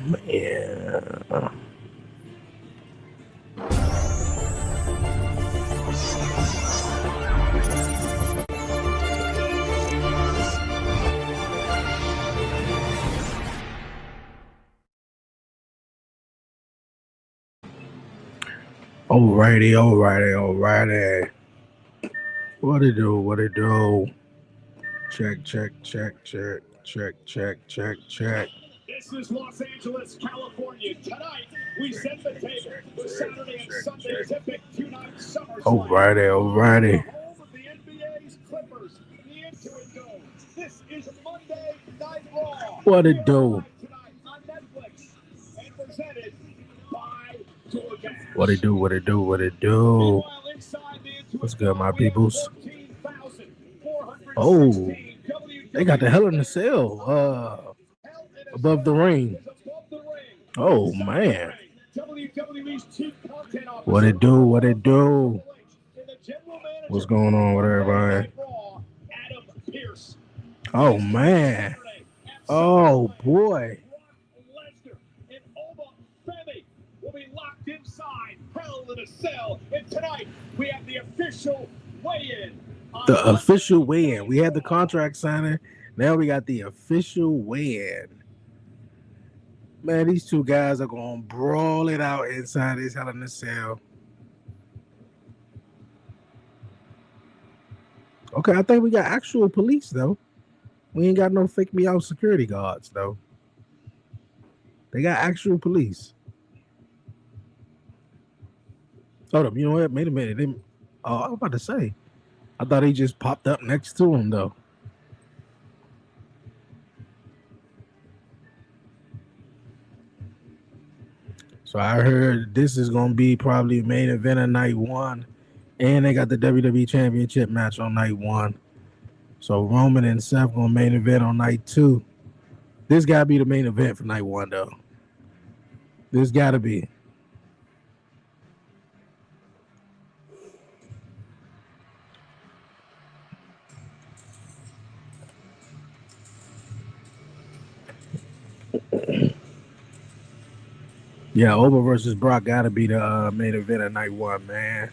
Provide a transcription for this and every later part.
man. Alrighty. What it do? Check. This is Los Angeles, California. Tonight, we set the table for Saturday and Sunday's epic two-night SummerSlam. Alrighty. Home of the NBA's Clippers, the Intuit Dome. This is Monday Night Raw. What it do? Tonight on Netflix and presented by DoorDash. What it do? What's good, my peoples? Oh, they got the Hell in the Cell above the ring. Oh man. What it do? What's going on with everybody? Oh man. Oh boy. Will be locked inside Hell in a Cell, and tonight we have the official weigh-in. The official weigh-in. We had the contract signing. Now we got the official weigh-in. Man, these two guys are going to brawl it out inside this Hell in a Cell. Okay, I think we got actual police, though. We ain't got no fake me out security guards, though. They got actual police. Hold up, you know what? Wait a minute. I was about to say. I thought he just popped up next to him, though. So I heard this is going to be probably main event of night one. And they got the WWE Championship match on night one. So Roman and Seth going to main event on night two. This got to be the main event for night one, though. This got to be. Yeah, Oba versus Brock got to be the main event of night one, man.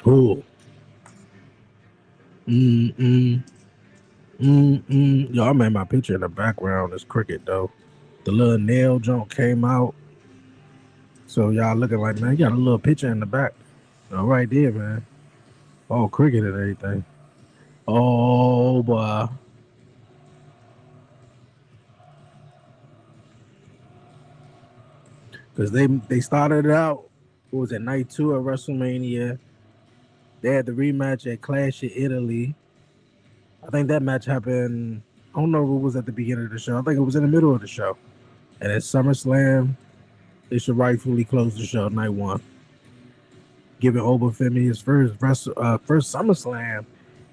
Cool. Yo, I made my picture in the background. It's cricket, though. The little nail joint came out. So y'all looking like, man, you got a little picture in the back. Oh, right there, man. Oh, cricket and everything. Oh, boy. Because they started it out, what was it, night two at WrestleMania. They had the rematch at Clash of Italy. I think that match happened, I don't know if it was at the beginning of the show. I think it was in the middle of the show. And at SummerSlam, they should rightfully close the show night one. Giving Obafemi his first SummerSlam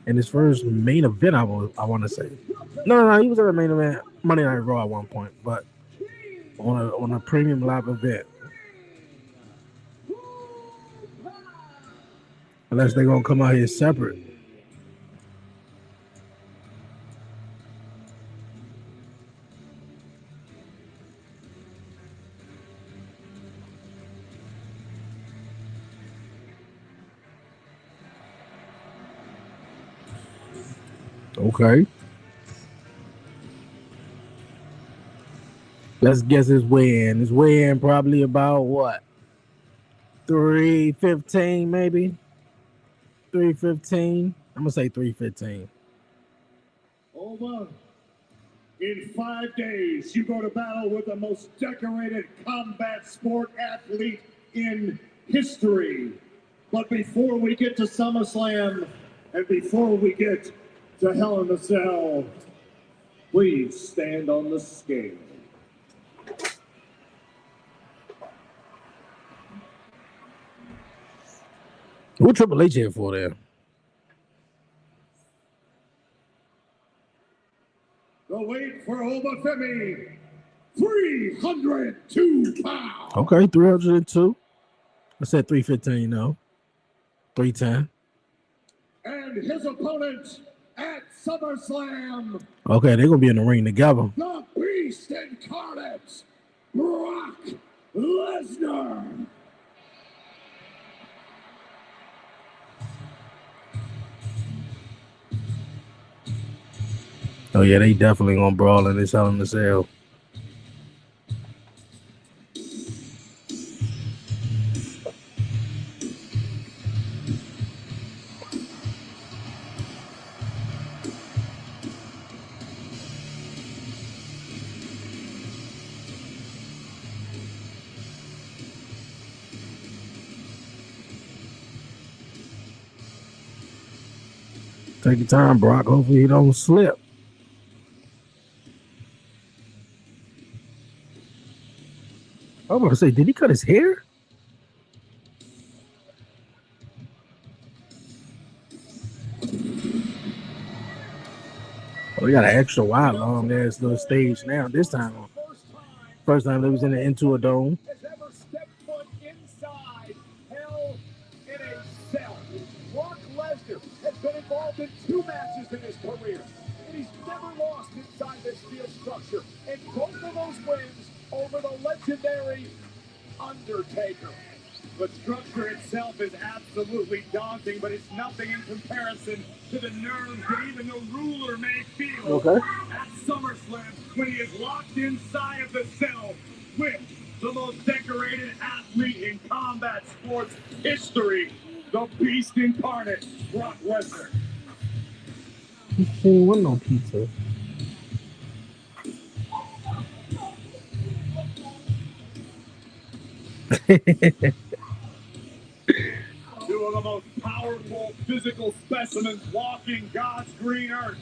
and his first main event, I want to say. No, he was at a main event, Monday Night Raw at one point, but on a premium live event. Unless they're going to come out here separate. Okay. Let's guess his weigh-in. His weigh-in probably about what? 3:15 maybe? 3:15. I'm going to say 3:15. Over. In 5 days, you go to battle with the most decorated combat sport athlete in history. But before we get to SummerSlam and before we get to Hell in a Cell, please stand on the scale. What Triple H here for there? The weight for Obafemi, 302 pounds. Okay, 302. I said 315, no. 310. And his opponent at SummerSlam, Okay, they're gonna be in the ring together. the Beast Incarnate, Brock Lesnar. Oh yeah, they definitely gonna brawl in this Hell in a Cell. Take your time, Brock. Hopefully he don't slip. I was about to say, did he cut his hair? Oh, we got an extra wide long ass little stage now. This time, first time they was in the Into a Dome. Has ever stepped foot inside Hell in a Cell. Brock Lesnar has been involved in 2 matches in his career, and he's never lost inside this steel structure. And both of those wins over the legendary Undertaker. The structure itself is absolutely daunting, but it's nothing in comparison to the nerves that even the ruler may feel at SummerSlam when he is locked inside of the cell with the most decorated athlete in combat sports history, the Beast Incarnate, Brock Lesnar. He ain't want no pizza. Two of the most powerful physical specimens walking God's green earth.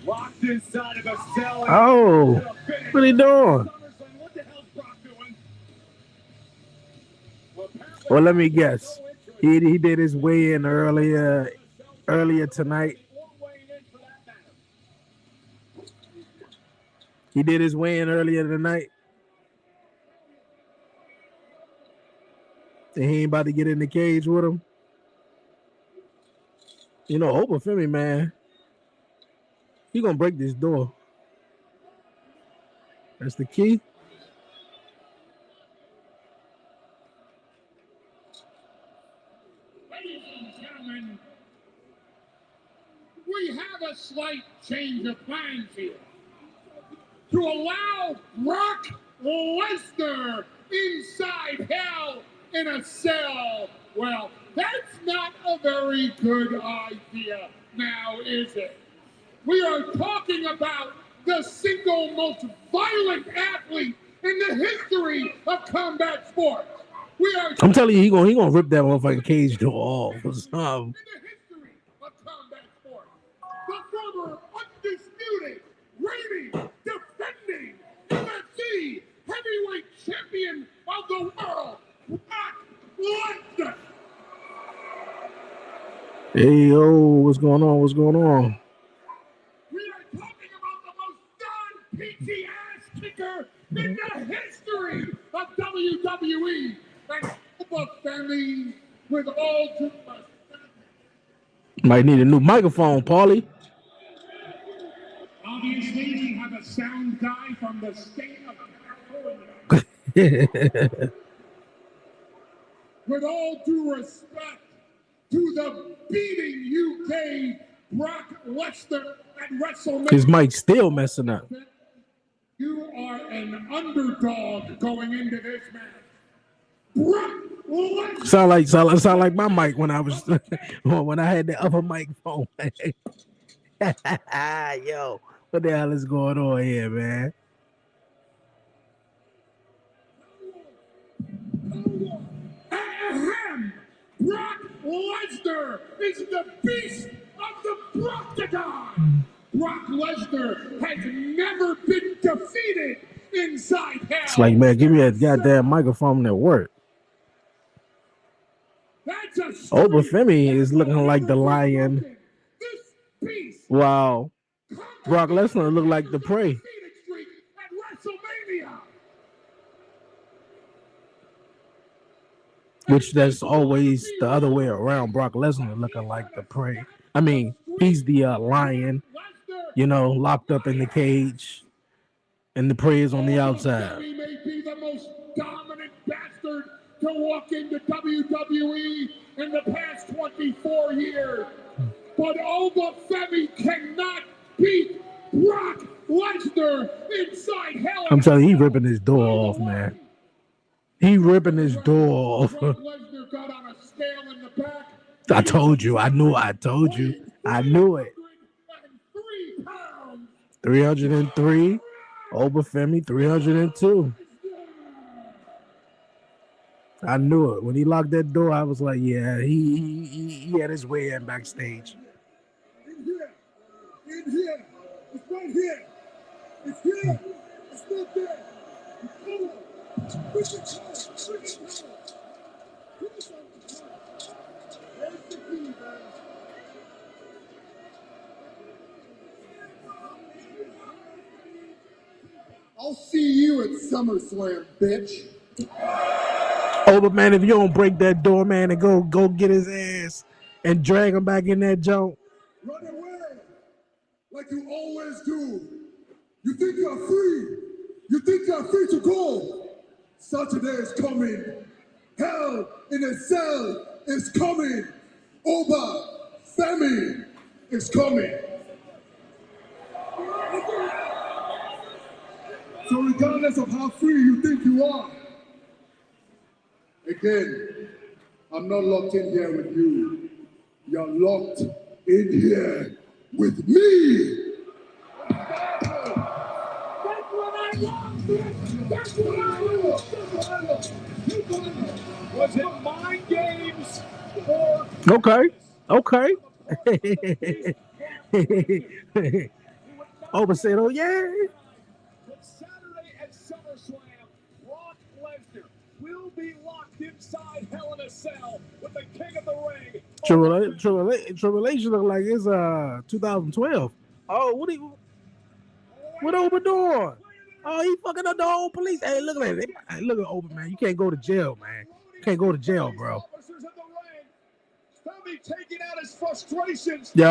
Locked inside of a cell. Oh, what are he doing? What the hell's Brock doing? Well, let me guess. He did his weigh in earlier tonight. He did his weigh in earlier tonight. And he ain't about to get in the cage with him. You know, Oprah Femi, man, he gonna break this door. That's the key. Ladies and gentlemen, we have a slight change of plans here to allow Brock Lesnar inside Hell in a Cell. Well, that's not a very good idea now, is it? We are talking about the single most violent athlete in the history of combat sports. I'm telling you, he gonna rip that motherfucking cage door off. In the history of combat sports, the former undisputed, reigning, defending UFC heavyweight champion of the world, Brock Lesnar. Hey yo, what's going on? What's going on? We are talking about the most non-peachy ass kicker in the history of WWE. And Oprah Femi, with all due respect. Might need a new microphone, Paulie. Obviously, we have a sound guy from the state of California. With all due respect to the beating you gave Brock Lesnar at WrestleMania. His mic's still messing up. You are an underdog going into this match. Brock Lesnar. Sound like my mic when I was when I had the other microphone. Yo, what the hell is going on here, man? Ahem. Brock Lesnar is the beast of the Broctagon. Brock Lesnar has never been defeated inside Hell. It's like, man, give me a goddamn microphone that work. Oprah Femi is looking like the lion. Wow. Brock Lesnar look like the prey. which that's always the other way around. Brock Lesnar looking like the prey. I mean, he's the lion, you know, locked up in the cage, and the prey is on the outside. He may be the most dominant bastard to walk into WWE in the past 24 years, but Obafemi cannot beat Brock Lesnar inside Hell. I'm telling you, he ripping his door off, man. He ripping his door off. Brock Lesnar got on a scale in the back. I told you. I knew. I told you. I knew it. 3 pounds. 303. Obafemi 302. I knew it. When he locked that door, I was like, yeah, he had his way in backstage. In here. In here. It's right here. It's here. It's not there. Come on. Push it home. Push it home. Push it home. There's the key, man. I'll see you at SummerSlam, bitch. Oh, but man, if you don't break that door, man, and go get his ass and drag him back in that junk. Run away like you always do. You think you're free. You think you're free to go. Saturday is coming. Hell in a Cell is coming. Obafemi is coming. So regardless of how free you think you are, again, I'm not locked in here with you. You're locked in here with me. That's what I love. That's what I love. That's what I love. Was it mind games or? Okay. Oba said, oh, yeah. Saturday at SummerSlam, Brock Lesnar will be locked inside Hell in a Cell with the King of the Ring. Tribulation look like it's 2012. Oh, what Oba doing? Oh, he fucking up the whole police. Hey, look at that. Hey, look at Oba, man. You can't go to jail, man. You can't go to jail, bro. Taking out his frustrations. Yo.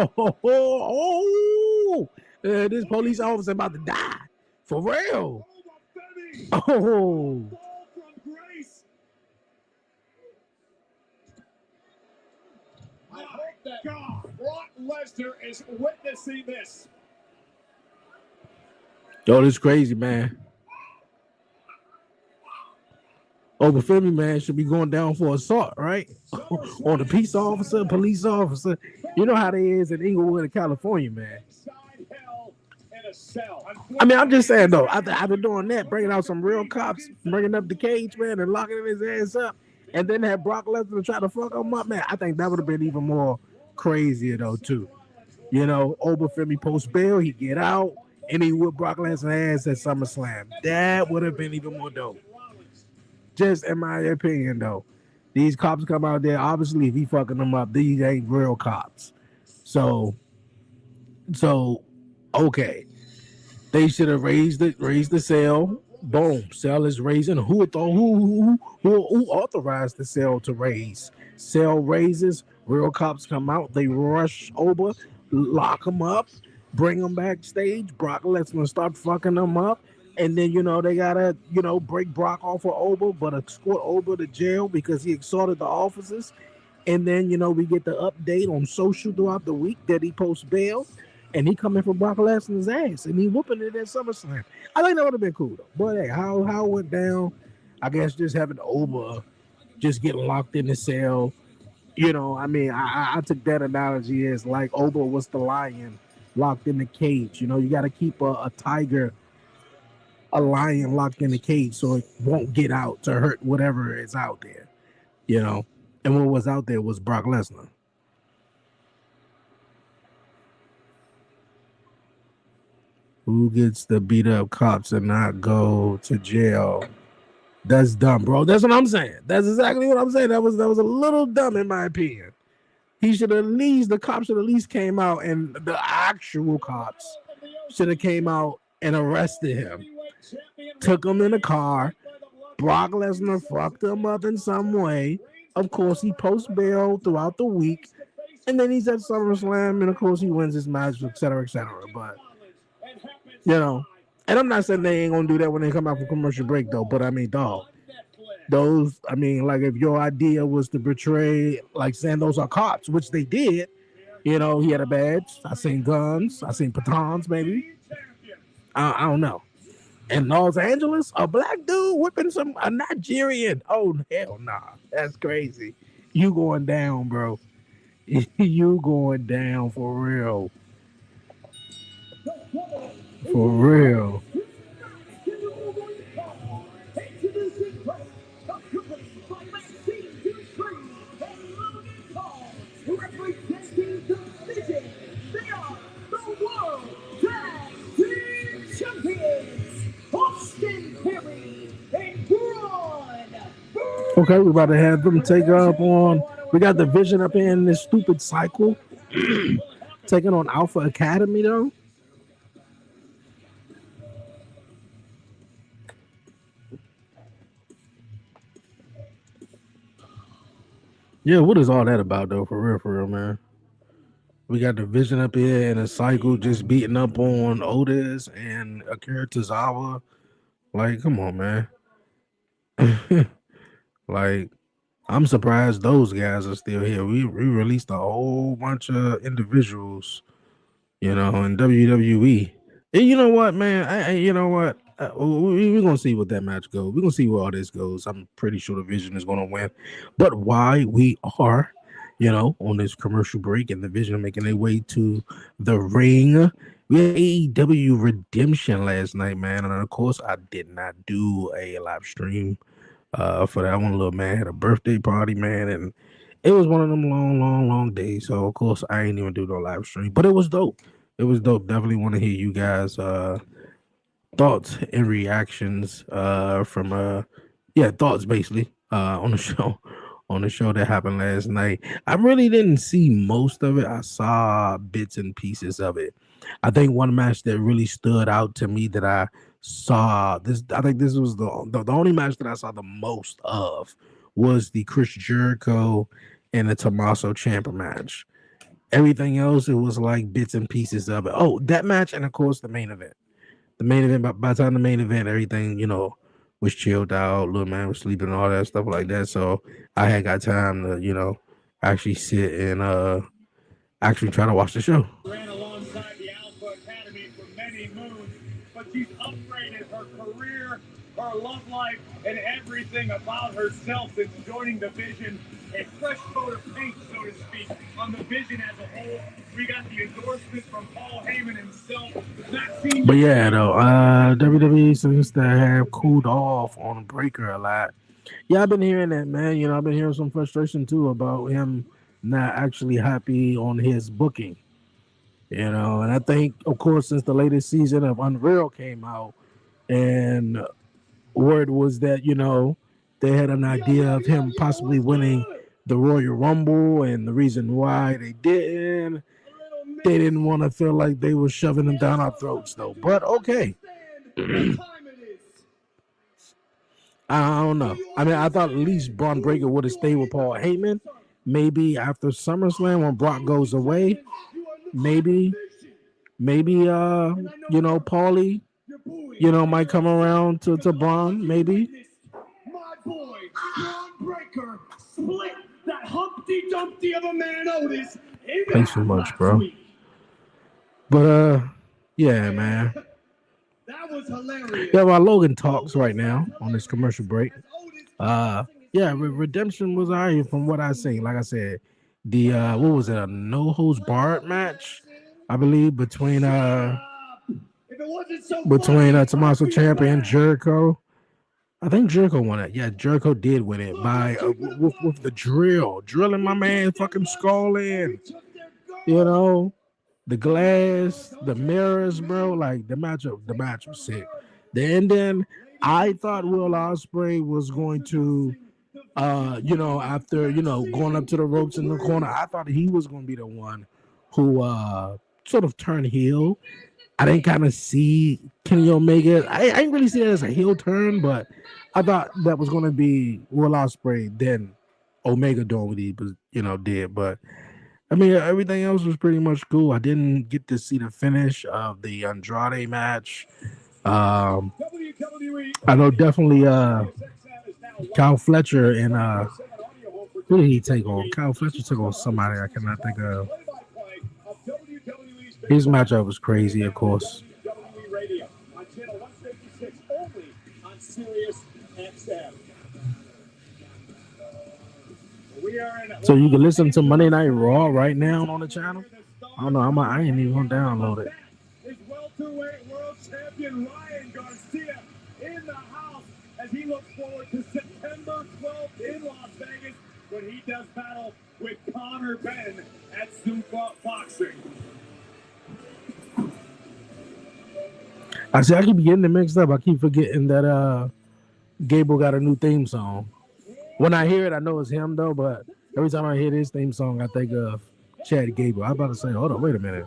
Oh, this police officer about to die. For real. Oh. I hope that Brock Lesnar is witnessing this. Yo, this is crazy, man. Obafemi, man, should be going down for assault, right? On the peace officer, police officer. You know how they is in Inglewood, California, man. I mean, I'm just saying, though, after doing that, bringing out some real cops, bringing up the cage, man, and locking his ass up, and then have Brock Lesnar try to fuck him up, man, I think that would have been even more crazier, though, too. You know, Obafemi post bail, he get out, and he whip Brock Lesnar ass at SummerSlam. That would have been even more dope. Just in my opinion, though, these cops come out there. Obviously, if he fucking them up, these ain't real cops. So okay, they should have raised the sale. Boom, sale is raising. Who authorized the sale to raise? Sale raises. Real cops come out. They rush Oba, lock him up, bring him backstage. Brock Lesnar start fucking them up. And then, you know, they gotta, you know, break Brock off for Oba, but escort Oba to jail because he assaulted the officers. And then, you know, we get the update on social throughout the week that he posts bail, and he coming for Brock Lesnar's ass, and he whooping it at SummerSlam. I think that would have been cool though. But hey, how it went down, I guess just having Oba just getting locked in the cell. You know, I mean, I took that analogy as like Oba was the lion locked in the cage. You know, you got to keep a tiger, a lion locked in the cage so it won't get out to hurt whatever is out there, you know. And what was out there was Brock Lesnar. Who gets to beat up cops and not go to jail? That's dumb, bro. That's what I'm saying. That's exactly what I'm saying. That was a little dumb in my opinion. He should at least, the cops should at least came out, and the actual cops should have came out and arrested him. Took him in the car. Brock Lesnar fucked him up in some way. Of course, he posts bail throughout the week. And then he's at SummerSlam, and of course, he wins his match, etc., etc. But, you know, and I'm not saying they ain't going to do that when they come out from commercial break, though. But, I mean, dog, like, if your idea was to portray, like, saying those are cops, which they did, he had a badge. I seen guns. I seen batons, maybe. I don't know. In Los Angeles, a black dude whipping a Nigerian. Oh, hell nah. That's crazy. You going down, bro. You going down for real. For real. Okay, we're about to have them take up on. We got the Vision up in this stupid cycle. Taking on Alpha Academy, though. Yeah, what is all that about, though? For real, man. We got the Vision up here in a cycle just beating up on Otis and Akira Tozawa. Like, come on, man. Like, I'm surprised those guys are still here. We released a whole bunch of individuals, in WWE. And you know what, man? You know what? We're going to see what that match goes. We're going to see where all this goes. I'm pretty sure the Vision is going to win. But why we are, on this commercial break and the Vision making their way to the ring. We had AEW Redemption last night, man. And of course, I did not do a live stream for that one. Little man had a birthday party, man. And it was one of them long days. So, of course, I ain't even do no live stream. But it was dope. It was dope. Definitely want to hear you guys' thoughts and reactions from thoughts basically on the show that happened last night. I really didn't see most of it. I saw bits and pieces of it. I think one match that really stood out to me that I saw this. I think this was the only match that I saw the most of was the Chris Jericho and the Tommaso Ciampa match. Everything else, it was like bits and pieces of it. Oh, that match, and of course the main event. The main event, by the time the main event, everything, was chilled out. Little man was sleeping and all that stuff like that. So I had got time to, actually sit and actually try to watch the show. Ran alongside the Alpha Academy for many moons, but she's upgraded her career, her love life, and everything about herself since joining the Vision. A fresh coat of paint, so to speak, on the Vision as a whole. We got the endorsement from Paul Heyman himself. But yeah, though, WWE seems to have cooled off on Breaker a lot. Yeah, I've been hearing that, man. I've been hearing some frustration too about him not actually happy on his booking. And I think, of course, since the latest season of Unreal came out, and word was that they had an idea of him possibly winning the Royal Rumble, and the reason why they didn't want to feel like they were shoving them down our throats, though. But okay. I don't know. I mean, I thought at least Braun Breaker would have stayed with Paul Heyman. Maybe after SummerSlam when Brock goes away, maybe Paulie, might come around to Braun, maybe. My boy, Braun Breaker, split that Humpty Dumpty of a man Otis. Thanks so much, bro. But yeah, man. That was hilarious. Yeah, while Logan talks right now on this commercial break. Redemption was alright from what I seen. Like I said, the what was it, a no holds barred match, I believe, between Tommaso Ciampa and Jericho. I think Jericho won it. Yeah, Jericho did win it by with the drilling my man fucking skull in. The glass, the mirrors, bro. Like the match was sick. The ending, I thought Will Ospreay was going to, after going up to the ropes in the corner, I thought he was going to be the one who sort of turned heel. I didn't kind of see Kenny Omega. I didn't really see it as a heel turn, but I thought that was going to be Will Ospreay, then Omega doing what he was, did. But I mean, everything else was pretty much cool. I didn't get to see the finish of the Andrade match. I know definitely Kyle Fletcher and who did he take on? Kyle Fletcher took on somebody I cannot think of. His matchup was crazy, of course. So you can listen to Monday Night Raw right now on the channel. I don't know. I ain't even gonna download it. Is welterweight world champion Ryan Garcia in the house as he looks forward to September 12th in Las Vegas when he does battle with Connor Benn at Zumba Boxing. I keep getting it mixed up. I keep forgetting that Gable got a new theme song. When I hear it, I know it's him though, but every time I hear this theme song, I think of Chad Gable. I'm about to say, hold on, wait a minute.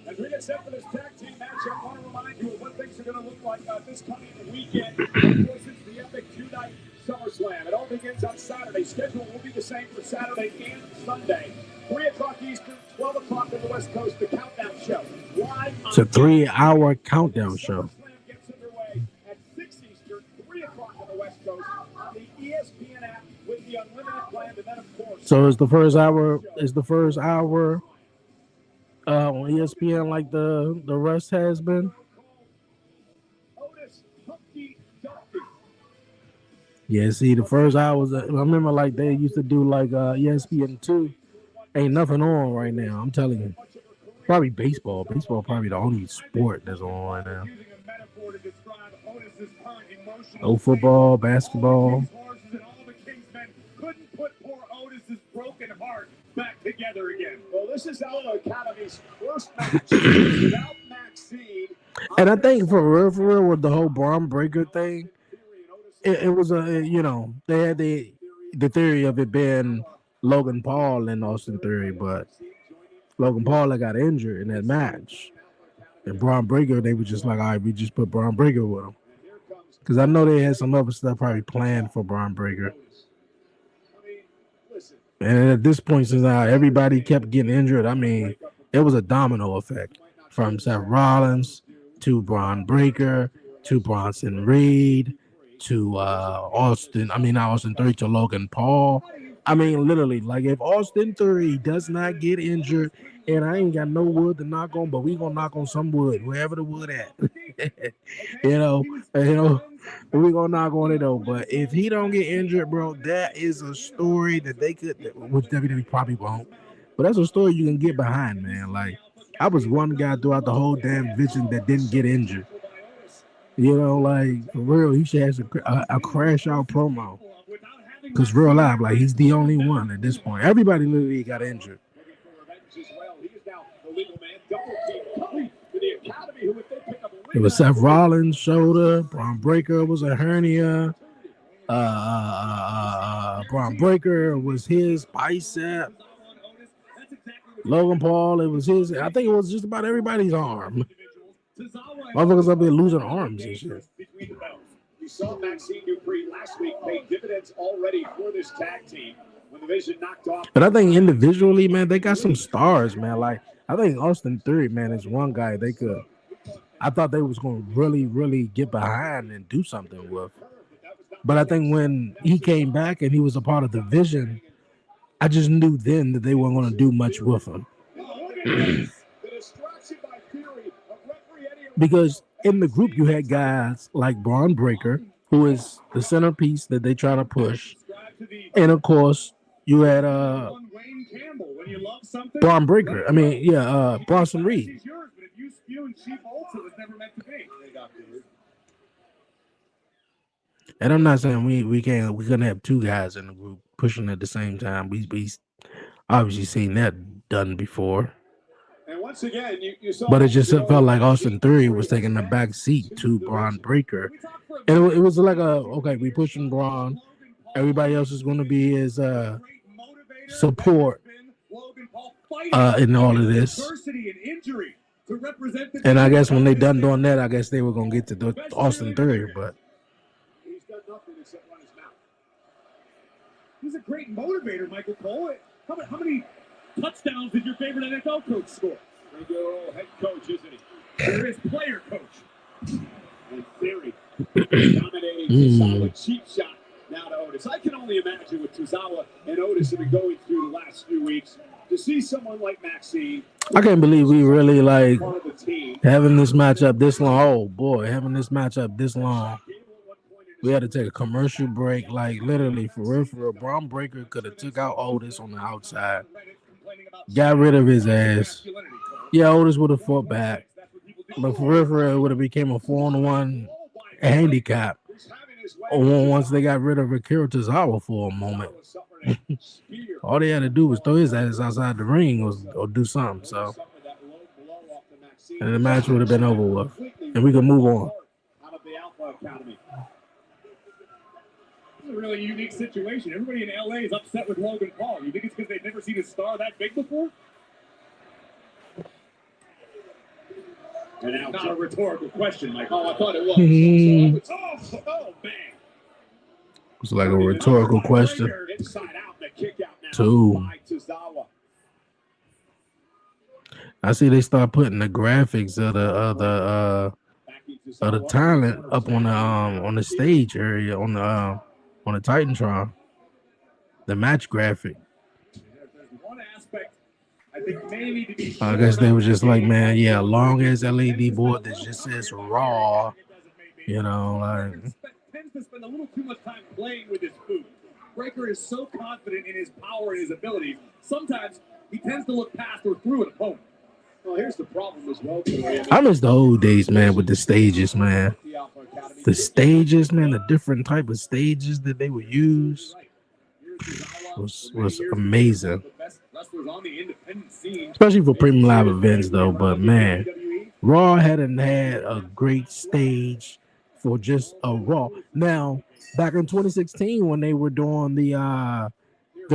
As we get set for this tag team matchup, I want to remind you of what things are going to look like this coming weekend. Of course, it's the epic two-night SummerSlam. It all begins on Saturday. Schedule will be the same for Saturday and Sunday. 3 o'clock Eastern, 12 o'clock on the West Coast, the Countdown Show. It's a 3-hour countdown show. SummerSlam gets underway at 6 Eastern, 3 o'clock on the West Coast on the ESPN app with the unlimited plan. And then, of course, so is the first hour on ESPN like the rest has been? Yeah, see, the first hour was, I remember like they used to do like ESPN2. Ain't nothing on right now, I'm telling you. Probably baseball. Baseball probably the only sport that's on right now. No football, basketball. Couldn't put poor Otis's broken heart back together again. Well, this is Alamo Academy's first match without Maxine. And I think for real, with the whole Braun Breaker thing, it was they had the theory of it being Logan Paul and Austin Theory, but Logan Paul got injured in that match. And Braun Breaker, they were just like, all right, we just put Braun Breaker with him. Because I know they had some other stuff probably planned for Braun Breaker. And at this point, since everybody kept getting injured, I mean, it was a domino effect from Seth Rollins to Braun Breaker to Bronson Reed to Austin Theory to Logan Paul. I mean, literally, like if Austin Theory does not get injured, and I ain't got no wood to knock on, but we gonna knock on some wood, wherever the wood at. we gonna knock on it though. But if he don't get injured, bro, that is a story that they could, which WWE probably won't. But that's a story you can get behind, man. Like I was one guy throughout the whole damn vision that didn't get injured. Like for real, he should have a crash out promo. Because real life, like he's the only one at this point. Everybody literally got injured. It was Seth Rollins' shoulder. Braun Breaker was a hernia. Braun Breaker was his bicep. Logan Paul, it was his. I think it was just about everybody's arm. Motherfuckers up there losing arms and shit. We saw Maxine Dupree last week pay dividends already for this tag team when the Vision knocked off. But I think individually, man, they got some stars, man. Like I think Austin Theory, man, is one guy they could. I thought they was going to really, really get behind and do something with. But I think when he came back and he was a part of the Vision, I just knew then that they weren't going to do much with him. Because in the group, you had guys like Braun Breaker, who is the centerpiece that they try to push. And of course, you had Braun Breaker. Bronson Reed. And I'm not saying we couldn't have two guys in the group pushing at the same time. We obviously seen that done before. And once again, you saw, but it just felt like Austin Theory was taking the back seat to Braun Breaker. And it was like okay, we pushing Braun. Everybody else is going to be his support. in all of this. And I guess when they done doing that, I guess they were gonna get to the Austin Theory, but he's done nothing except run his mouth. He's a great motivator, Michael Cole. How many touchdowns did your favorite NFL coach score? Regular old head coach, isn't he? There is player coach. In theory, dominating Tozawa, cheap shot now to Otis. I can only imagine what Tozawa and Otis have been going through the last few weeks. To see someone like Maxine, I can't believe we really like having this matchup this long. Oh boy, having this matchup this long. We had to take a commercial break, like literally for real. Braun Breaker could have took out Otis on the outside, got rid of his ass. Yeah, Otis would have fought back, but for real, it would have became a 4-on-1 handicap. Once they got rid of Akira Tozawa for a moment, all they had to do was throw his ass outside the ring or do something. So, and the match would have been over with, and we could move on. This is a really unique situation. Everybody in LA is upset with Logan Paul. You think it's because they've never seen a star that big before? And now, not a rhetorical question, Mike. Oh, I thought it was. Oh, man. It's like a rhetorical question. Two. I see they start putting the graphics of the talent up on the stage area on the Titantron. The match graphic. I guess they were just like, man, yeah, long as LED board that just says Raw, you know, like. Tends to spend a little too much time playing with his food. Breaker is so confident in his power and his abilities. Sometimes he tends to look past or through an opponent. Well, here's the problem as well. I miss the old days, man, with the stages, man. The stages, man, the different type of stages that they would use was amazing. Especially for premium live events, though. But man, Raw hadn't had a great stage for just a Raw. Now, back in 2016, when they were doing the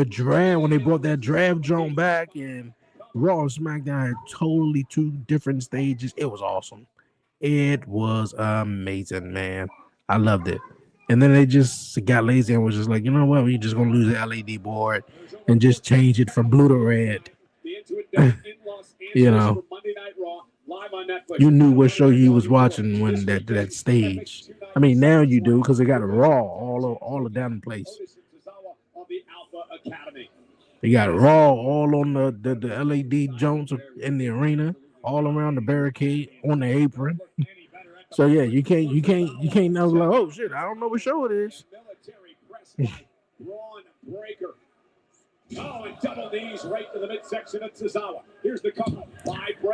draft, when they brought that draft joint back, and Raw and SmackDown had totally two different stages. It was awesome. It was amazing, man. I loved it. And then they just got lazy and was just like, you know what? We're just gonna lose the LED board and just change it from blue to red. You know, you knew what show you was watching when that stage. I mean, now you do because they got a Raw all down the place. They got Raw all on the LED joints in the arena, all around the barricade, on the apron. So yeah, you can't know like, oh shit, I don't know what show it is. Oh, and double knees right to the midsection of Tozawa. Here's the couple.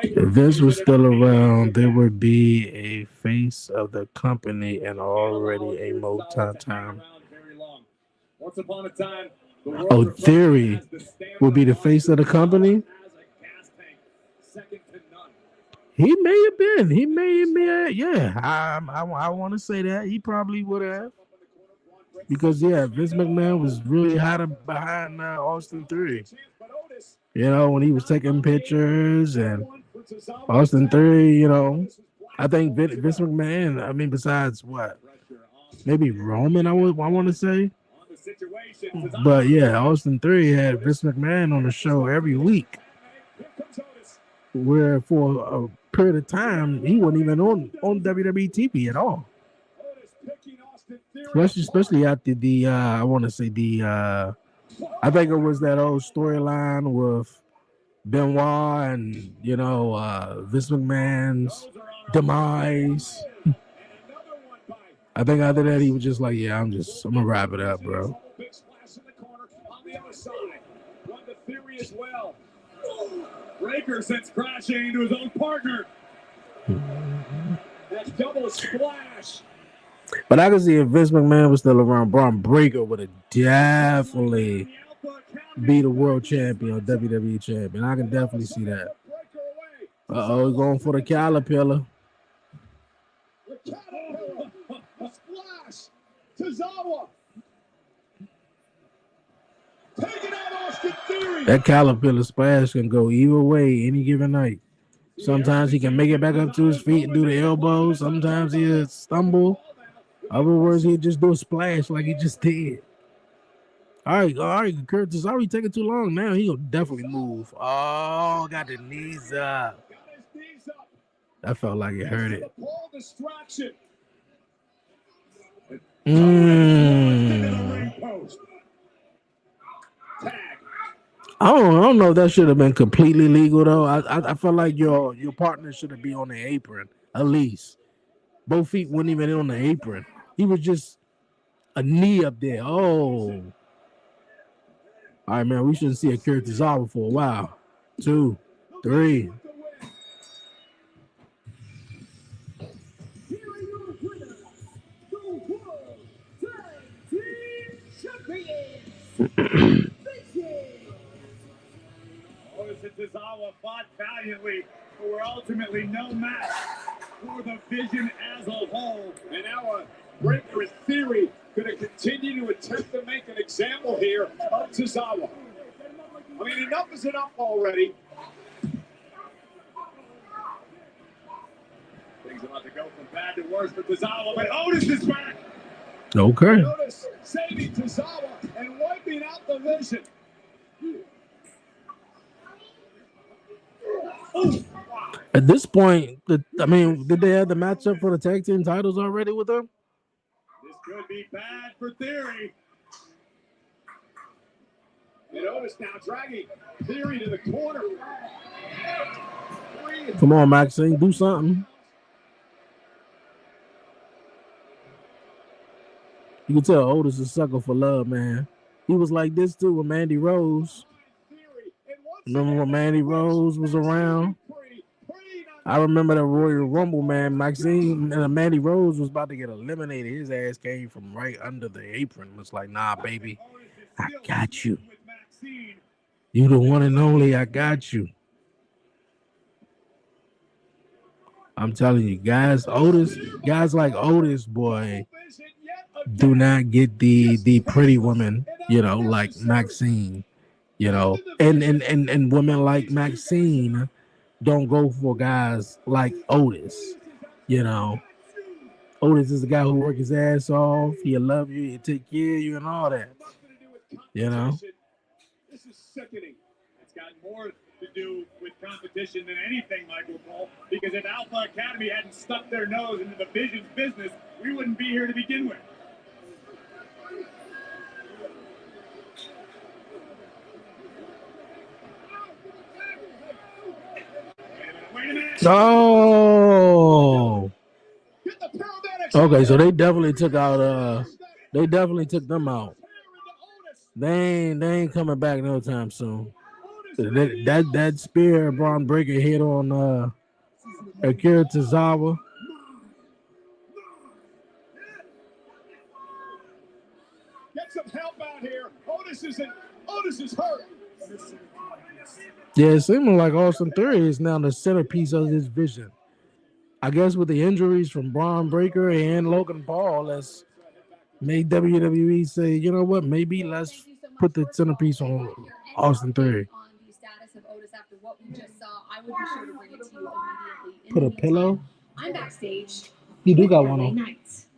If Vince was still around, there would be a face of the company and already a multi-time. Once upon a time, oh, Theory would be the face of the company. He may have been. He may have been. Yeah, I want to say that he probably would have. Because yeah, Vince McMahon was really hot behind Austin Theory. You know, when he was taking pictures and Austin Theory, you know, I think Vince McMahon. I mean, besides what, maybe Roman, I want to say. But yeah, Austin Theory had Vince McMahon on the show every week. Where for a period of time he wasn't even on WWE TV at all. Especially after the I want to say the I think it was that old storyline with Benoit and you know Vince McMahon's demise. I think after that he was just like, yeah, I'm gonna wrap it up, bro. Breaker sends crashing into his own partner. That double splash. But I can see if Vince McMahon was still around, Braun Breaker would have definitely be the world champion or WWE champion. I can definitely see that. Uh-oh, going for the caterpillar. The caterpillar. Splash. Tozawa. Taking out Austin Theory. That caterpillar splash can go either way any given night. Sometimes he can make it back up to his feet and do the elbow. Sometimes he'll stumble. Other words, he'll just do a splash like he just did. All right, Curtis already taking too long now. He'll definitely move. Oh, got the knees up. That felt like it hurt it. I don't know if that should have been completely legal though. I felt like your partner should have been on the apron at least. Both feet weren't even on the apron. He was just a knee up there. Oh. All right, man. We shouldn't see a Kurtazawa for a while. 2, 3. Kurtazawa fought valiantly, but were ultimately no match for the Vision as a whole. And now a Breaker in theory going to continue to attempt to make an example here of Tozawa. I mean, enough is enough already. Things about to go from bad to worse for Tozawa, but Otis is back. Okay. Otis saving Tozawa and wiping out the Vision. At this point, did they have the matchup for the tag team titles already with them? This could be bad for Theory. And Otis now dragging Theory to the corner. Come on, Maxine, do something. You can tell Otis is a sucker for love, man. He was like this too with Mandy Rose. Remember when Mandy Rose was around? I remember the Royal Rumble, man. Maxine and Mandy Rose was about to get eliminated. His ass came from right under the apron. Was like, nah, baby, I got you. You the one and only. I got you. I'm telling you, guys like Otis, boy, do not get the pretty woman, like Maxine, and women like Maxine don't go for guys like Otis, Otis is the guy who works his ass off. He'll love you, he'll take care of you, and all that. This is sickening. It's got more to do with competition than anything, Michael Cole, because if Alpha Academy hadn't stuck their nose into the Vision's business, we wouldn't be here to begin with. Wait a minute. Oh. Okay, so they definitely took out them out. They ain't coming back no time soon. That spear Braun Breaker hit on Akira Tozawa. Get some help out here. Otis is hurt. Yeah, it seems like Austin Theory is now the centerpiece of this Vision. I guess with the injuries from Braun Breaker and Logan Paul, that's made WWE say, you know what, maybe let's put the centerpiece on Austin Theory. On the status of Otis after what we just saw, I would be sure to bring it to you immediately. Put a pillow? I'm backstage. You do got one on. Nights.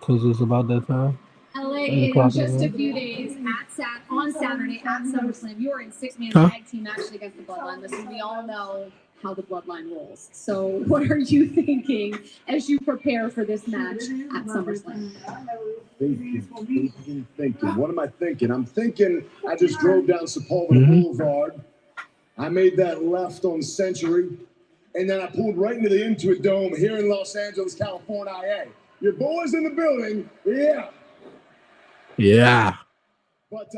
Because it's about that time. LA in just a few days on Saturday at SummerSlam. You are in 6-man tag team match against the Bloodline. Listen, we all know how the Bloodline rolls. So what are you thinking as you prepare for this match at SummerSlam? Thinking. What am I thinking? I'm thinking I just drove down Sepulveda Boulevard. I made that left on Century. And then I pulled right into the Intuit Dome here in Los Angeles, California, IA. Your boys in the building. Yeah. Yeah. But,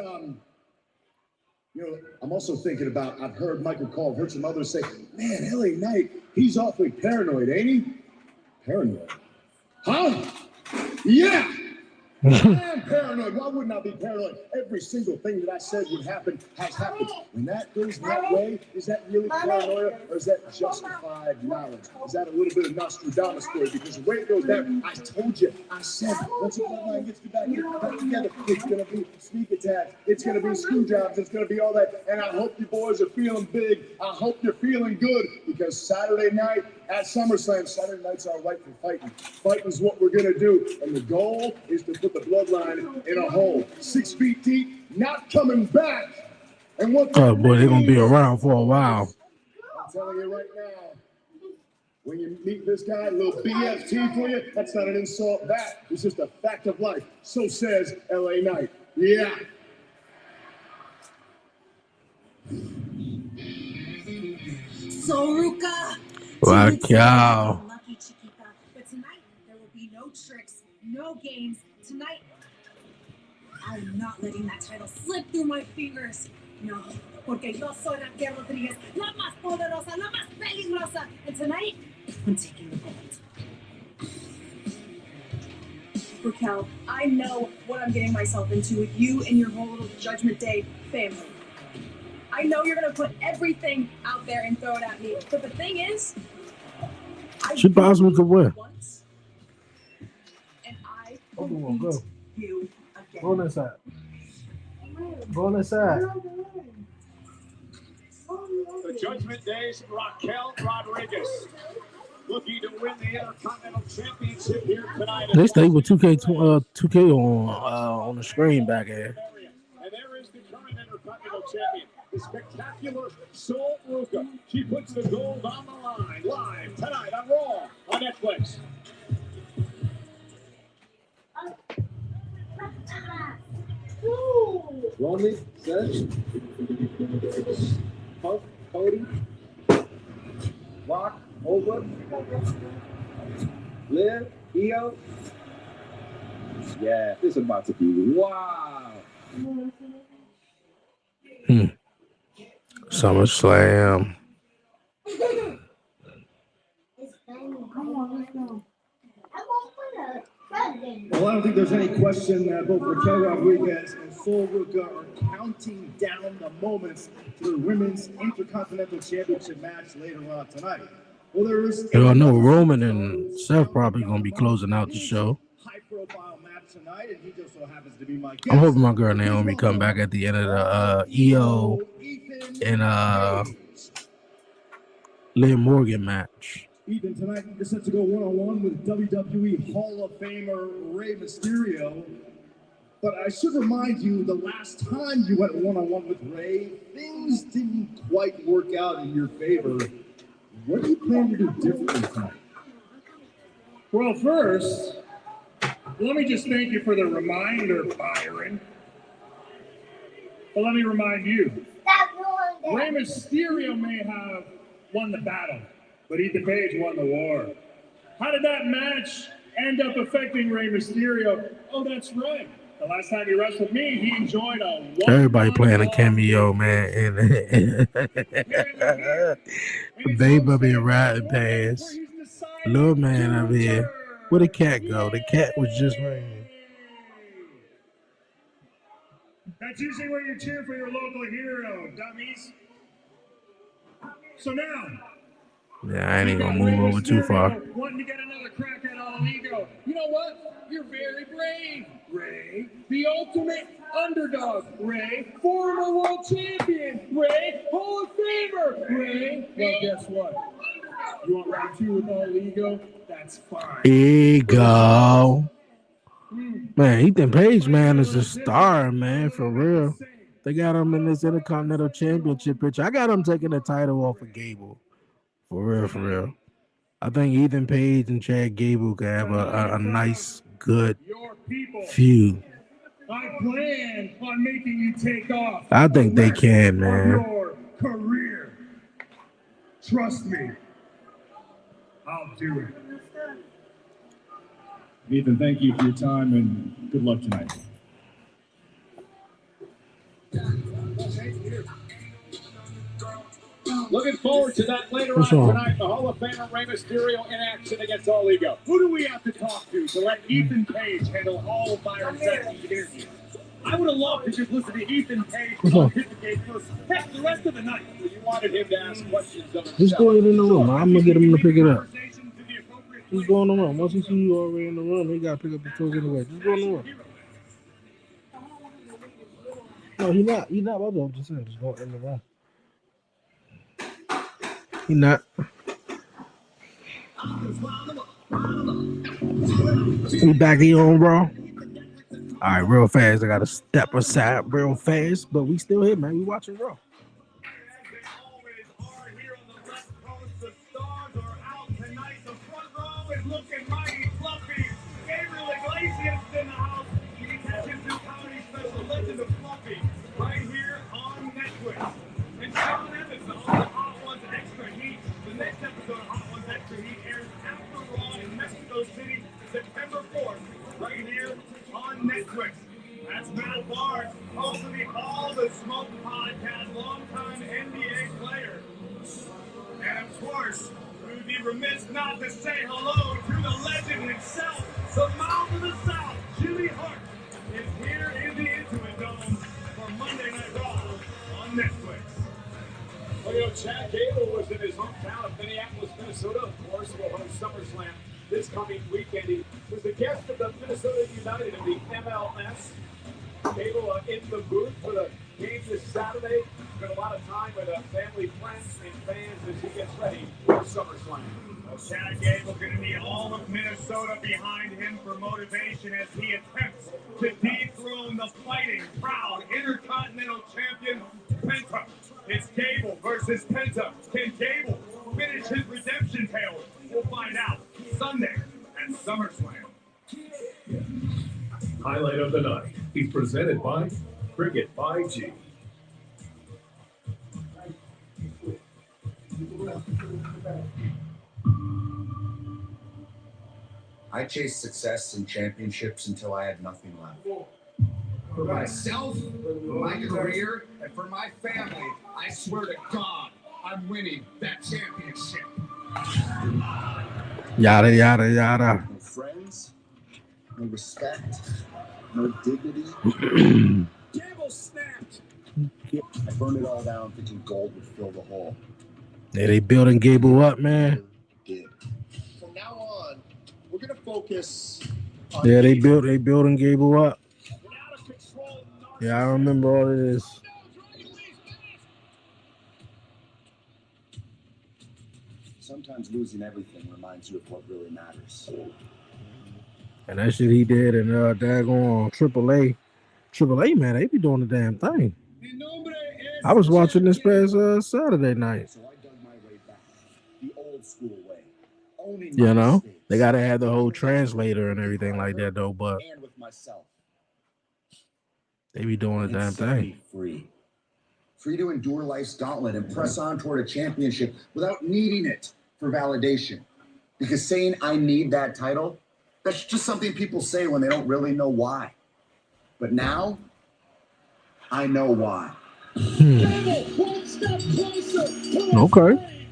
I'm also thinking about, I've heard Michael Cole, I've heard some others say, man, LA Knight, he's awfully paranoid, ain't he? Paranoid? Huh? Yeah. I am paranoid. Why wouldn't I be paranoid? Every single thing that I said would happen has happened. When that goes that way, is that really paranoia or is that justified knowledge? Is that a little bit of Nostradamus story? Because the way it goes down, I told you, I said, once the bloodline gets back together, it's going to be sneak attacks, it's going to be screw jobs, it's going to be all that. And I hope you boys are feeling big. I hope you're feeling good because Saturday night at SummerSlam, Saturday nights are right for fighting. Fighting is what we're going to do. And the goal is to put the bloodline in a hole. 6 feet deep, not coming back. And what oh boy, they're going to be around for a while. I'm telling you right now, when you meet this guy, a little BFT for you, that's not an insult. That is just a fact of life. So says LA Knight. Yeah. So, Ruka. Wow. Lucky Chiquita. But tonight, there will be no tricks, no games. Tonight, I'm not letting that title slip through my fingers. No, porque yo soy Raquel Rodriguez, la más poderosa, la más peligrosa. And tonight, I'm taking the gold. Raquel, I know what I'm getting myself into with you and your whole little Judgment Day family. I know you're gonna put everything out there and throw it at me, but the thing is, She possibly could win. Once, and I will beat you again. Go on that side. Go on that side. The Judgment Day's Raquel Rodriguez looking to win the Intercontinental Championship here tonight. They stay with 2K on the screen back here. And there is the current Intercontinental Champion, the spectacular Sol Ruka. She puts the gold on the line live tonight on Raw on Netflix. Roman, Seth, Punk, Cody, Rock, Over, Liv, Io. Yeah, this is about to be wow. SummerSlam. Well, I don't think there's any question that both Raquel Rodriguez and Sol Ruka are counting down the moments to the Women's Intercontinental Championship match later on tonight. Well, there's I know Roman and Seth probably going to be closing out the show. high-profile match tonight, and he just so happens to be my guest. I'm hoping my girl Naomi come back at the end of the EO and Liv Morgan match. Ethan, tonight you're set to go one-on-one with WWE Hall of Famer Rey Mysterio. But I should remind you, the last time you went one-on-one with Rey, things didn't quite work out in your favor. What do you plan to do differently tonight? Well, first, let me just thank you for the reminder, Byron. But let me remind you, Rey Mysterio may have won the battle, but Ethan Page won the war. How did that match end up affecting Rey Mysterio? Oh, that's right. The last time he wrestled me, he enjoyed a everybody playing a cameo, man. And Babe up here riding past. Little man up here. Where'd the cat go? The cat was just ringing. That's usually where you cheer for your local hero, dummies. So now, yeah, I ain't gonna move over too far. Wanting to get another crack at all ego. You know what? You're very brave, Rey. The ultimate underdog, Rey. Former world champion, Rey. Hall of Famer, Rey. Well, guess what? You want round 2 with all ego? That's fine. Ego. Man, Ethan Page, man, is a star, man, for real. They got him in this Intercontinental Championship picture. I got him taking the title off of Gable. For real, for real. I think Ethan Page and Chad Gable can have a nice, good feud. I plan on making you take off. I think they can, man. Your career. Trust me. I'll do it. Ethan, thank you for your time and good luck tonight. Looking forward to To that later What's on wrong? tonight, the Hall of Famer Rey Mysterio in action against All Ego. Who do we have to talk to let Ethan Page handle all of Byron's interviews? I would have loved to just listen to Ethan Page pontificate for heck, the rest of the night. You wanted him to ask questions of himself. Just go ahead in the room. I'm gonna get him to pick it up. Just go in the room. Once he see you already in the room, he gotta pick up the tools anyway. Just go in the room. No, he not. He not about to. I'm just saying. Just go in the room. He not. We back here on Raw. All right, real fast. I gotta step aside real fast, but we still here, man. We watching Raw. Looking mighty fluffy. Gabriel Iglesias in the house. He catches his comedy special, Legend of Fluffy, right here on Netflix. And Sean Evans on the Hot Ones Extra Heat. The next episode of Hot Ones Extra Heat airs after Raw in Mexico City, September 4th, right here on Netflix. That's Matt Barnes, host of the All the Smoke podcast, longtime NBA player. And of course, we would be remiss not to say hello to the legend himself, the Mouth of the South, Jimmy Hart, is here in the Intuit Dome for Monday Night Raw on Netflix. Well, you know, Chad Gable was in his hometown of Minneapolis, Minnesota, of course, will host SummerSlam this coming weekend. He was the guest of the Minnesota United in the MLS. Gable in the booth for the game this Saturday. Spent a lot of time with family, friends, and fans as he gets ready for SummerSlam. Well, Chad Gable going to need all of Minnesota behind him for motivation as he attempts to dethrone the fighting, proud Intercontinental Champion Penta. It's Gable versus Penta. Can Gable finish his redemption tale? We'll find out Sunday at SummerSlam. Highlight of the night is presented by Cricket 5G. I chased success and championships until I had nothing left. For myself, for my career, and for my family, I swear to God, I'm winning that championship. Yada yada yada. No friends, no respect, no dignity. Gable snapped. I burned it all down thinking gold would fill the hole. Yeah, they building Gable up, man. Did. From now on, we're gonna focus on Yeah, they building Gable up. Yeah, I remember all of this. Sometimes losing everything reminds you of what really matters. And that shit he did, and daggone AAA. AAA, man, they be doing the damn thing. I was watching this past Saturday night. So I dug my way back, the old school way. Owning You my know, mistakes. they gotta have the whole translator and everything like that, though. But And with myself. they be doing the damn It set me thing. free. Free to endure life's gauntlet and press on toward a championship without needing it for validation. Because saying I need that title, that's just something people say when they don't really know why. But now, I know why. Okay.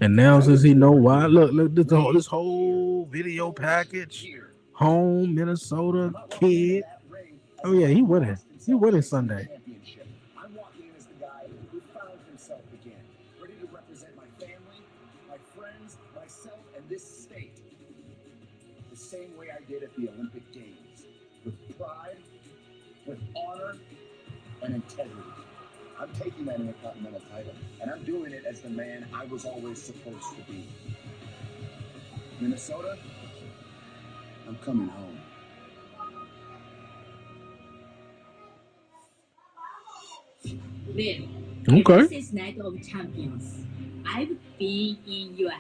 And now, since he know why, look, this whole video package, home, Minnesota, kid. Oh yeah, he winning. He winning Sunday. I'm walking in as the guy who found himself again, ready to represent my family, my friends, myself, and this state. The same way I did at the Olympic Games, with pride, with honor, and integrity. I'm taking that Intercontinental title, and I'm doing it as the man I was always supposed to be. Minnesota, I'm coming home. Liv, Okay. this is Night of Champions. I've been in your head.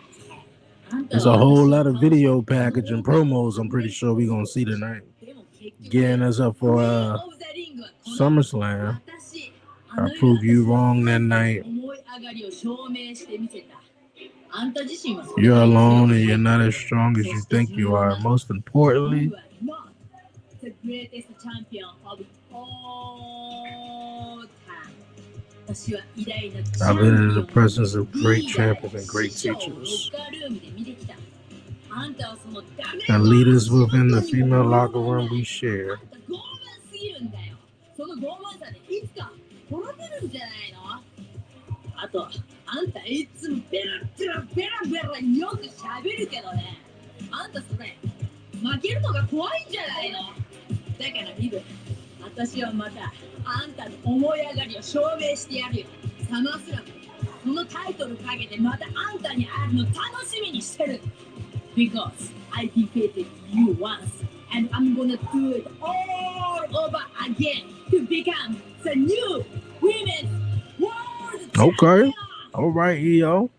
There's a whole lot of video package and promos. I'm pretty sure we're gonna see tonight. Getting us up for SummerSlam. I proved you wrong that night. You're alone and you're not as strong as you think you are. Most importantly, the greatest champion of all time. I've been in the presence of great champions and great teachers and leaders within the female locker room we share. その傲慢さでいつか取られるんじゃないの？あと、あんたいつもベラよく喋るけどね。あんたそれ、負けるのが怖いんじゃないの？だからリブ、私はまたあんたの思い上がりを証明してやるよ。サマースラム、そのタイトルかけてまたあんたに会えるの楽しみにしてる。Because I defeated you once, and I'm gonna do it all over again to become the new women's world Okay. All right, EO.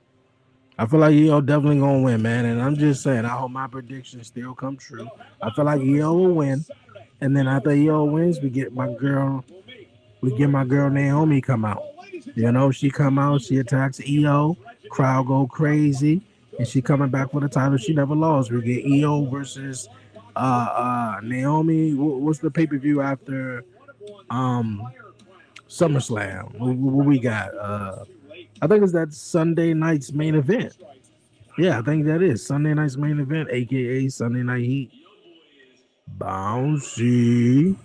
I feel like EO definitely gonna win, man. And I'm just saying, I hope my predictions still come true. I feel like EO will win. And then after EO wins, we get my girl Naomi come out. You know, she come out, she attacks EO, crowd go crazy, and she coming back for the title she never lost. We get EO versus Naomi. What's the pay-per-view after SummerSlam? What we got? I think it's that Sunday night's main event. Yeah, I think that is Sunday night's main event, aka Sunday Night Heat. Bouncy.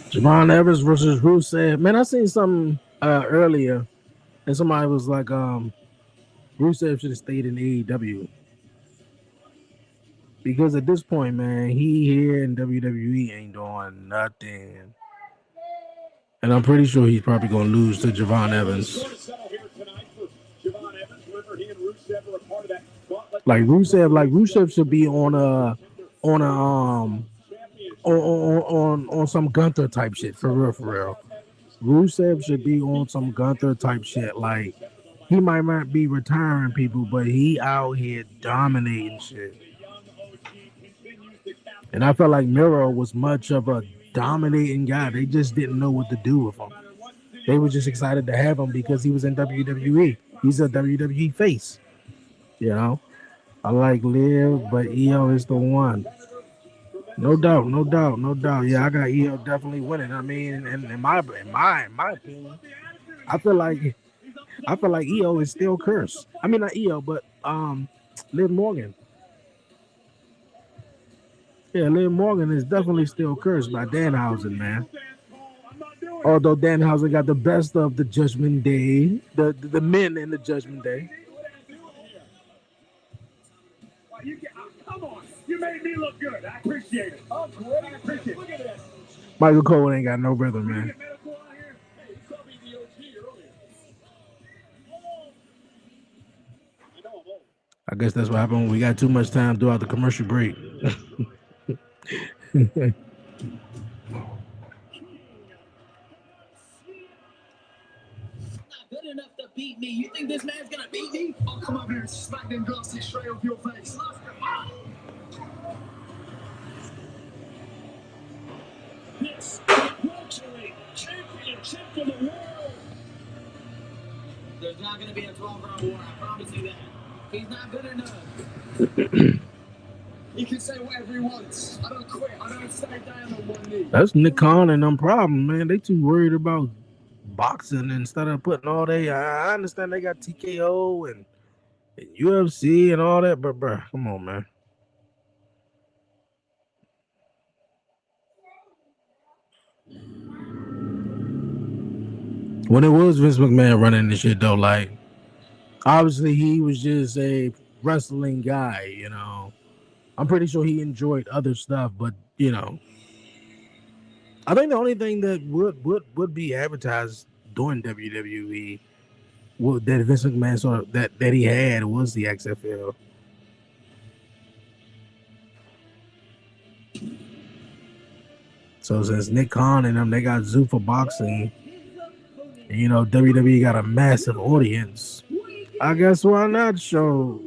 Javon Evans versus Rusev. Man, I seen something earlier, and somebody was like, Rusev should have stayed in AEW. Because at this point, man, he here in WWE ain't doing nothing. And I'm pretty sure he's probably going to lose to Javon Evans. Like Rusev should be on some Gunther type shit, for real. Rusev should be on some Gunther type shit. Like, he might not be retiring people, but he out here dominating shit. And I felt like Miro was much of a dominating guy. They just didn't know what to do with him. They were just excited to have him because he was in WWE. He's a WWE face. You know? I like Liv, but EO is the one. No doubt. Yeah, I got EO definitely winning. I mean, in my opinion, I feel like EO is still cursed. I mean, not EO, but Liv Morgan. Yeah, Liv Morgan is definitely still cursed by Danhausen, man. Although Danhausen got the best of the Judgment Day, the men in the Judgment Day. Come on, you made me look good. I appreciate it. Oh, great. I appreciate it. Michael Cole ain't got no brother, man. I guess that's what happened when we got too much time throughout the commercial break. Good enough to beat me. You think this man's gonna beat me? I'll come up here and smack them glasses straight off your face. This luxury championship for the world. There's not gonna be a 12-round war. I promise you that. He's not good enough. He can say whatever he wants. I don't quit. I don't stay down on one knee. That's Nick Khan and them problem, man. They too worried about boxing instead of putting all they. I understand they got TKO and UFC and all that, but bro, come on, man. When it was Vince McMahon running this shit, though, like, obviously he was just a wrestling guy, you know. I'm pretty sure he enjoyed other stuff, but, you know, I think the only thing that would be advertised doing WWE. What that Vince McMahon sort of that he had was the XFL. So since Nick Khan and them, they got Zoo for boxing. And, you know, WWE got a massive audience. I guess why not show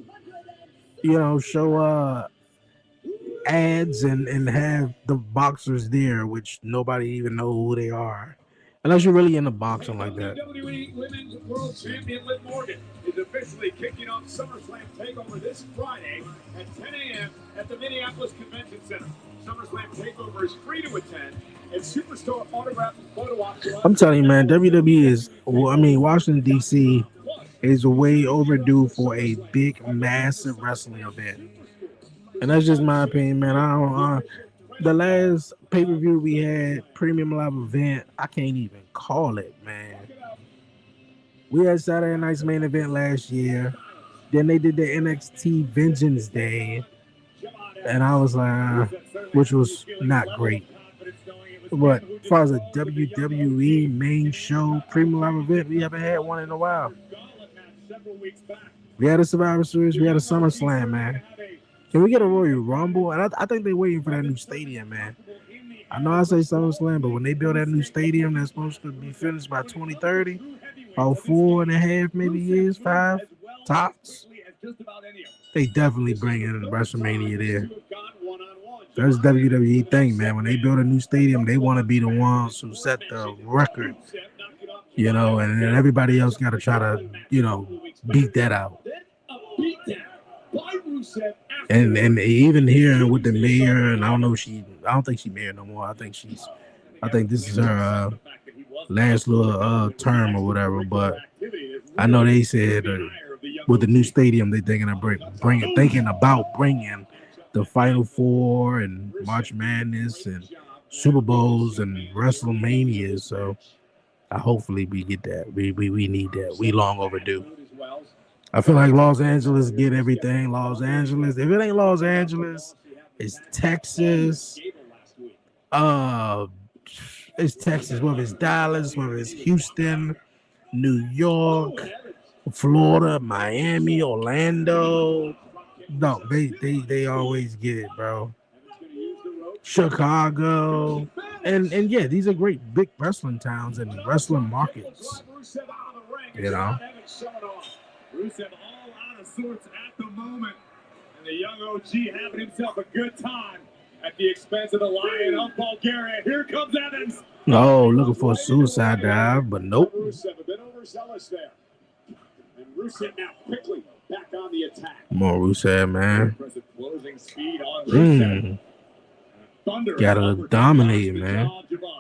ads and have the boxers there, which nobody even know who they are. Unless you're really into boxing like that. WWE Women's World Champion Liv Morgan is officially kicking off SummerSlam TakeOver this Friday at 10 a.m. at the Minneapolis Convention Center. SummerSlam TakeOver is free to attend, and Superstar autograph and photo ops. I'm telling you, man, WWE is, Washington, D.C. is way overdue for a big, massive wrestling event. And that's just my opinion, man. I don't. The last pay-per-view we had, premium live event, I can't even call it, man. We had Saturday Night's main event last year. Then they did the NXT Vengeance Day. And I was like, which was not great. But as far as a WWE main show, premium live event, we haven't had one in a while. We had a Survivor Series, we had a SummerSlam, man. Can we get a Royal Rumble? And I think they're waiting for that new stadium, man. I know I say SummerSlam, but when they build that new stadium that's supposed to be finished by 2030, about 4.5 maybe years, 5 tops, they definitely bring in WrestleMania there. That's WWE thing, man. When they build a new stadium, they want to be the ones who set the record, you know, and then everybody else got to try to, you know, beat that out. And even here with the mayor, and I don't think she's mayor no more. I think this is her last little term or whatever. But I know they said with the new stadium, they're thinking about bringing the Final Four and March Madness and Super Bowls and WrestleMania. So hopefully we get that. We need that. We long overdue. I feel like Los Angeles get everything. Los Angeles. If it ain't Los Angeles, it's Texas. It's Texas. Whether it's Dallas, whether it's Houston, New York, Florida, Miami, Orlando. No, they always get it, bro. Chicago. And yeah, these are great big wrestling towns and wrestling markets. You know. Rusev all out of sorts at the moment. And the young OG having himself a good time at the expense of the Lion of Bulgaria. Here comes Evans. Oh, looking for a suicide dive, but nope. Rusev a bit overzealous there. And Rusev now quickly back on the attack. More Rusev, man. Closing speed on Rusev. Gotta dominate, man.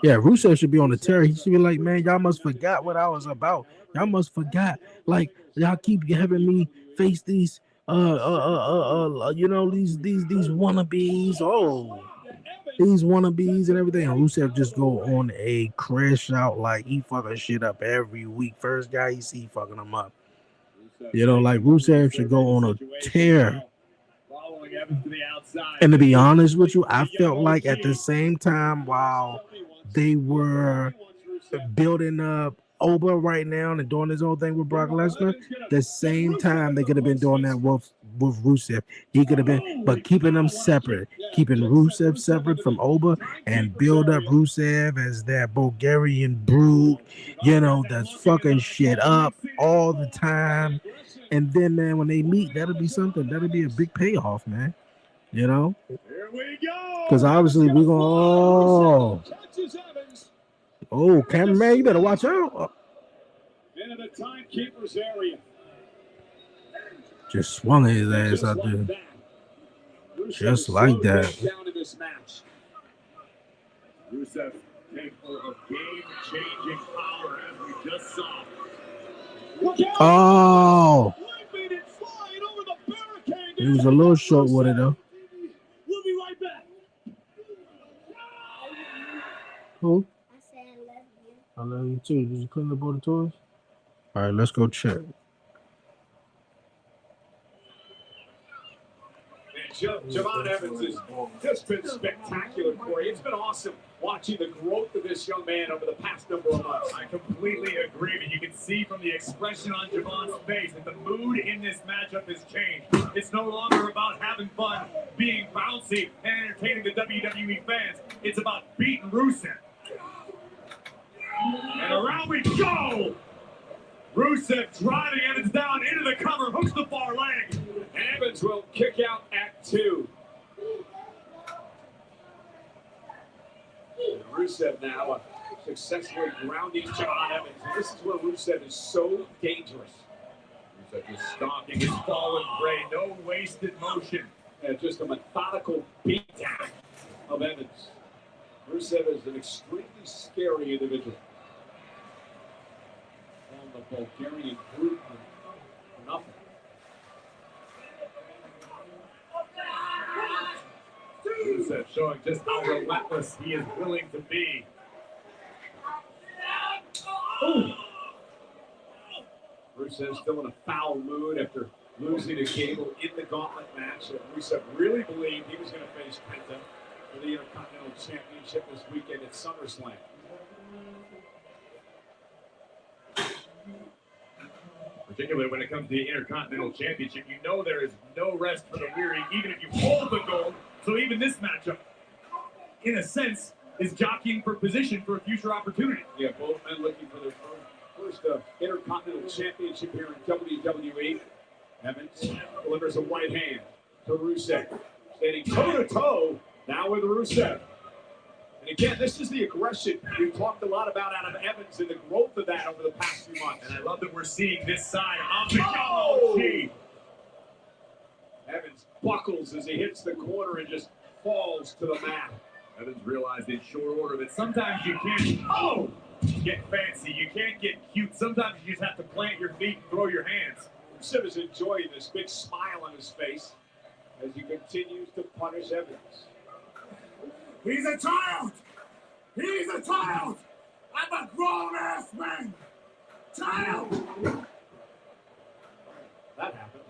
Yeah, Rusev should be on the tear. He should be like, man, y'all must forgot what I was about. Y'all must forgot. Like, y'all keep having me face these these wannabes. Oh, these wannabes and everything. And Rusev just go on a crash out like he fucking shit up every week. First guy you see fucking him up. You know, like Rusev should go on a tear. And to be honest with you, I felt like at the same time while they were building up Oba right now and doing his own thing with Brock Lesnar, the same time they could have been doing that with Rusev. He could have been, but keeping them separate, keeping Rusev separate from Oba and build up Rusev as that Bulgarian brute, you know, that's fucking shit up all the time. And then, man, when they meet, that'll be something. That'll be a big payoff, man. You know? Because obviously we're going to... Oh, cameraman, you better watch out. Into the timekeeper's area. Just swung his ass out there. Just like that. Rusev capable of game-changing power as we just saw. Oh. He was a little short with it, though. We'll be right back. Who? I love you too. Did you clean up all the toys? All right, let's go check. Javon Evans has just been spectacular, Corey. It's been awesome watching the growth of this young man over the past number of months. I completely agree, but you can see from the expression on Javon's face that the mood in this matchup has changed. It's no longer about having fun, being bouncy, and entertaining the WWE fans. It's about beating Rusev. And around we go! Rusev driving Evans down into the cover, hooks the far leg. And Evans will kick out at 2. And Rusev now successfully grounding Javon Evans. And this is where Rusev is so dangerous. Rusev just stalking his fallen prey, no wasted motion. And just a methodical beatdown of Evans. Rusev is an extremely scary individual. And the Bulgarian group for nothing. Rusev showing just how relentless he is willing to be. Ooh. Rusev still in a foul mood after losing a Gable in the gauntlet match. Rusev really believed he was going to face Penta for the Intercontinental Championship this weekend at SummerSlam. Particularly when it comes to the Intercontinental Championship, you know there is no rest for the weary, even if you hold the gold. So even this matchup, in a sense, is jockeying for position for a future opportunity. Yeah, both men looking for their first Intercontinental Championship here in WWE. Evans delivers a right hand to Rusev. Standing toe-to-toe now with Rusev. And again, this is the aggression we've talked a lot about out of Evans and the growth of that over the past few months. And I love that we're seeing this side of the OG. Evans buckles as he hits the corner and just falls to the mat. Evans realized in short order that sometimes you can't get fancy, you can't get cute. Sometimes you just have to plant your feet and throw your hands. Rusev is enjoying this big smile on his face as he continues to punish Evans. He's a child! He's a child! I'm a grown-ass man! Child! That happened.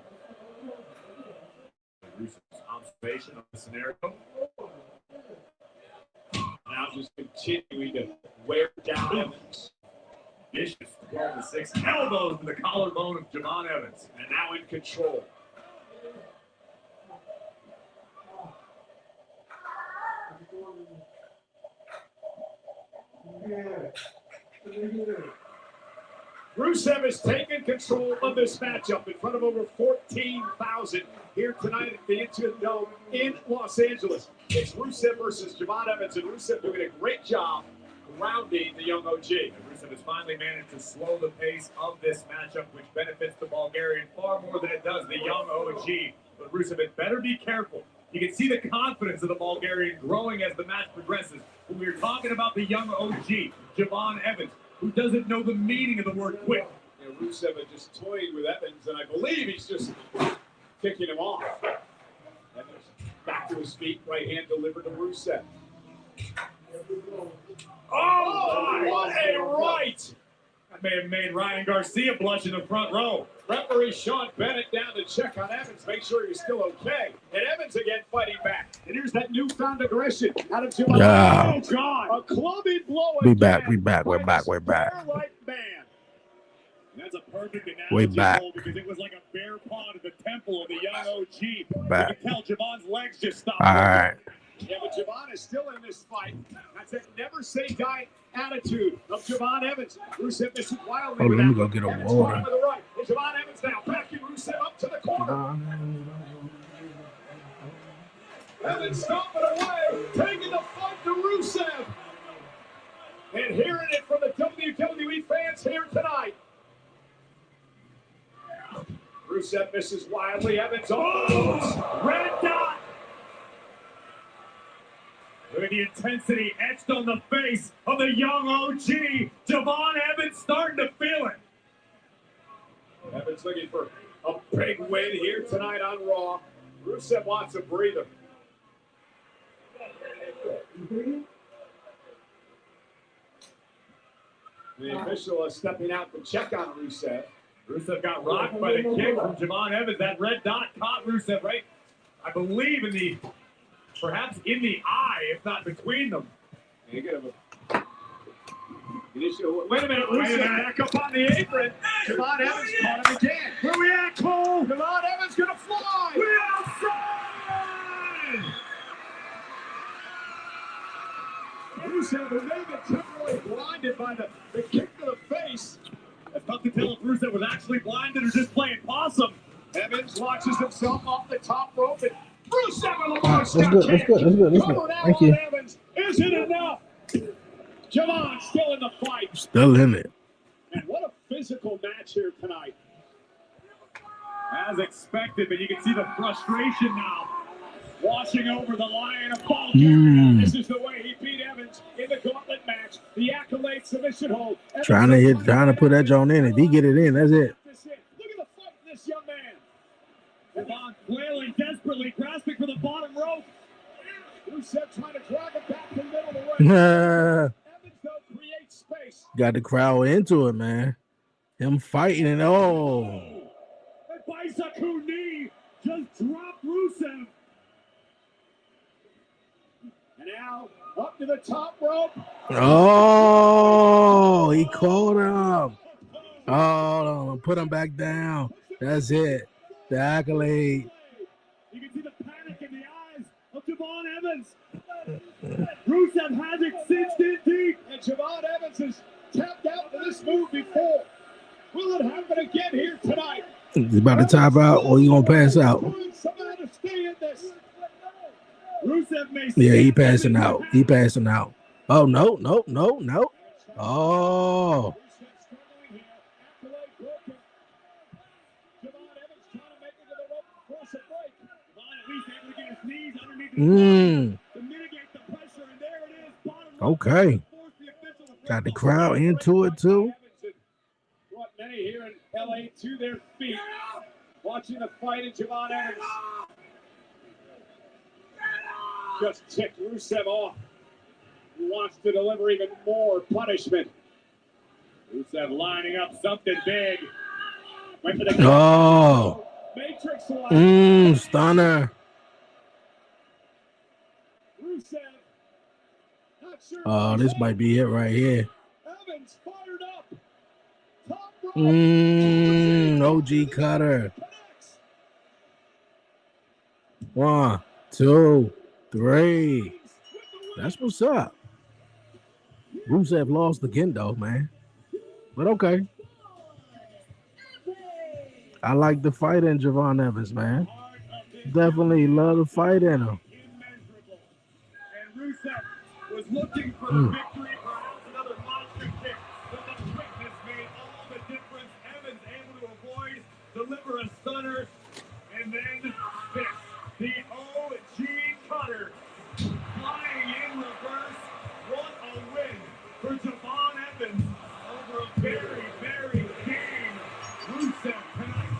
Rusev's observation of the scenario. Now just continuing to wear down Evans. Vicious 12-6 elbows to the collarbone of Javon Evans. And now in control. Rusev has taken control of this matchup in front of over 14,000 here tonight at the Intuit Dome in Los Angeles. It's Rusev versus Javon Evans, and Rusev doing a great job grounding the young OG. Rusev has finally managed to slow the pace of this matchup, which benefits the Bulgarian far more than it does the young OG. But Rusev had better be careful. You can see the confidence of the Bulgarian growing as the match progresses. When we were talking about the young OG, Javon Evans, who doesn't know the meaning of the word quit. Yeah, Rusev had just toyed with Evans, and I believe he's just kicking him off. Evans back to his feet, right hand delivered to Rusev. Oh, what a right! That may have made Ryan Garcia blush in the front row. Referee Sean Bennett down to check on Evans, make sure he's still okay. And Evans again fighting back. And here's that newfound aggression out of Javon. Yeah. Oh, God. A clubbing blow. We're back. We're back. Right man. That's a perfect analogy. Way back. Because it was like a bear paw to the temple of the young OG. Back. You can tell Javon's legs just stopped. All right. Yeah, but Javon is still in this fight. That's that never say die attitude of Javon Evans. Rusev misses wildly. Oh, let me with go that. get a Evans water. to the right. And Javon Evans now backing Rusev up to the corner. Evans stomping away, taking the fight to Rusev. And hearing it from the WWE fans here tonight. Rusev misses wildly. Evans red dot. Look at the intensity etched on the face of the young OG. Javon Evans starting to feel it. Evans looking for a big win here tonight on Raw. Rusev wants a breather. The official is stepping out to check on Rusev. Rusev got rocked by the kick from Javon Evans. That red dot caught Rusev right, I believe, perhaps in the eye, if not between them. You get him. Wait a minute, Rusev back up on the apron. Javon Evans caught him again. Where we at, Cole? Javon Evans gonna fly. We outside. Rusev, who may have been temporarily blinded by the kick to the face. It's tough to tell if Rusev was actually blinded or just playing possum. Evans launches himself off the top rope, and Rusev with a monster kick. That's good. Thank you. Evans, is it enough? Javon still in the fight. Still in it. And what a physical match here tonight. As expected, but you can see the frustration now. Washing over the Lion of Bulgaria. This is the way he beat Evans in the gauntlet match. The accolade submission hold. Trying to put that John in. If he get it in, that's it. Look at the fight in this young man. Javon flailing desperately, grasping for the bottom rope. Rusev trying to drag him back to the middle of the ring. Evans, though, creates space. Got the crowd into it, man. Him fighting and The bicycle knee just dropped Rusev. And now up to the top rope. Oh, he caught him. Oh, put him back down. That's it. The accolade. You can see the panic in the eyes of Javon Evans. Rusev has it cinched in deep, and Javon Evans has tapped out for this move before. Will it happen again here tonight? He's about to tap out, or he gonna pass out. Somehow to stay in this. Rusev may He passing out. He passing out. Oh, no. Oh. Okay. Got the crowd into it, too. Brought many here in LA to their feet. Watching the fight in Javon Evans. Just ticked Rusev off. He wants to deliver even more punishment. Rusev lining up something big. Went to the Matrix line. Stunner. Rusev. Not sure. Oh, this might be it right here. Evans fired up. Top rope. OG cutter. 1, 2, 3. That's what's up. Rusev lost again, though, man. But okay. I like the fight in Javon Evans, man. Definitely love the fight in him. And Rusev was looking for the victory. Another monster kick. But the quickness made all the difference. Evans able to avoid, deliver a stunner, and then this. The OG cutter flying in reverse. What a win for Javon Evans over a very, very game Rusev tonight.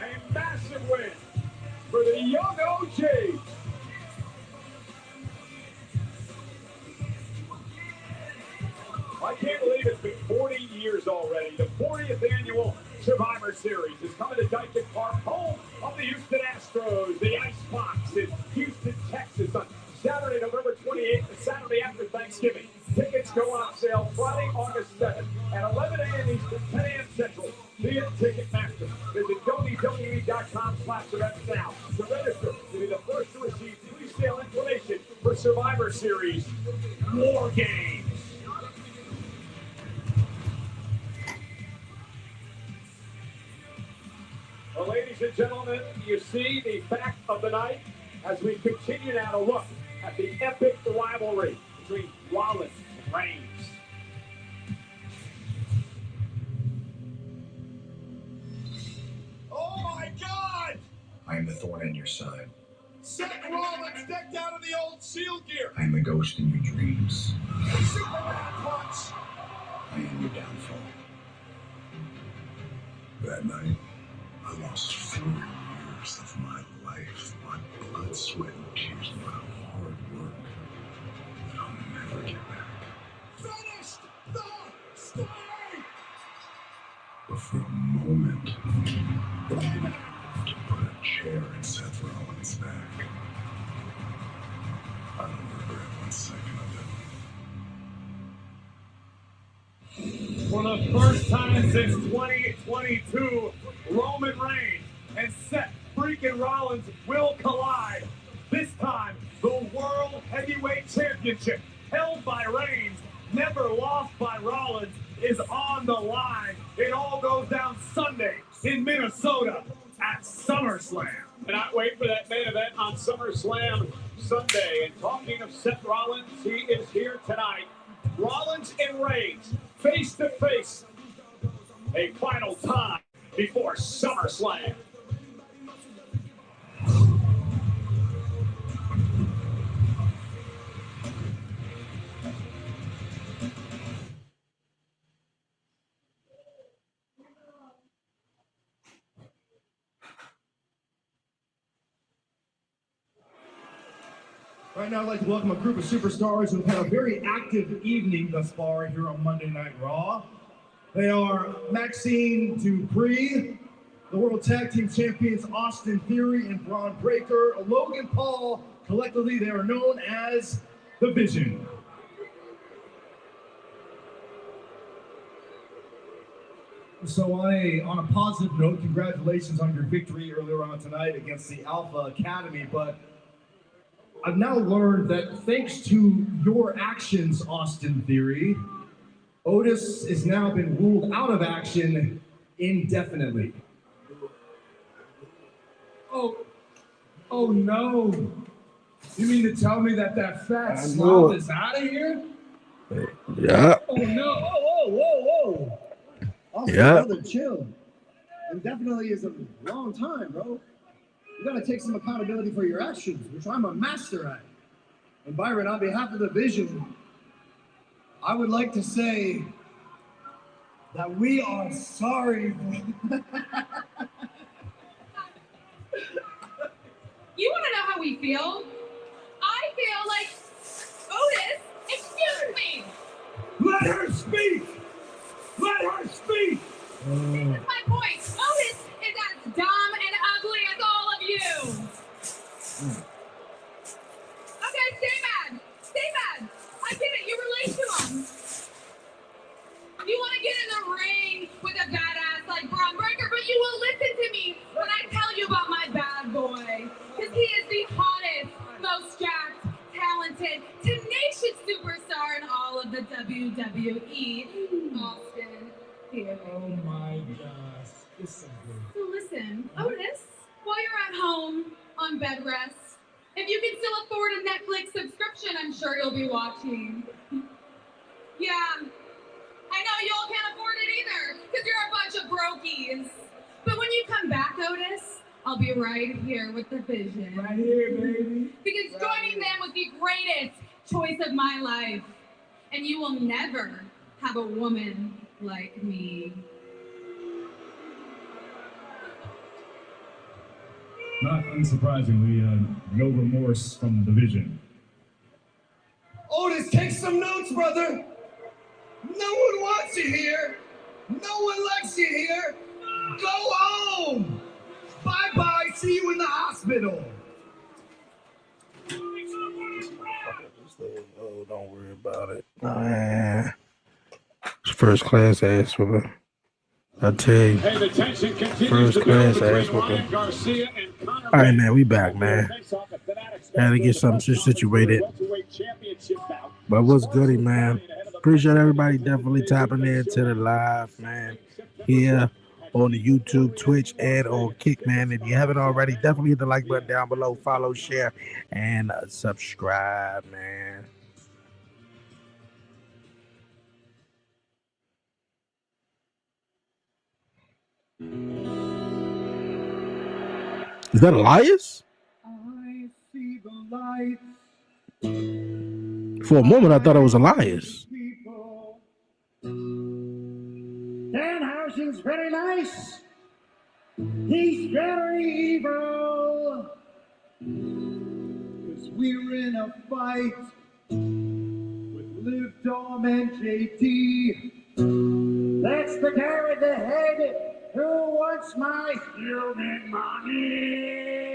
A massive win for the young OG. I can't believe it's been 40 years already. The 40th annual Survivor Series is coming to Dyke Park, home of the Houston Astros, the Icebox in Houston, Texas, on Saturday, November 28th, the Saturday after Thanksgiving. Tickets go on sale Friday, August 7th at 11 a.m. Eastern, 10 a.m. Central via Ticketmaster. Visit WWE.com/events now to register to be the first to receive pre-sale information for Survivor Series War Games. Well, ladies and gentlemen, you see the fact of the night as we continue now to look at the epic rivalry between Rollins and Reigns. Oh my God! I am the thorn in your side. Seth Rollins decked out in the old SEAL gear. I am the ghost in your dreams. Superman punch. I am your downfall. That night, I lost 4 years of my life, my blood, sweat, and tears, my hard work that I'll never get back. Finished the story! But for a moment, to put a chair in Seth Rollins' back, I don't regret 1 second of it. the first time since 2022, Roman Reigns and Seth freaking Rollins will collide. This time, the World Heavyweight Championship, held by Reigns, never lost by Rollins, is on the line. It all goes down Sunday in Minnesota at SummerSlam. Cannot wait for that main event on SummerSlam Sunday. And talking of Seth Rollins, he is here tonight. Rollins and Reigns, face to face, a final time before SummerSlam. Right now, I'd like to welcome a group of superstars who've had a very active evening thus far here on Monday Night Raw. They are Maxine Dupree, the World Tag Team Champions Austin Theory and Braun Breaker, Logan Paul. Collectively, they are known as The Vision. So on a positive note, congratulations on your victory earlier on tonight against the Alpha Academy, but I've now learned that thanks to your actions, Austin Theory, Otis has now been ruled out of action indefinitely. Oh no. You mean to tell me that fat slob is out of here? Yeah. Oh no. Whoa. Austin, Yeah. brother, chill. Indefinitely is a long time, bro. You gotta take some accountability for your actions, which I'm a master at. And Byron, on behalf of the Vision, I would like to say that we are sorry. You want to know how we feel? I feel like Otis. Excuse me. Let her speak! Let her speak! This is my point. Otis is as dumb and ugly as all of you. Okay, stay mad. Stay mad. I get it. You relate to him. You want to get in the ring with a badass like Braun Breaker, but you will listen to me when I tell you about my bad boy. Because he is the hottest, most jacked, talented, tenacious superstar in all of the WWE. Austin Theory. Oh my gosh. This is so good. So listen, Otis, while you're at home on bed rest, if you can still afford a Netflix subscription, I'm sure you'll be watching. Yeah, I know you all can't afford it either, because you're a bunch of brokies. But when you come back, Otis, I'll be right here with the Vision. Right here, baby. Because joining them was the greatest choice of my life. And you will never have a woman like me. Not unsurprisingly, no remorse from the Vision. Otis, take some notes, brother. No one wants you here. No one likes you here. Go home. Bye-bye. See you in the hospital. Oh, don't worry about it. First class ass whooping. I tell you. Hey, the tension continues First to build class ass between whooping. Ryan Garcia and Conor All right, Reigns. man, we back, man. Had to get something situated. But what's goody, man? Appreciate everybody definitely tapping in to the live, man. Here on the YouTube, Twitch, and on Kick, man. If you haven't already, definitely hit the like button down below, follow, share, and subscribe, man. Is that Elias? I see the light. For a moment, I thought it was Elias. Danhausen's very nice. He's very evil. 'Cause we're in a fight with Liv Dom and JT. That's the guy with the head who wants my human money.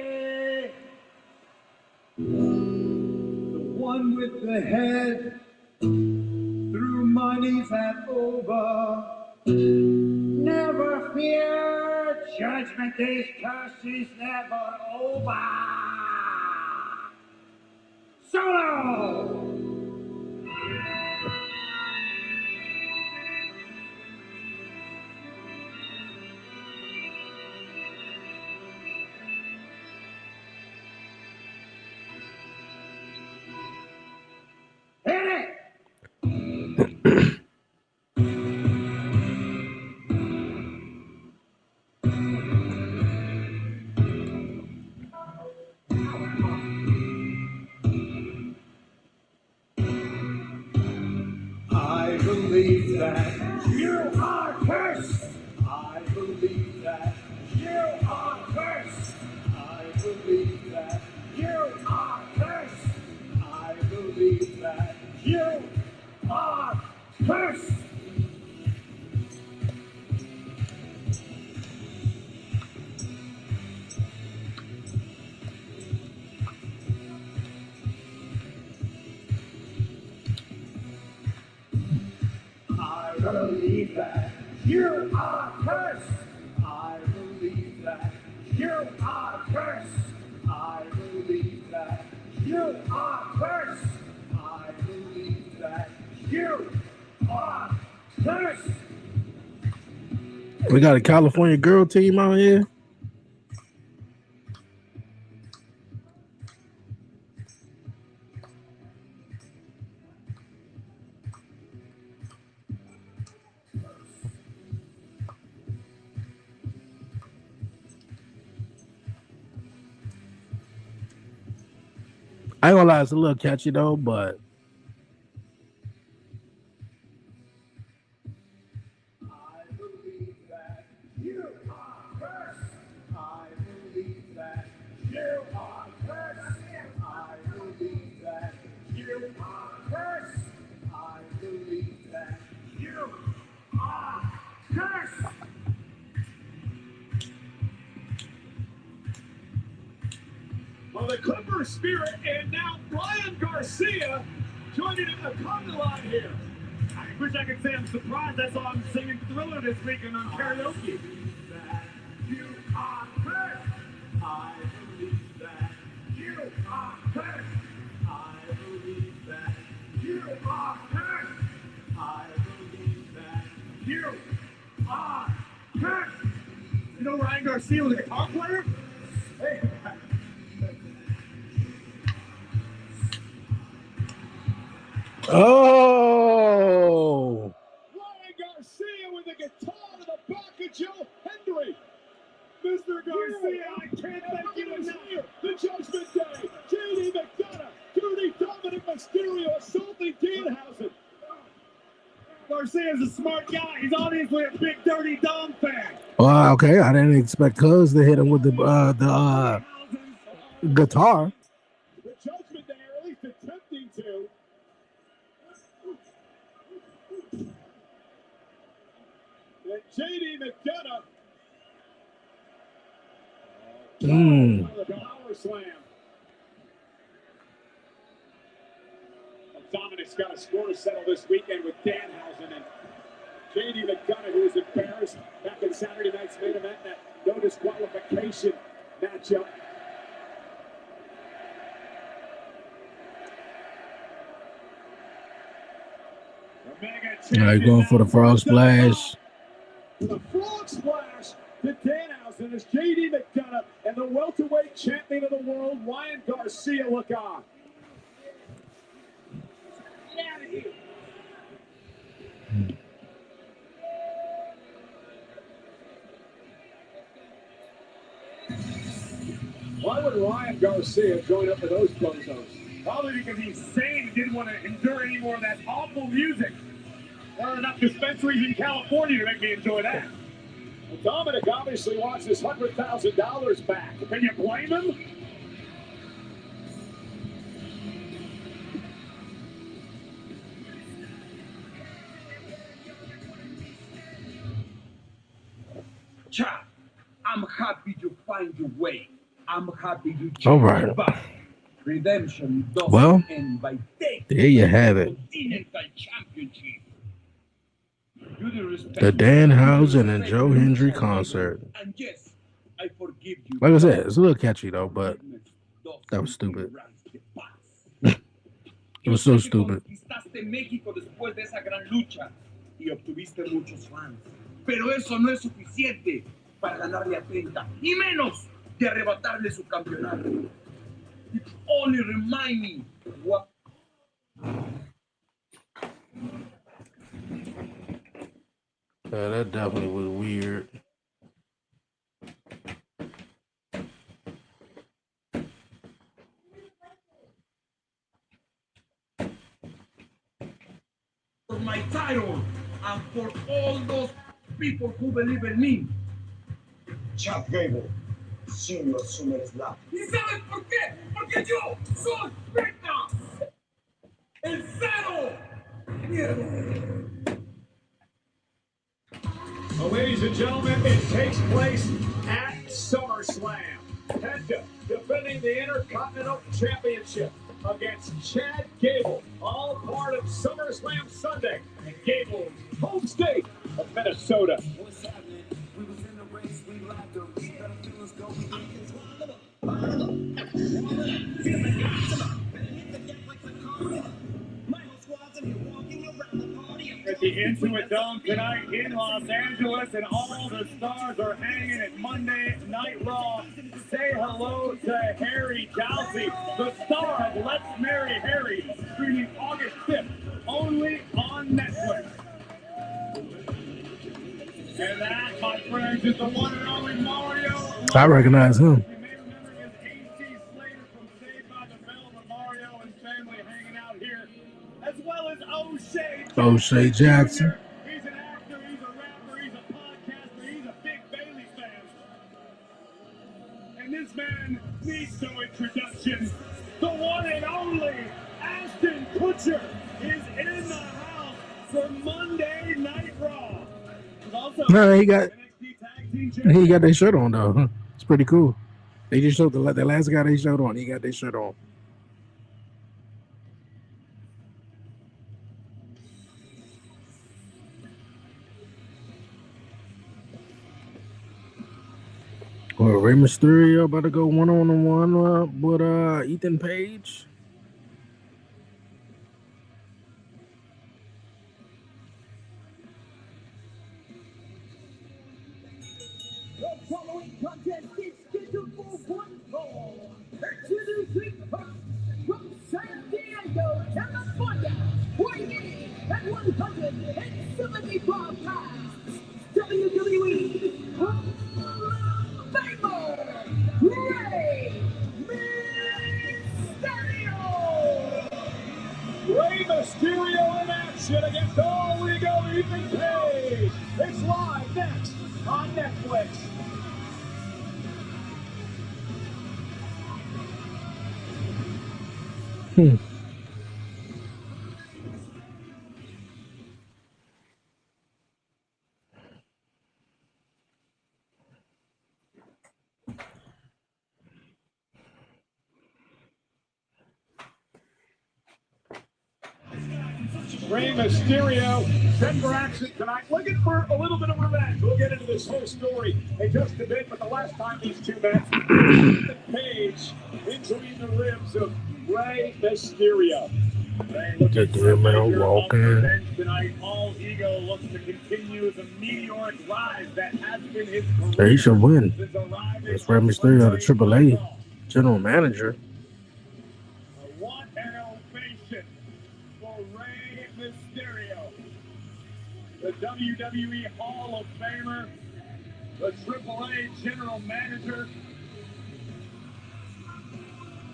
The one with the head threw money's at over. Never fear, Judgment Day's curse is never over. Solo! Hit it! I believe that You are cursed! I believe that You are cursed! I believe that You are cursed! I believe that You are cursed! I believe that You are cursed! I believe that You are cursed! I believe that You are cursed! I believe that You are cursed! We got a California girl team out here. I ain't gonna lie, it's a little catchy though, but I believe that you are cursed. I believe that you are cursed. I believe that you are cursed. I believe that You are cursed! Well, the Clipper Spirit and now Brian Garcia joining in the conga line here. I wish I could say I'm surprised. I saw him singing Thriller this weekend on karaoke. That you are cursed! I believe that You are cursed! I believe that You are cursed! I believe that You are cursed! You know Ryan Garcia was a guitar player? Hey, oh, Ryan Garcia with a guitar to the back of Joe Hendry. Mr. Garcia, I can't thank you enough. The Judgment Day, JD McDonough, Dirty Dominic Mysterio assaulting Danhausen. Garcia's a smart guy. He's obviously a big Dirty Dom fan. well, okay. I didn't expect Cuz to hit him with the guitar. The Judgment Day, or at least attempting to. And JD McDonough. The power slam. Dominic's got a score to settle this weekend with Danhausen and JD McDonough, who was embarrassed back in Saturday night's main event, that no disqualification matchup. All right, going for the frog splash. The frog splash to Danhausen as JD McDonough and the welterweight champion of the world, Ryan Garcia, look on. Get out of here. Why would Ryan Garcia join up with those bozos? Probably because he's sane and didn't want to endure any more of that awful music. There are enough dispensaries in California to make me enjoy that. Well, Dominic obviously wants his $100,000 back. Can you blame him? Chap, I'm happy to find a way. I'm happy to change All right. it back. Redemption doesn't Well, end by taking there you have it. the Continental Championship. You didn't respect The me. Danhausen and Joe Hendry concert. And yes, I forgive you. Like I said, it's a little catchy though, but that was stupid. It was so stupid. Conquistaste México después de esa gran lucha y obtuviste muchos fans. Pero eso no es suficiente para ganarle a 30, ni menos de arrebatarle su campeonato. You can only remind me what. Yeah, that definitely was weird. For my title and for all those people who believe in me. Chad Gable, Senior asume el slap. ¿Y sabes por qué? Porque yo soy Vecna. El cero. Well, ladies and gentlemen, it takes place at SummerSlam. Penta defending the Intercontinental Championship against Chad Gable, all part of SummerSlam Sunday in Gable's home state of Minnesota. What's happening? We was in the race, we lapped them. We better feelings go, we At the Intuit Dome tonight in Los Angeles, and all the stars are hanging at Monday Night Raw. Say hello to Harry Kelsey, the star of Let's Marry Harry, streaming August 5th, only on Netflix. And that, my friends, is the one and only Mario. I recognize him. You may remember him as A.C. Slater from Saved by the Bell, but Mario and family hanging out here, as well as O'Shea Jackson. He's an actor, he's a rapper, he's a podcaster, he's a big Bailey fan. And this man needs no introduction. The one and only Ashton Kutcher is in the house for Monday Night Raw. Also, No, he got their shirt on though. It's pretty cool. They just showed the last guy they showed on. He got their shirt on. Well, Rey Mysterio about to go one-on-one with Ethan Page. The following contest is scheduled for one fall. Introducing first from San Diego, California, weighing in at 175 pounds, WWE Hall of Famer, Rey Mysterio. Rey Mysterio in action against All Ego Ethan Page. It's live next on Netflix. Rey Mysterio set for action tonight, looking for a little bit of revenge. We'll get into this whole story in just a bit, but the last time these two met, Ethan Page injuring the ribs of Rey Mysterio. Look at the man walking. Tonight, All Ego looks to continue the meteoric rise that has been his career. He should win. It's Rey Mysterio, the AAA general manager. What an ovation for Rey Mysterio, the WWE Hall of Famer, the AAA general manager,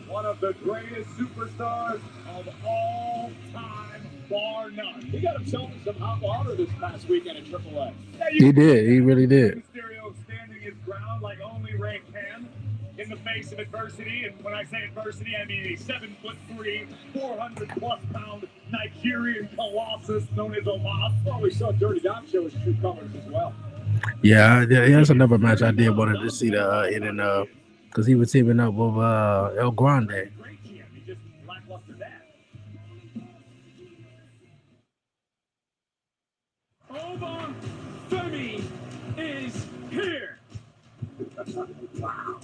one of the greatest superstars of all time, bar none. He got himself in some hot water this past weekend at AAA. He did. He really did. Mysterio standing his ground like only Rey can in the face of adversity. And when I say adversity, I mean a 7'3", 400+ pound Nigerian colossus known as Omos. Well, we saw Dirty Dom show his true colors as well. Yeah, that's another match I did wanted to see because he was teaming up with El Grande. Oh my Wow.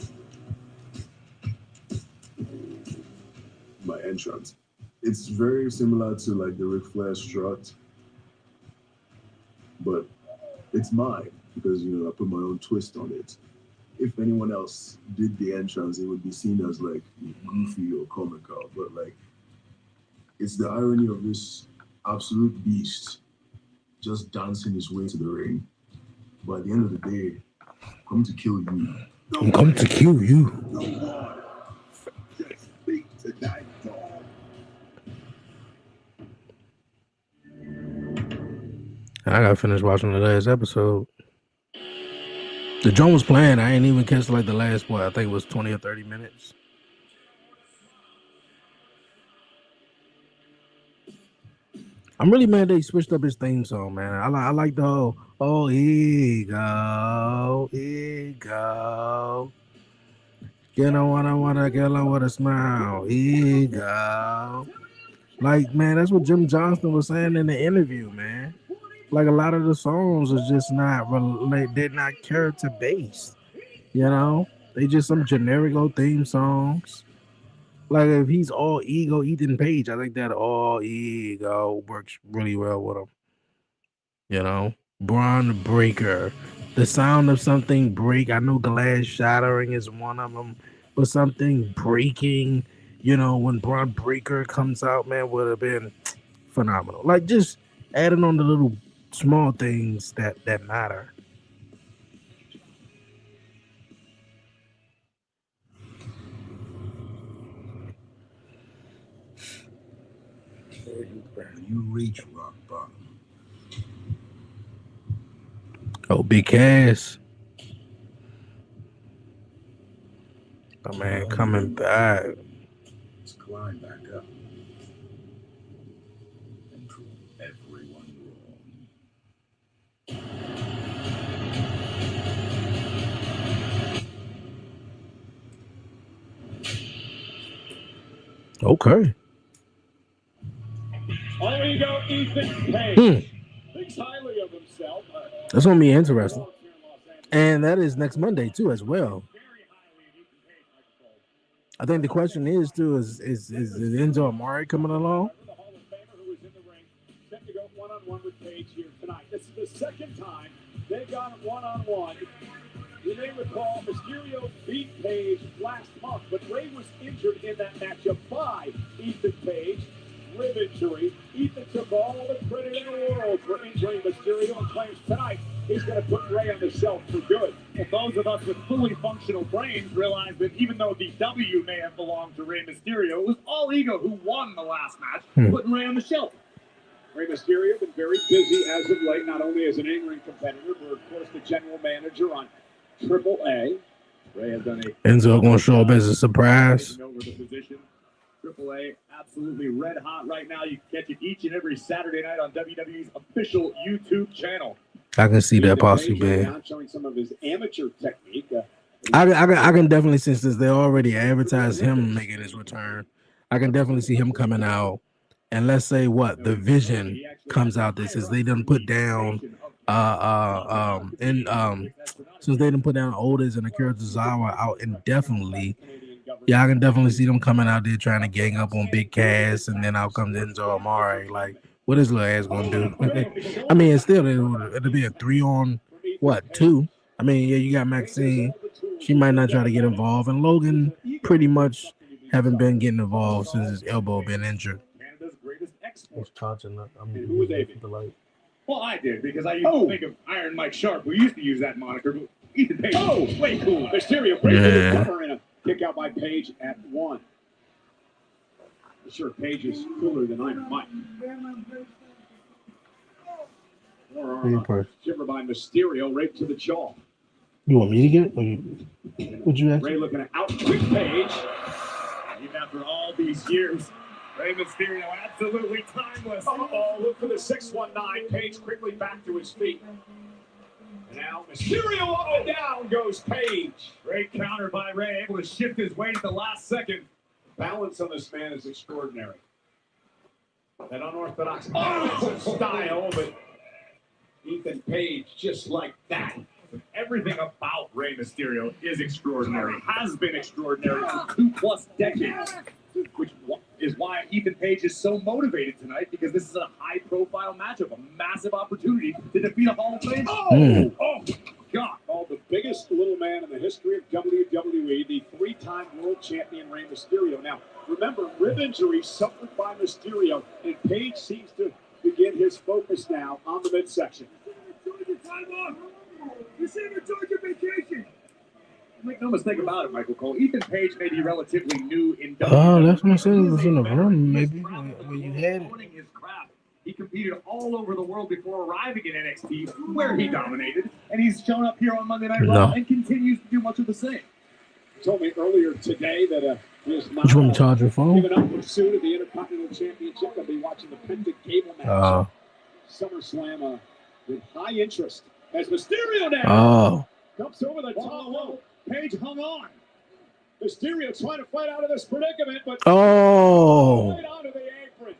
My entrance. It's very similar to like the Ric Flair strut, but it's mine because I put my own twist on it. If anyone else did the entrance, it would be seen as like goofy or comical. But like, it's the irony of this absolute beast just dancing his way to the ring. But at the end of the day, I'm come to kill you. I'm come to kill you. No one. Just speak tonight, dog. I gotta finish watching the last episode. The joint was playing. I ain't even catch like the last I think it was 20 or 30 minutes. I'm really mad they switched up his theme song, man. I like the whole, oh, ego. You know what I wanna kill her with a smile. Ego. Like, man, that's what Jim Johnston was saying in the interview, man. Like a lot of the songs are just not they're not character based. They just some generic old theme songs. Like if he's all ego, Ethan Page, I think that all ego works really well with him. Braun Breaker, the sound of something break. I know glass shattering is one of them, but something breaking. When Braun Breaker comes out, man, would have been phenomenal. Like just adding on the little small things that matter. You reach rock bottom. Oh, Big Cass. Oh, man, coming back. Let's climb back up. And prove everyone wrong. Okay. Oh, there you go, Ethan Page. Thinks highly of himself. That's gonna be interesting. And that is next Monday too, as well. I think the question is too: is Enzo Amore coming along? Set to go one-on-one with Page here tonight. This is the second time they've gone one-on-one. You may recall Mysterio beat Page last month, but Ray was injured in that matchup by Ethan Page. Rib injury. Ethan took all the credit in the world for injuring Mysterio and claims tonight he's going to put Ray on the shelf for good. Well, those of us with fully functional brains realize that even though the W may have belonged to Rey Mysterio, it was all ego who won the last match, putting Ray on the shelf. Rey Mysterio been very busy as of late, not only as an in-ring competitor, but of course the general manager on AAA. Ray has done a Enzo going to show up as a surprise. over the position. AAA, absolutely red hot right now. You can catch it each and every Saturday night on WWE's official YouTube channel. I can see that possibly. Showing some of his amateur technique. I can definitely, since they already advertised him making his return, I can definitely see him coming out. And let's say the Vision comes out. This is they done put down since they done put down Otis and Akira Tozawa out indefinitely. Yeah, I can definitely see them coming out there trying to gang up on Big Cass, and then out comes Enzo Amore. Like, what is little ass gonna do? I mean, it'll be a 3-on-2. I mean, yeah, you got Maxine. She might not try to get involved, and Logan pretty much haven't been getting involved since his elbow been injured. Who's touching that? Who was the light? Well, I did because I used to think of Iron Mike Sharp, who used to use that moniker. But Ethan Page, way cool. Mysterio breaks the cover and a kick out by Page at 1. Sure, Page is cooler than Iron Mike. Shiver by Mysterio, right to the jaw. You want me to get it? Would you ask? Ray looking to out-quick Page. Even after all these years, Rey Mysterio absolutely timeless. Oh, look for the 619. Page quickly back to his feet. And now Mysterio up and down goes Page. Great counter by Ray, able to shift his weight at the last second. Balance on this man is extraordinary. That unorthodox style, but Ethan Page just like that Everything about Rey Mysterio is extraordinary, has been extraordinary for 2+ decades, which is why Ethan Page is so motivated tonight, because this is a high-profile matchup, a massive opportunity to defeat a Hall of Fame. Oh, God. Oh, the biggest little man in the history of WWE, the 3-time world champion Rey Mysterio. Now, remember, rib injury suffered by Mysterio, and Page seems to begin his focus now on the midsection. You see him enjoy your vacation. Make no mistake about it, Michael Cole. Ethan Page may be relatively new in WWE. Oh, that's what I said. It was in the room, maybe, when you had it. His craft. He competed all over the world before arriving in NXT, where he dominated, and he's shown up here on Monday Night Raw and continues to do much of the same. He told me earlier today that he is not Which one charge your phone? giving up pursuit of the Intercontinental Championship. They'll be watching the Penta Cable match. SummerSlam with high interest. As Mysterio now comes over the top rope. Page hung on. Mysterio trying to fight out of this predicament, but right onto the apron.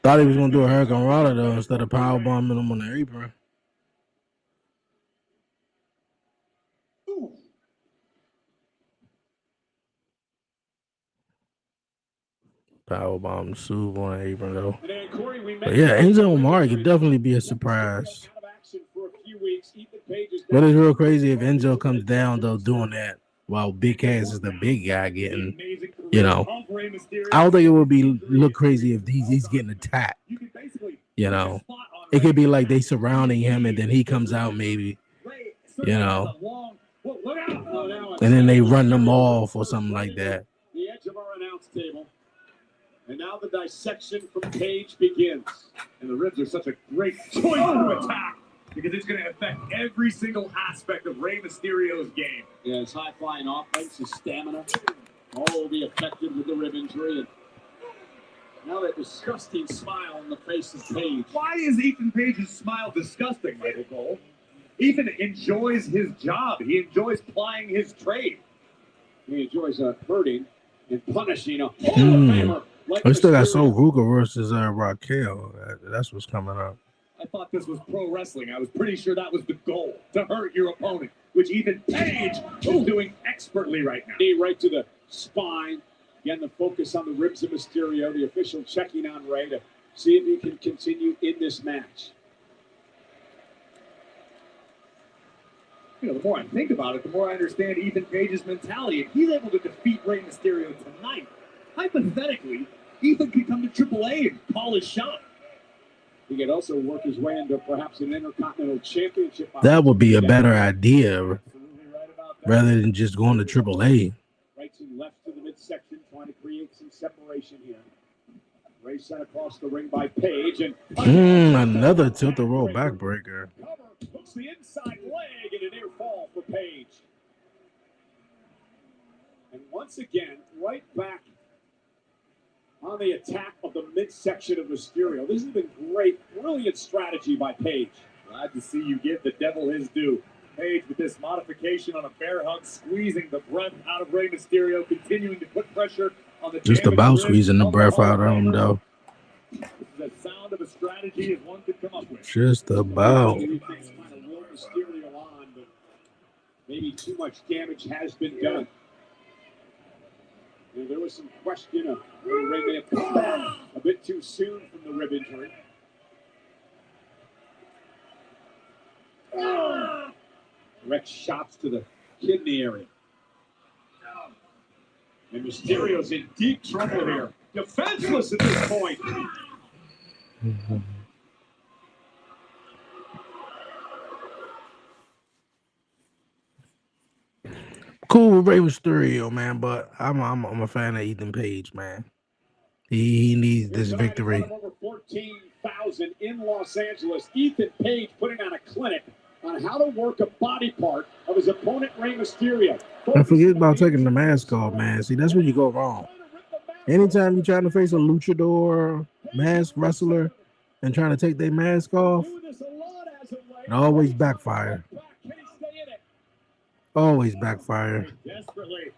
Thought he was gonna do a Hurricane Rana though instead of powerbombing him on the apron. Powerbomb Sue on the apron though. But yeah, Enzo Amore could definitely be a surprise. But it's real crazy if Enzo comes down though doing that while Big Cass is the big guy getting, you know. I don't think it would be look crazy if he's getting attacked. You know, it could be like they surrounding him and then he comes out maybe, you know, and then they run them off or something like that. The edge of our announce table. And now the dissection from Page begins. And the ribs are such a great choice to attack, because it's going to affect every single aspect of Rey Mysterio's game. Yeah, his high-flying offense, his stamina, all will be affected with the rib injury. And now that disgusting smile on the face of Page. Why is Ethan Page's smile disgusting, Michael Cole? Ethan enjoys his job. He enjoys plying his trade. He enjoys hurting and punishing a Hall of Famer. We still got Sol Ruger versus Raquel. That's what's coming up. I thought this was pro wrestling. I was pretty sure that was the goal, to hurt your opponent, which Ethan Page is doing expertly right now. Knee right to the spine. Again, the focus on the ribs of Mysterio. The official checking on Rey to see if he can continue in this match. You know, the more I think about it, the more I understand Ethan Page's mentality. If he's able to defeat Rey Mysterio tonight, hypothetically, Ethan could come to AAA and call his shot. He could also work his way into perhaps an Intercontinental Championship. That would be a better idea rather than just going to AAA. Right and left to the midsection, trying to create some separation here. Rey sent across the ring by Page, and another tilt-a-roll backbreaker. Cover hooks the inside leg and a near fall for Page. And once again, right back on the attack of the midsection of Mysterio. This has been great, brilliant strategy by Page. Glad to see you give the devil his due. Page with this modification on a bear hug, squeezing the breath out of Rey Mysterio, continuing to put pressure on the just about squeezing the breath out of him, though. This is the sound of a strategy as one could come up with. Just about. Kind of will Mysterio on, but maybe too much damage has been done. And there was some question of whether Rey may have come back a bit too soon from the rib injury. Direct shots to the kidney area. And Mysterio's in deep trouble here. Defenseless at this point. Cool with Rey Mysterio, man, but I'm a fan of Ethan Page, man. He needs this victory. Over 14,000 in Los Angeles. Ethan Page putting on a clinic on how to work a body part of his opponent, Rey Mysterio. And forget about taking the mask off, man. See, that's where you go wrong. Anytime you're trying to face a luchador, mask wrestler, and trying to take their mask off, it always backfire. Always backfire. Desperately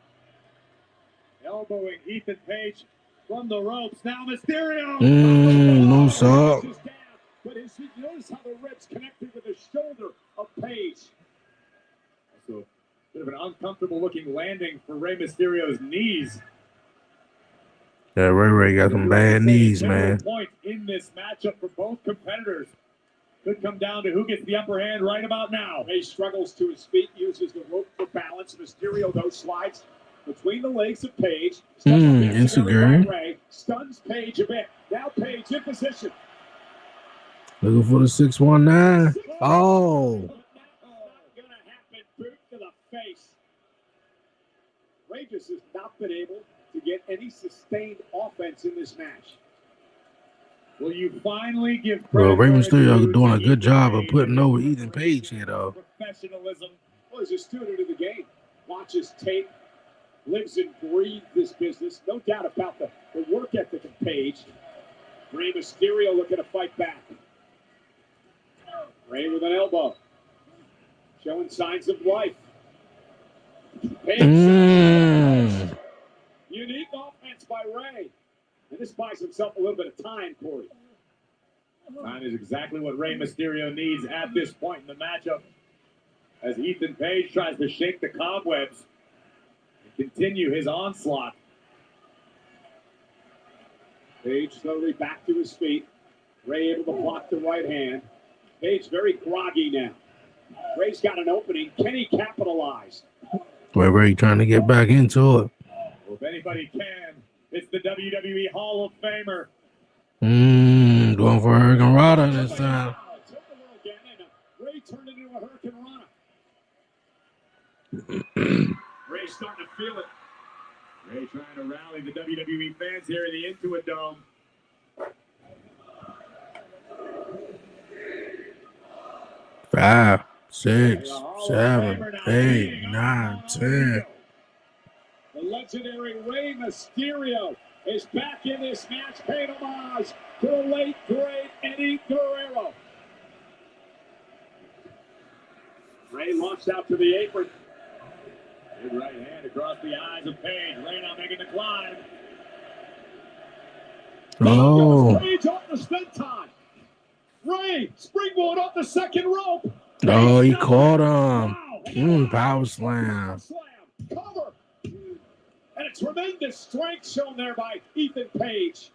elbowing Ethan Page from the ropes. Now Mysterio. No, sir. but notice how the ribs connected with the shoulder of Page. So, a bit of an uncomfortable looking landing for Rey Mysterio's knees. Yeah, Ray got some bad knees, man. Point in this matchup for both competitors. Could come down to who gets the upper hand right about now. Ray struggles to his feet, uses the rope for balance. Mysterio, though, slides between the legs of Page. Insecure. Ray stuns Page a bit. Now Page in position. Looking for the 619. Oh. Gonna happen. Boot to the face. Ray just has not been able to get any sustained offense in this match. Will you finally give Well, credit? Rey Mysterio doing a good job of putting over Ethan Page here, though. Professionalism. Well, he's a student of the game. Watches tape. Lives and breathes this business. No doubt about the work ethic of Page. Rey Mysterio looking to fight back. Ray with an elbow. Showing signs of life. Page. Unique offense by Ray. And this buys himself a little bit of time, Corey. Time is exactly what Rey Mysterio needs at this point in the matchup. As Ethan Page tries to shake the cobwebs and continue his onslaught. Page slowly back to his feet. Ray able to block the right hand. Page very groggy now. Ray's got an opening. Can he capitalize? Well, Ray trying to get back into it. Well, if anybody can, it's the WWE Hall of Famer. Going for Hurricane Rana this time. Ray turned into a Hurricane Rana. Ray's starting to feel it. Ray trying to rally the WWE fans here in the Intuit Dome. Five, 6, 7, 8, 9, 10. The legendary Rey Mysterio is back in this match, paying homage to the late, great Eddie Guerrero. Ray launched out to the apron. Good right hand across the eyes of Page. Ray now making the climb. Oh. Page off the senton. Ray springboard off the second rope. Oh, he caught him. Power slam. Cover. And a tremendous strength shown there by Ethan Page.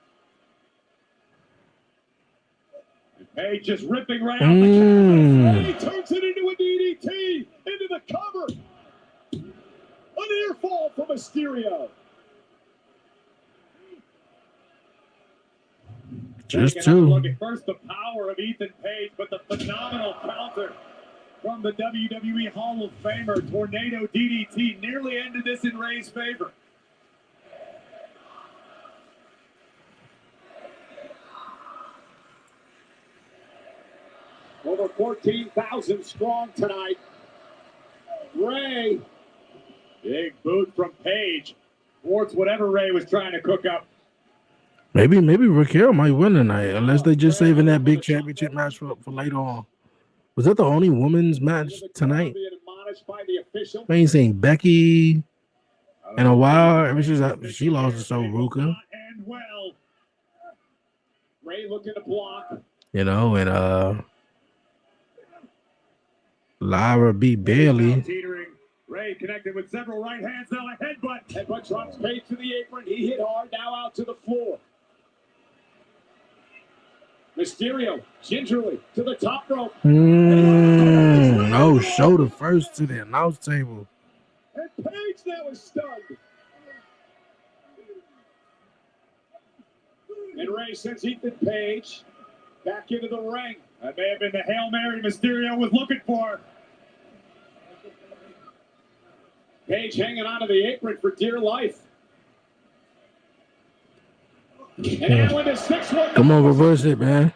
And Page just ripping right out the canvas. Ray turns it into a DDT. Into the cover. A near fall for Mysterio. Just two. Look at first the power of Ethan Page, but the phenomenal counter from the WWE Hall of Famer. Tornado DDT nearly ended this in Ray's favor. Over 14,000 strong tonight. Ray. Big boot from Page. Thwarts whatever Ray was trying to cook up. Maybe Raquel might win tonight, unless they just saving that big championship match for later on. Was that the only women's match tonight? I ain't seen Becky in a while. Ever since she lost to Ruka. Ray looking to block. You know, and Lyra beat Bailey. Ray connected with several right hands, now a headbutt. Headbutt drops Page to the apron. He hit hard, now out to the floor. Mysterio gingerly to the top rope. No, shoulder first to the announce table. And Page now is stunned. And Ray sends Ethan Page back into the ring. That may have been the Hail Mary Mysterio was looking for. Page hanging onto the apron for dear life. And now into 6-1. Come on, reverse it, man.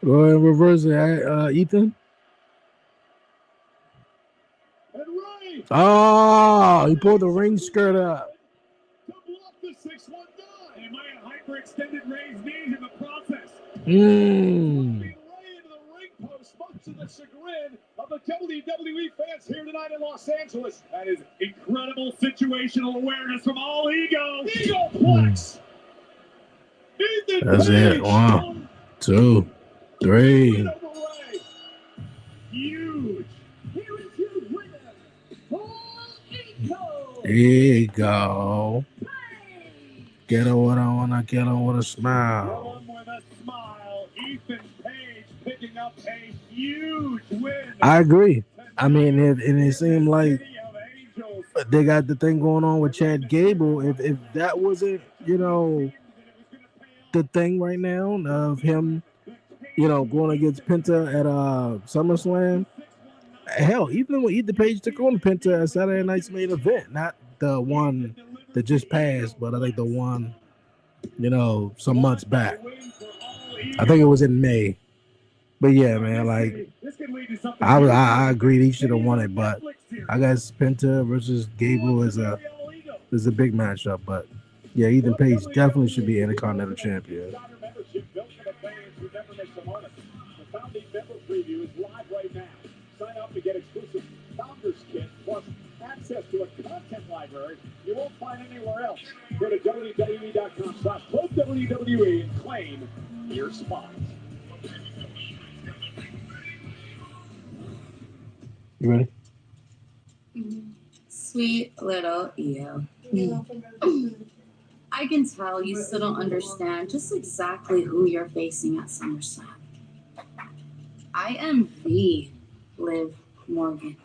Go ahead and reverse it, Ethan. And Ray. Oh, he pulled the ring skirt up. To block the 619. They might have hyperextended Ray's knees in the process. Ray into the ring post, much to the chagrin of the WWE fans here tonight in Los Angeles. That is incredible situational awareness from all ego. Egoplex. Ethan That's Page. it. 1, 2, 3. Huge. Here is your winner, Paul Ego. Here you go. Get her what I wanna, get her with a Kill smile. him with a smile. Ethan Page picking up a huge win. I agree. I mean, it seemed like City of Angels. they got the thing going on with Chad Gable. If that wasn't, the thing right now of him, going against Penta at SummerSlam. Hell, even when Ethan Page took on Penta at Saturday Night's main event, not the one that just passed, but I think the one, some months back. I think it was in May. But yeah, man, like I agreed he should have won it, but I guess Penta versus Gable is a big matchup. But yeah, Ethan Page definitely should be Intercontinental Champion. The founding member preview is live right now. Sign up to get exclusive Founders Kit plus access to a content library you won't find anywhere else. Go to WWE.com/WWE and claim your spot. You ready? Sweet little Eo. I can tell you still don't understand just exactly who you're facing at SummerSlam. I am the Liv Morgan.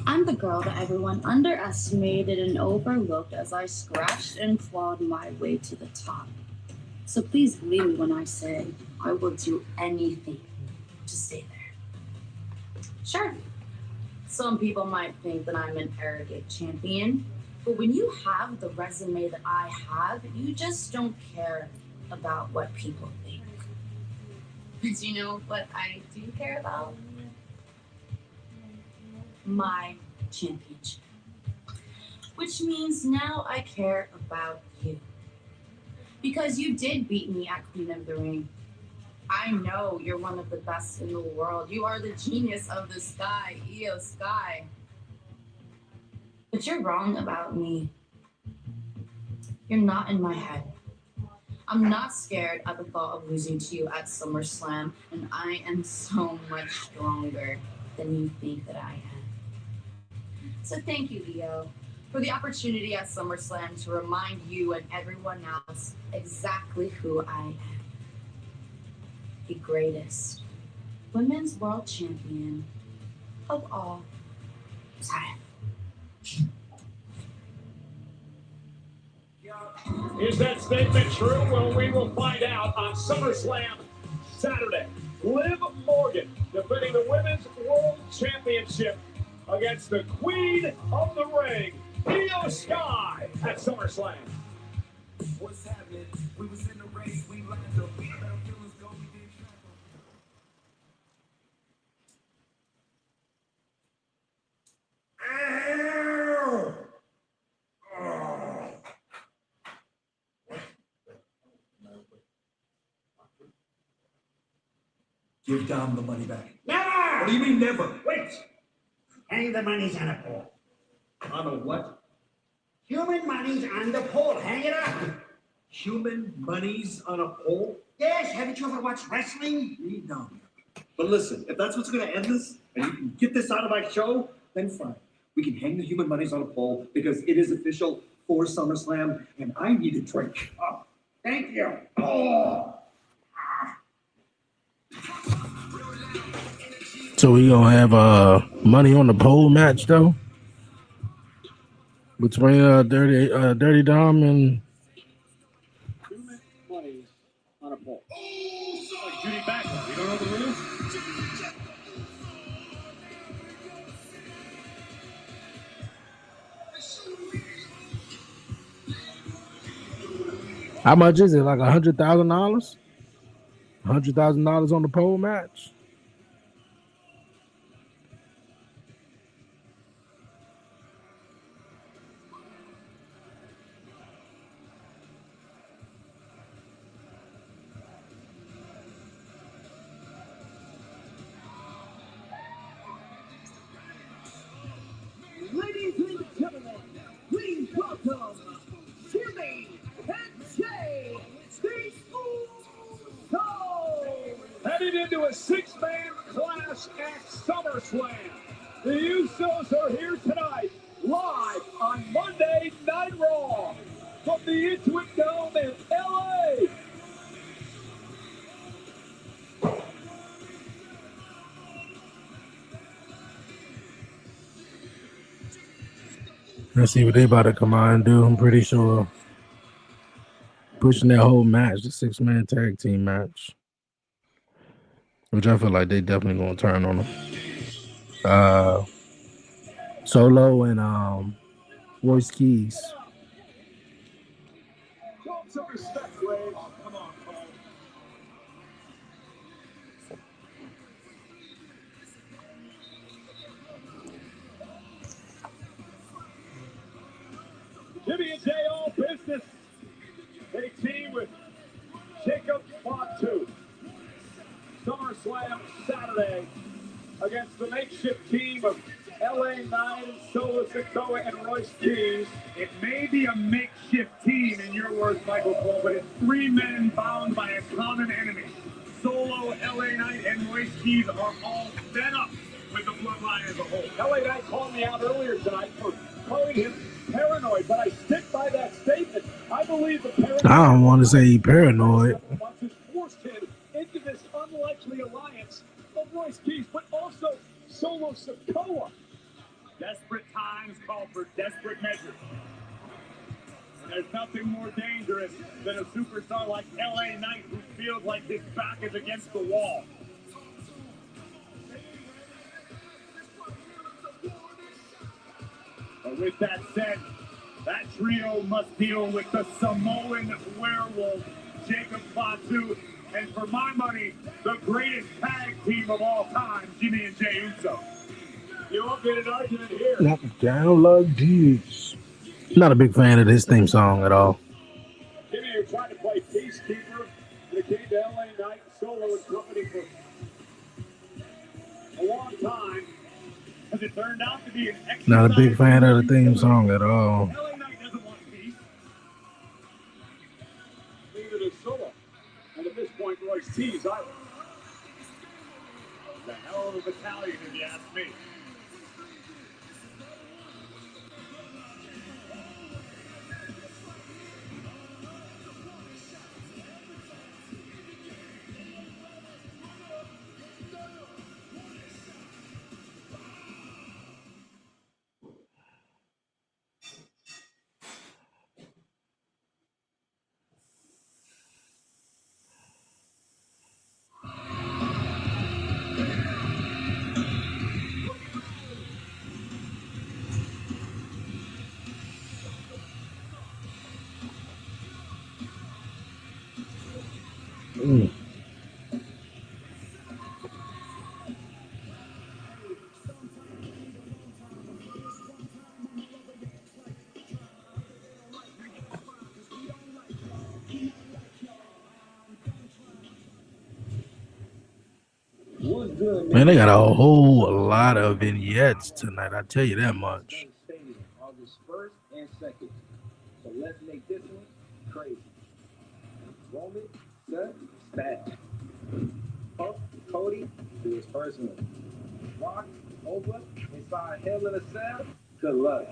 I'm the girl that everyone underestimated and overlooked as I scratched and clawed my way to the top. So please believe me when I say I will do anything to stay there. Sure, some people might think that I'm an arrogant champion, but when you have the resume that I have, you just don't care about what people think. But you know what I do care about? My championship. Which means now I care about you. Because you did beat me at Queen of the Ring. I know you're one of the best in the world. You are the genius of the sky, Io Sky. But you're wrong about me. You're not in my head. I'm not scared at the thought of losing to you at SummerSlam, and I am so much stronger than you think that I am. So thank you, Io, for the opportunity at SummerSlam to remind you and everyone else exactly who I am. The greatest women's world champion of all time. Is that statement true? Well, we will find out on SummerSlam Saturday. Liv Morgan defending the Women's World Championship against the Queen of the Ring, Io Sky, at SummerSlam. What's happening? We was in the race, we lined up, we let our feelings go, we did track on. Give Dom the money back. Never! What do you mean never? Wait! Hang the monies on a pole. On a what? Human monies on the pole. Hang it up. Human monies on a pole? Yes, haven't you ever watched wrestling? No. But listen, if that's what's going to end this, and you can get this out of my show, then fine. We can hang the human monies on a pole because it is official for SummerSlam, and I need a drink. Oh, thank you. Oh. So we gonna have money on the pole match though between Dirty Dom and Human monies on a pole. Like Judy Backlund. You don't know the rules? how much is it? Like $100,000? $100,000 on the pole match? Ladies and gentlemen, please welcome Jimmy and Jay, the Usos. Let's see what they about to come out and do. I'm pretty sure pushing that whole match, the 6-man tag team match, which I feel like they definitely gonna turn on them. Solo and Royce Keys. Show him some respect, Ray. Come on, Cole. Jimmy and Jay all business. They team with Jacob Fatu. SummerSlam Saturday against the makeshift team of LA Knight, Solo Sikoa, and Royce Keys. It may be a makeshift team, in your words, Michael Cole, but it's 3 men bound by a common enemy. Solo, LA Knight, and Royce Keys are all fed up with the bloodline as a whole. LA Knight called me out earlier tonight for calling him paranoid, but I stick by that statement. I believe the paranoid. I don't want to say paranoid. Forced him into this unlikely alliance of Royce Keys, but also Solo Sikoa. Desperate times call for desperate measures. And there's nothing more dangerous than a superstar like LA Knight who feels like his back is against the wall. But with that said, that trio must deal with the Samoan werewolf, Jacob Fatu, and for my money, the greatest tag team of all time, Jimmy and Jay Uso. You won't get an argument here. Knock down like this. Not a big fan of this theme song at all. Jimmy, you're trying to play peacekeeper. They came to LA Knight, Solo and company for a long time. As it turned out to be an exercise. Not a big fan of the theme song at all. LA Knight doesn't want peace. Neither does Solo. And at this point, Royce Keys either. The hell of a battalion, if you ask me. Man, they got a whole lot of vignettes tonight. I tell you that much. August 1st and 2nd. So let's make this one crazy. Roman, Seth, Stab. Punk, Cody, do his first one. Rock, Oba, inside Hell in a Cell. Good luck.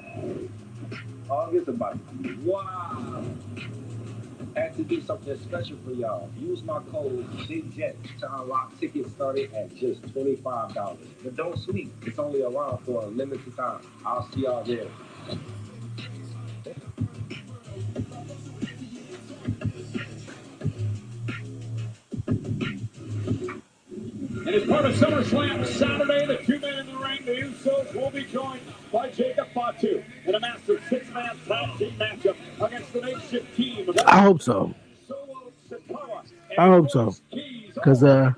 August about. Wow. Had to do something special for y'all. Use my code BIGJET to unlock tickets starting at just $25. But don't sleep. It's only around for a limited time. I'll see y'all there. And as part of SummerSlam Saturday, the 2 men in the ring, the Usos, will be joined by Jacob Fatu in a massive 6-man tag team matchup against the makeshift team of I hope so. Solo Sikoa. I hope so. Because it's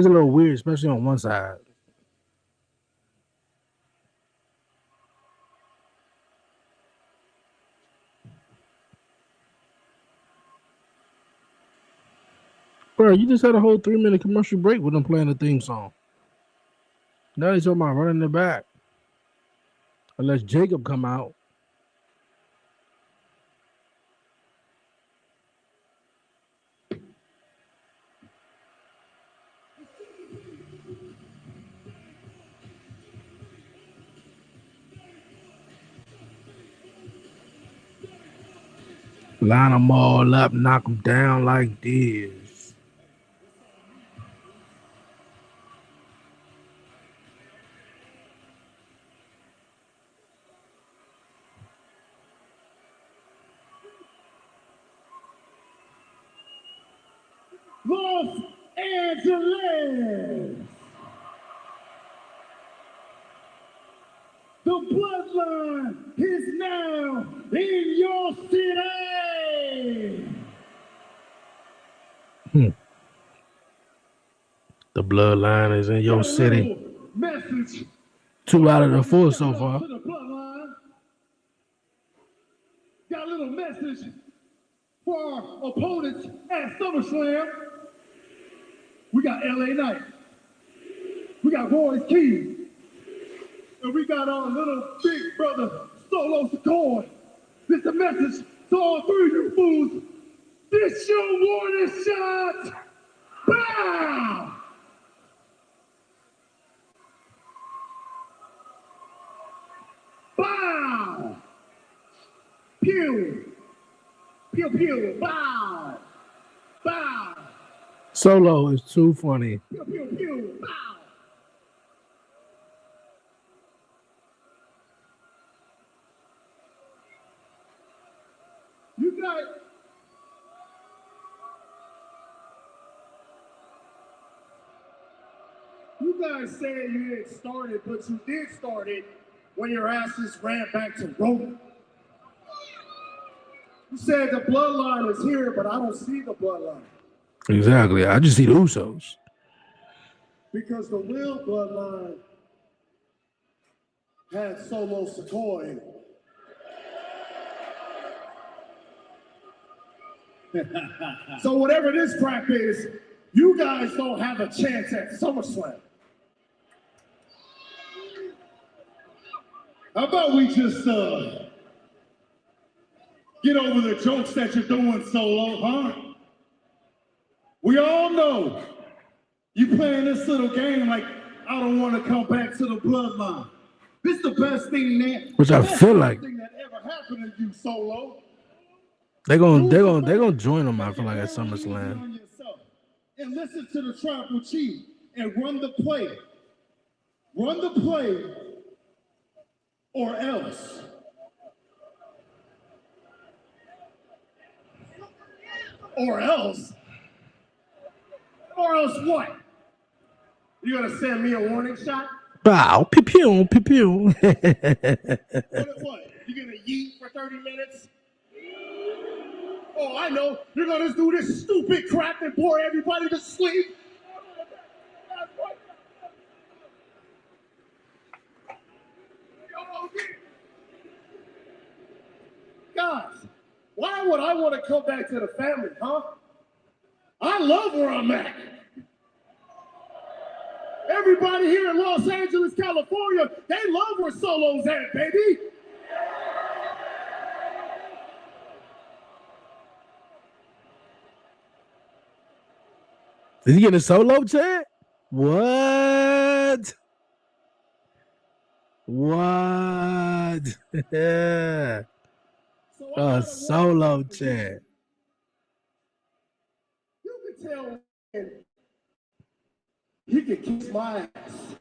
a little weird, especially on one side. Bro, you just had a whole 3-minute commercial break with them playing the theme song. Now they talking about running it back. Unless Jacob come out. Line them all up, knock them down like this. Los Angeles. The bloodline is now in your city. The bloodline is in your city. Message. 2 out of the 4 so far. Got a little message for our opponents at SummerSlam. We got LA Knight. We got Royce Keys. And we got our little big brother, Solo Sikoa. This is a message to all 3 of you fools. This your warning shot. Bow! Bow! Pew! Pew, pew, bow! Bow! Solo is too funny. Pew, pew, pew, bow! You guys say you didn't start it, but you did start it when your asses ran back to Rome. You said the bloodline is here, but I don't see the bloodline. Exactly. I just see the Usos. Because the real bloodline had Solo Sikoa in it. So whatever this crap is, you guys don't have a chance at SummerSlam. How about we just get over the jokes that you're doing, Solo, huh? We all know you playing this little game like I don't want to come back to the bloodline. This is the best thing which I feel like that ever happened to you, Solo. they're gonna join them. I feel like at SummerSlam. And listen to the tribal chief and run the play. Run the play, or else. Or else? Or else what? You gonna send me a warning shot? Bow, pew pew, pew pew. What? You gonna yeet for 30 minutes? Oh, I know. You're gonna do this stupid crap and bore everybody to sleep. Guys, why would I want to come back to the family, huh? I love where I'm at. Everybody here in Los Angeles, California, they love where Solo's at, baby. Is he getting a Solo chat? What? What? Yeah. A Solo chat. You can tell he can kiss my ass.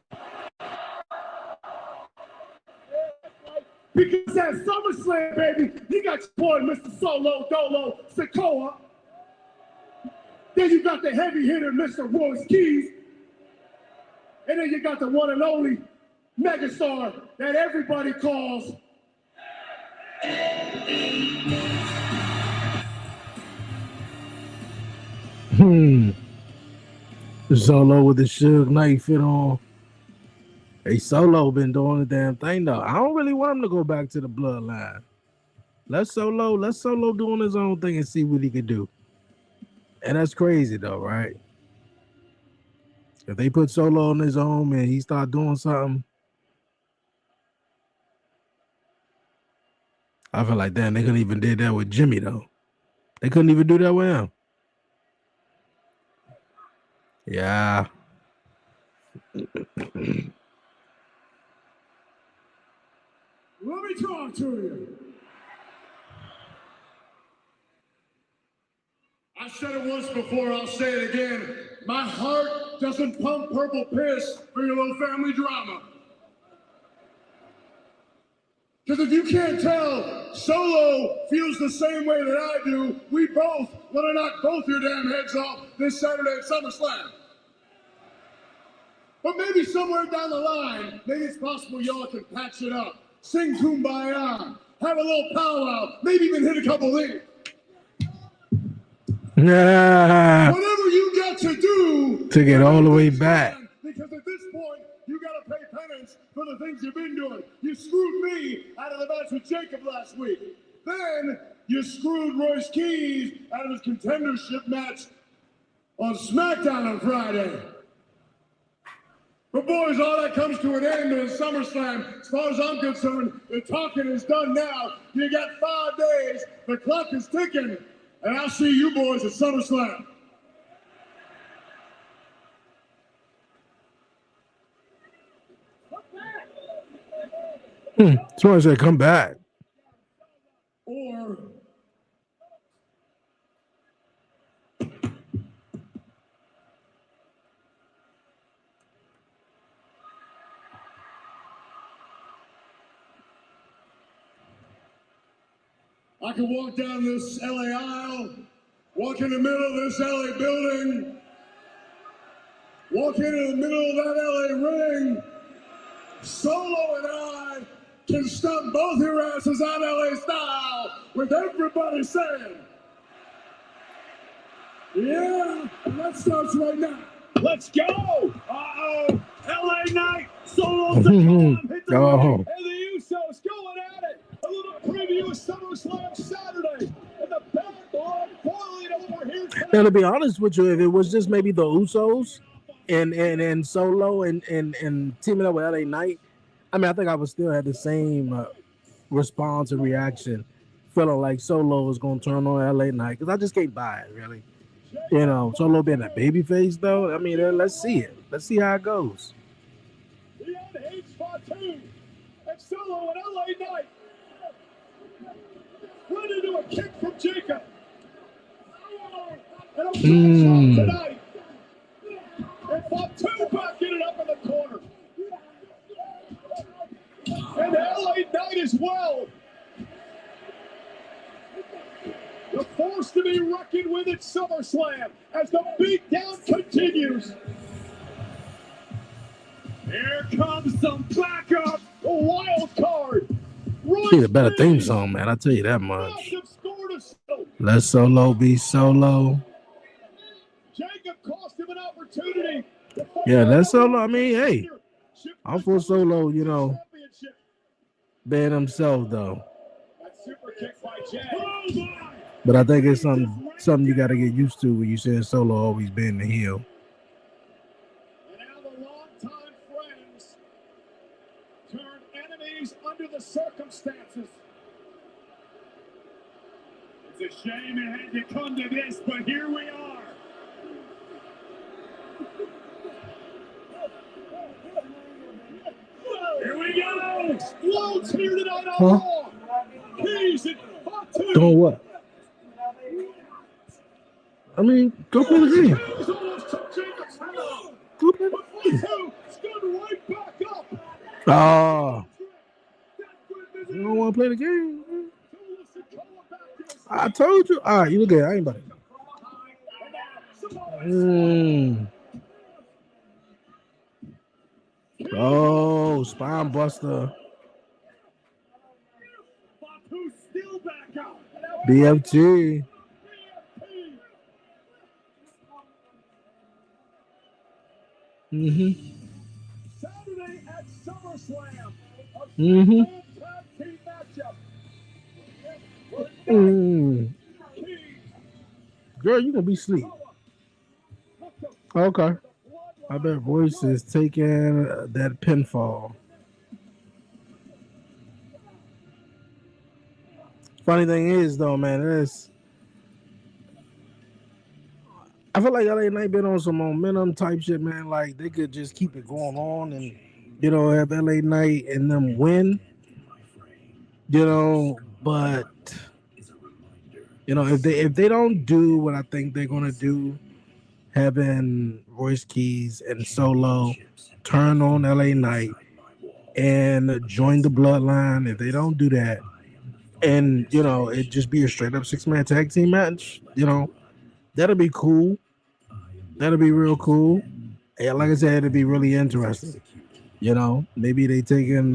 Because at SummerSlam, baby, you got your boy, Mr. Solo Dolo Sikoa. Then you got the heavy hitter, Mr. Royce Keys. And then you got the one and only megastar that everybody calls Solo with the Suge Knight fit on. Hey, Solo been doing the damn thing though. I don't really want him to go back to the bloodline. Let Solo doing his own thing and see what he can do. And that's crazy though, right? If they put Solo on his own and he start doing something, I feel like damn, they couldn't even did that with Jimmy though. They couldn't even do that with him. Yeah. Let me talk to you. I said it once before, I'll say it again. My heart doesn't pump purple piss for your little family drama. Because if you can't tell, Solo feels the same way that I do. We both want to knock both your damn heads off this Saturday at SummerSlam. But maybe somewhere down the line, maybe it's possible y'all can patch it up, sing Kumbaya, have a little powwow, maybe even hit a couple links. Whatever you got to do to get all the way back. Because at this point, you got to pay penance for the things you've been doing. You screwed me out of the match with Jacob last week. Then you screwed Royce Keys out of his contendership match on SmackDown on Friday. But boys, all that comes to an end in SummerSlam. As far as I'm concerned, the talking is done now. You got 5 days. The clock is ticking. And I'll see you boys at SummerSlam. Someone said, come back. Or I can walk down this LA aisle, walk in the middle of this LA building, walk into the middle of that LA ring. Solo and I can stump both your asses out LA style with everybody saying, yeah, and that starts right now. Let's go! Uh-oh! LA Knight! Solo's the bomb! Hit the ring! And the Usos going at it! A little preview of SummerSlam Saturday! And the bad blood boiling over here tonight! Now, to be honest with you, if it was just maybe the Usos and Solo and teaming up with LA Knight, I mean, I think I would still have the same response and reaction, feeling like Solo was going to turn on LA Knight, because I just can't buy it, really. You know, Solo being a babyface, though, I mean, let's see it. Let's see how it goes. The unhinged Fatu and Solo and LA Knight run into a kick from Jacob. And a punch tonight. And Fatu backing it up in the corner. And LA Knight as well. The force to be reckoned with at SummerSlam as the beatdown continues. Here comes some backup, a wild card. Need a better theme song, man. I'll tell you that much. Let Solo be Solo. Jacob cost him an opportunity. Yeah, let Solo. I mean, hey, I'm for Solo, you know, being himself, though. Super kick by Jay. But I think it's something you got to get used to when you saying Solo always been the heel. And now the longtime friends turned enemies under the circumstances. It's a shame it had to come to this, but here we are. Here we go. Explodes here tonight on Raw. Keys and Fatu. Doing what? I mean, go play the game. Go play the game. Oh. You don't want to play the game? I told you. All right, you look at it. I ain't about it. Oh, spine buster. BFT. Saturday at SummerSlam. Girl, you gonna be asleep. Okay. I bet Royce is taking that pinfall. Funny thing is, though, man, I feel like LA Knight been on some momentum type shit, man. Like, they could just keep it going on and, you know, have LA Knight and them win. You know, but, you know, if they don't do what I think they're going to do, having Royce Keys and Solo turn on LA Knight and join the bloodline, if they don't do that, and you know, it just be a straight up 6-man tag team match. You know, that'll be cool. That'll be real cool. Yeah, like I said, it'd be really interesting. You know, maybe they taking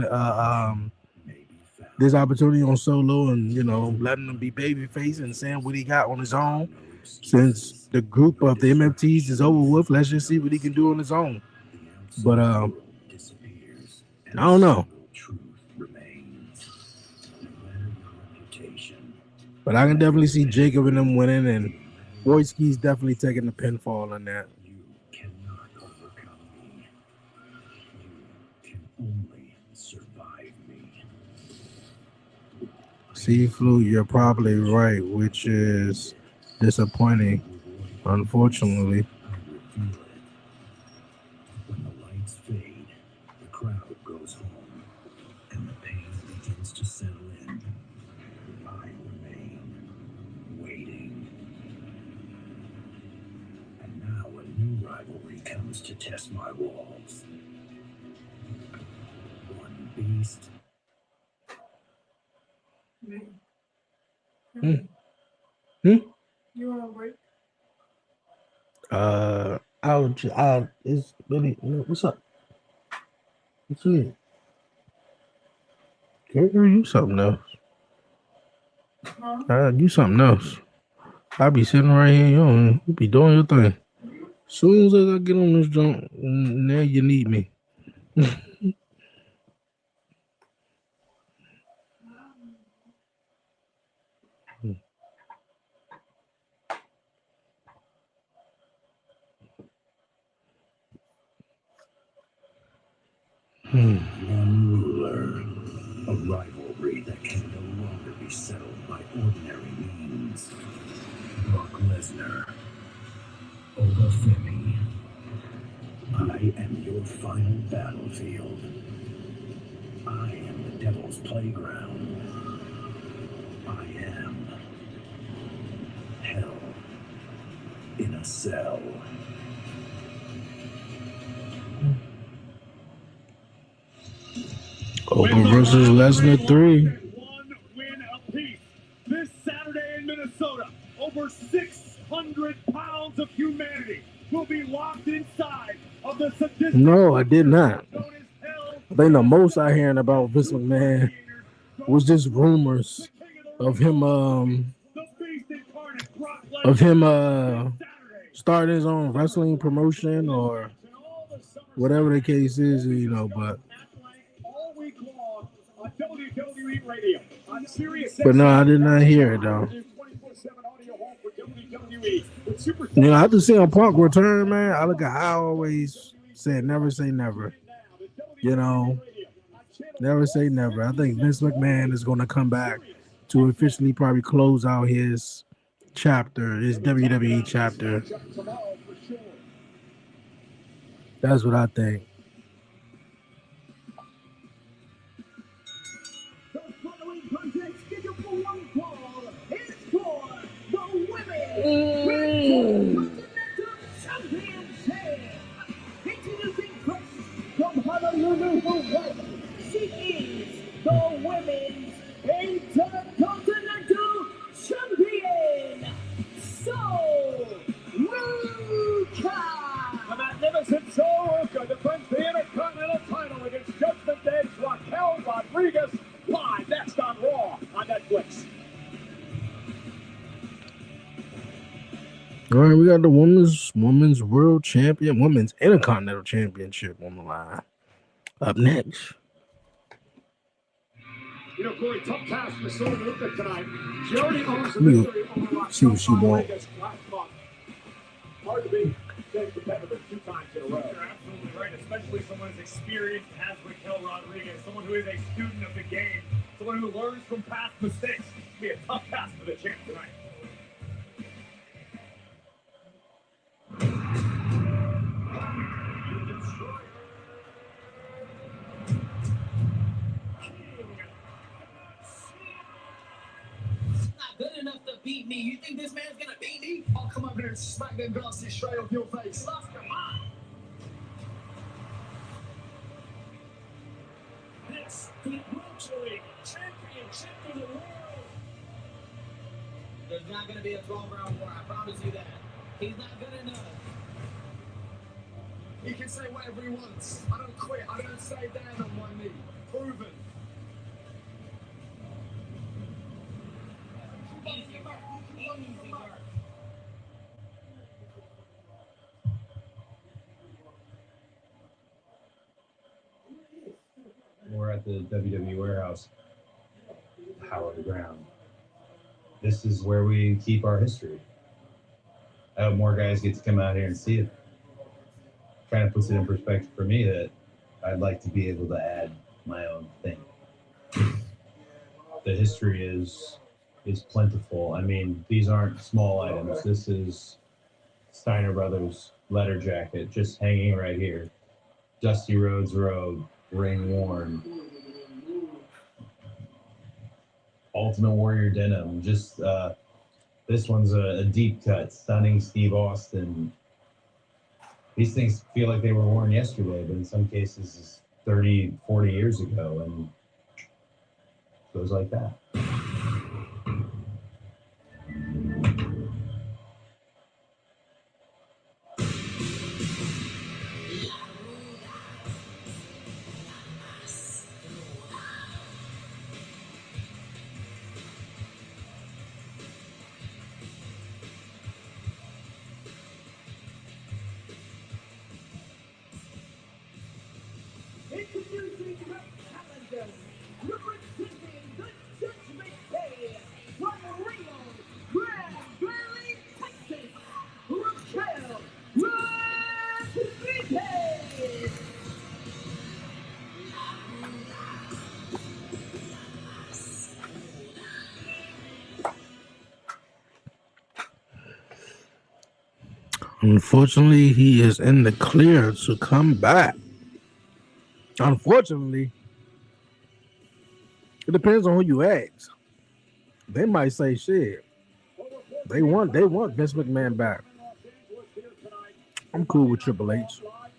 this opportunity on Solo and you know letting him be babyface and saying what he got on his own. Since the group of the MFTs is over with, let's just see what he can do on his own. But I don't know. But I can definitely see Jacob and them winning, and Royski's definitely taking the pinfall on that. See, Flu, you're probably right, which is disappointing, unfortunately. When the lights fade, the crowd goes home, and the pain begins to settle in. I remain waiting. And now a new rivalry comes to test my walls. One beast. You want to break? It's really, what's up? What's it? You something else. You something else. I be sitting right here, you be doing your thing. Soon as I get on this jump, now you need me. One ruler, a rivalry that can no longer be settled by ordinary means. Brock Lesnar, Obafemi, I am your final battlefield. I am the devil's playground. I am hell in a cell. Oba versus Lesnar 3. One win apiece. This Saturday in Minnesota, over 600 pounds of humanity will be locked inside of the sadistic. No, I did not. I think the most I hearing about Vince McMahon was just rumors of him starting his own wrestling promotion or whatever the case is, you know, but no, I did not hear it though. You know, after seeing Punk return, man, I always said never say never. You know, never say never. I think Vince McMahon is going to come back to officially probably close out his chapter, his WWE chapter. That's what I think. From Honolulu, Hawaii, she is the Women's Intercontinental Champion, So Ruka. The magnificent So Ruka defends the Intercontinental title against Judgment Day's Raquel Rodriguez, live next on Raw on Netflix. All right, we got the women's world champion, women's intercontinental championship on the line. Up next. You know, Corey, tough task for So Ruka tonight. She already owns the victory over see what she wants. last month. Hard to be competitive 2 times in a row. You're absolutely right, especially someone as experienced as Raquel Rodriguez, someone who is a student of the game, someone who learns from past mistakes. It'll be a tough task for the champ tonight. Good enough to beat me. You think this man's gonna beat me? I'll come up here and smack them glasses straight off your face. Lost your mind. This Championship of the world. There's not going to be a 12-round war. I promise you that. He's not good enough. He can say whatever he wants. I don't quit. I don't stay down on one knee. Proven. Easy work. Easy work. We're at the WWE warehouse. Hallowed ground. This is where we keep our history. I hope more guys get to come out here and see it. Kind of puts it in perspective for me that I'd like to be able to add my own thing. The history is plentiful. I mean, these aren't small items. This is Steiner Brothers letter jacket just hanging right here. Dusty Rhodes robe, ring worn. Ultimate Warrior denim. Just this one's a deep cut, stunning Steve Austin. These things feel like they were worn yesterday, but in some cases it's 30, 40 years ago, and it goes like that. Introducing the challenger, representing the Judgment Day, from Rio Grande Valley, Texas, Raquel Rodriguez. Unfortunately, he is in the clear to come back. Unfortunately, it depends on who you ask. They might say shit. They want Vince McMahon back. I'm cool with Triple H. Inside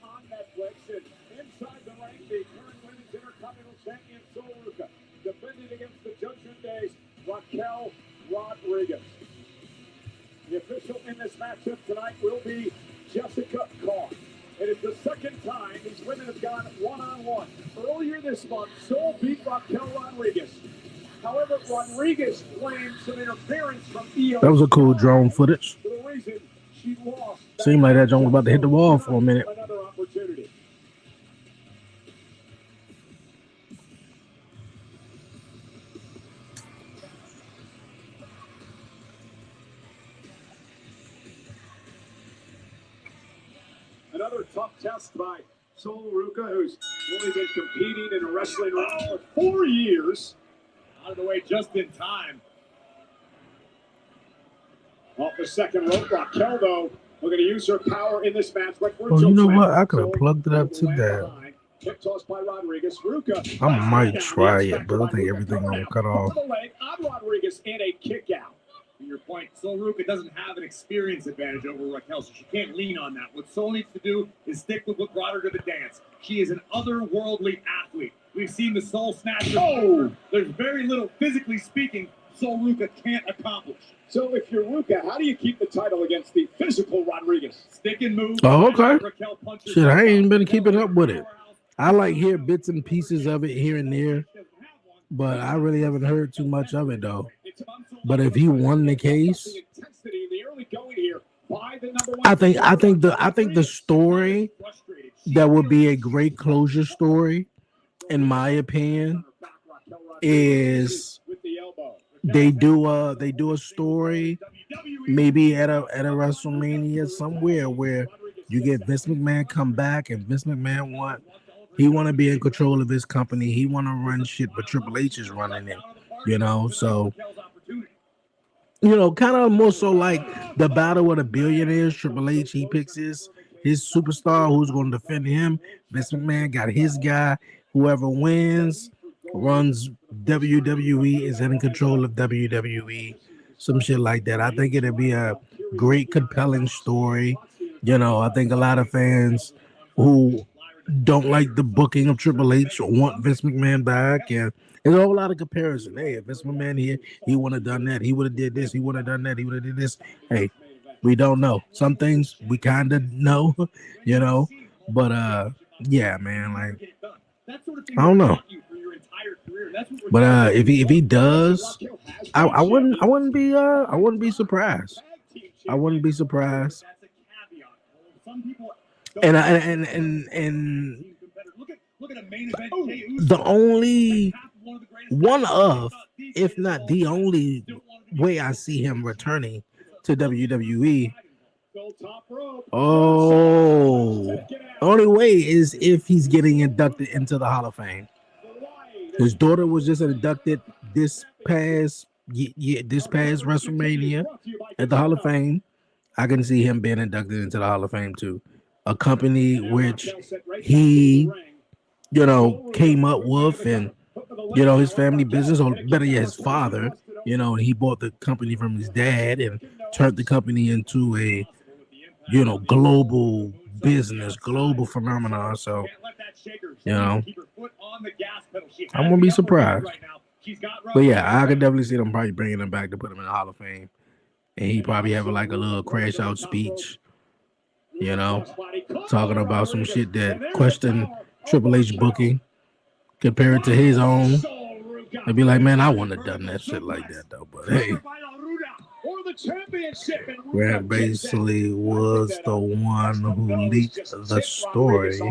the ring, the current women's intercontinental champion, Sol Ruca, defending against the Judgment Day's Raquel Rodriguez. The official in this matchup tonight will be Jessica Carr. It is the second time these women have gone one-on-one. Earlier this month, Sol beat Raquel Rodriguez. However, Rodriguez claimed some interference from EO. That was a cool drone footage. For the reason she lost. Seemed like that joint was about to hit the wall for a minute. Another opportunity. Another tough test by Sol Ruca, who's only been competing in a wrestling ring for 4 years. Out of the way just in time. Off the second rope, Raquel, though, we're going to use her power in this match. Oh, you know what? I could have plugged it up to that. Kick toss by Rodriguez. Ruca. I might try it, but I think everything gonna cut off. The leg on Rodriguez and a kick out. To your point, Sol Ruca doesn't have an experience advantage over Raquel, so she can't lean on that. What Sol needs to do is stick with what brought her to the dance. She is an otherworldly athlete. We've seen the Soul Snatcher. Oh! There's very little, physically speaking, Sol Ruca can't accomplish. So if you're Ruca, how do you keep the title against the physical Rodriguez? Stick and move. Oh, okay. Shit, I ain't been keeping up with it. I like hear bits and pieces of it here and there, but I really haven't heard too much of it though. But if he won the case, I think the story that would be a great closure story, in my opinion, is they do a story maybe at a WrestleMania somewhere where you get Vince McMahon come back and Vince McMahon want to be in control of his company. He want to run shit, but Triple H is running it, you know. So, you know, kind of more so like the battle of the billionaires. Triple H, he picks his superstar who's going to defend him. Vince McMahon got his guy. Whoever wins runs WWE, is in control of WWE. Some shit like that. I think it'd be a great, compelling story. You know, I think a lot of fans who don't like the booking of Triple H or want Vince McMahon back, and there's a whole lot of comparison. Hey, if Vince McMahon here, he would have done that. He would have did this. He would have done that. He would have did this. Hey, we don't know. Some things we kind of know, you know. But yeah, man, like I don't know. But if he does, I wouldn't be surprised. I wouldn't be surprised. And the only one of, if not the only way I see him returning to WWE, only way is if he's getting inducted into the Hall of Fame. His daughter was just inducted this past WrestleMania at the Hall of Fame. I can see him being inducted into the Hall of Fame too. A company which he, came up with, and his family business, or better yet, his father. He bought the company from his dad and turned the company into a, global business, global phenomenon. So, I won't be surprised. But yeah, I could definitely see them probably bringing him back to put him in the Hall of Fame, and he probably have like a little crash out speech, talking about some shit that question Triple H booking compared to his own. I'd be like, man, I wouldn't have done that shit like that though. But hey, Brad basically was the one who leaked the story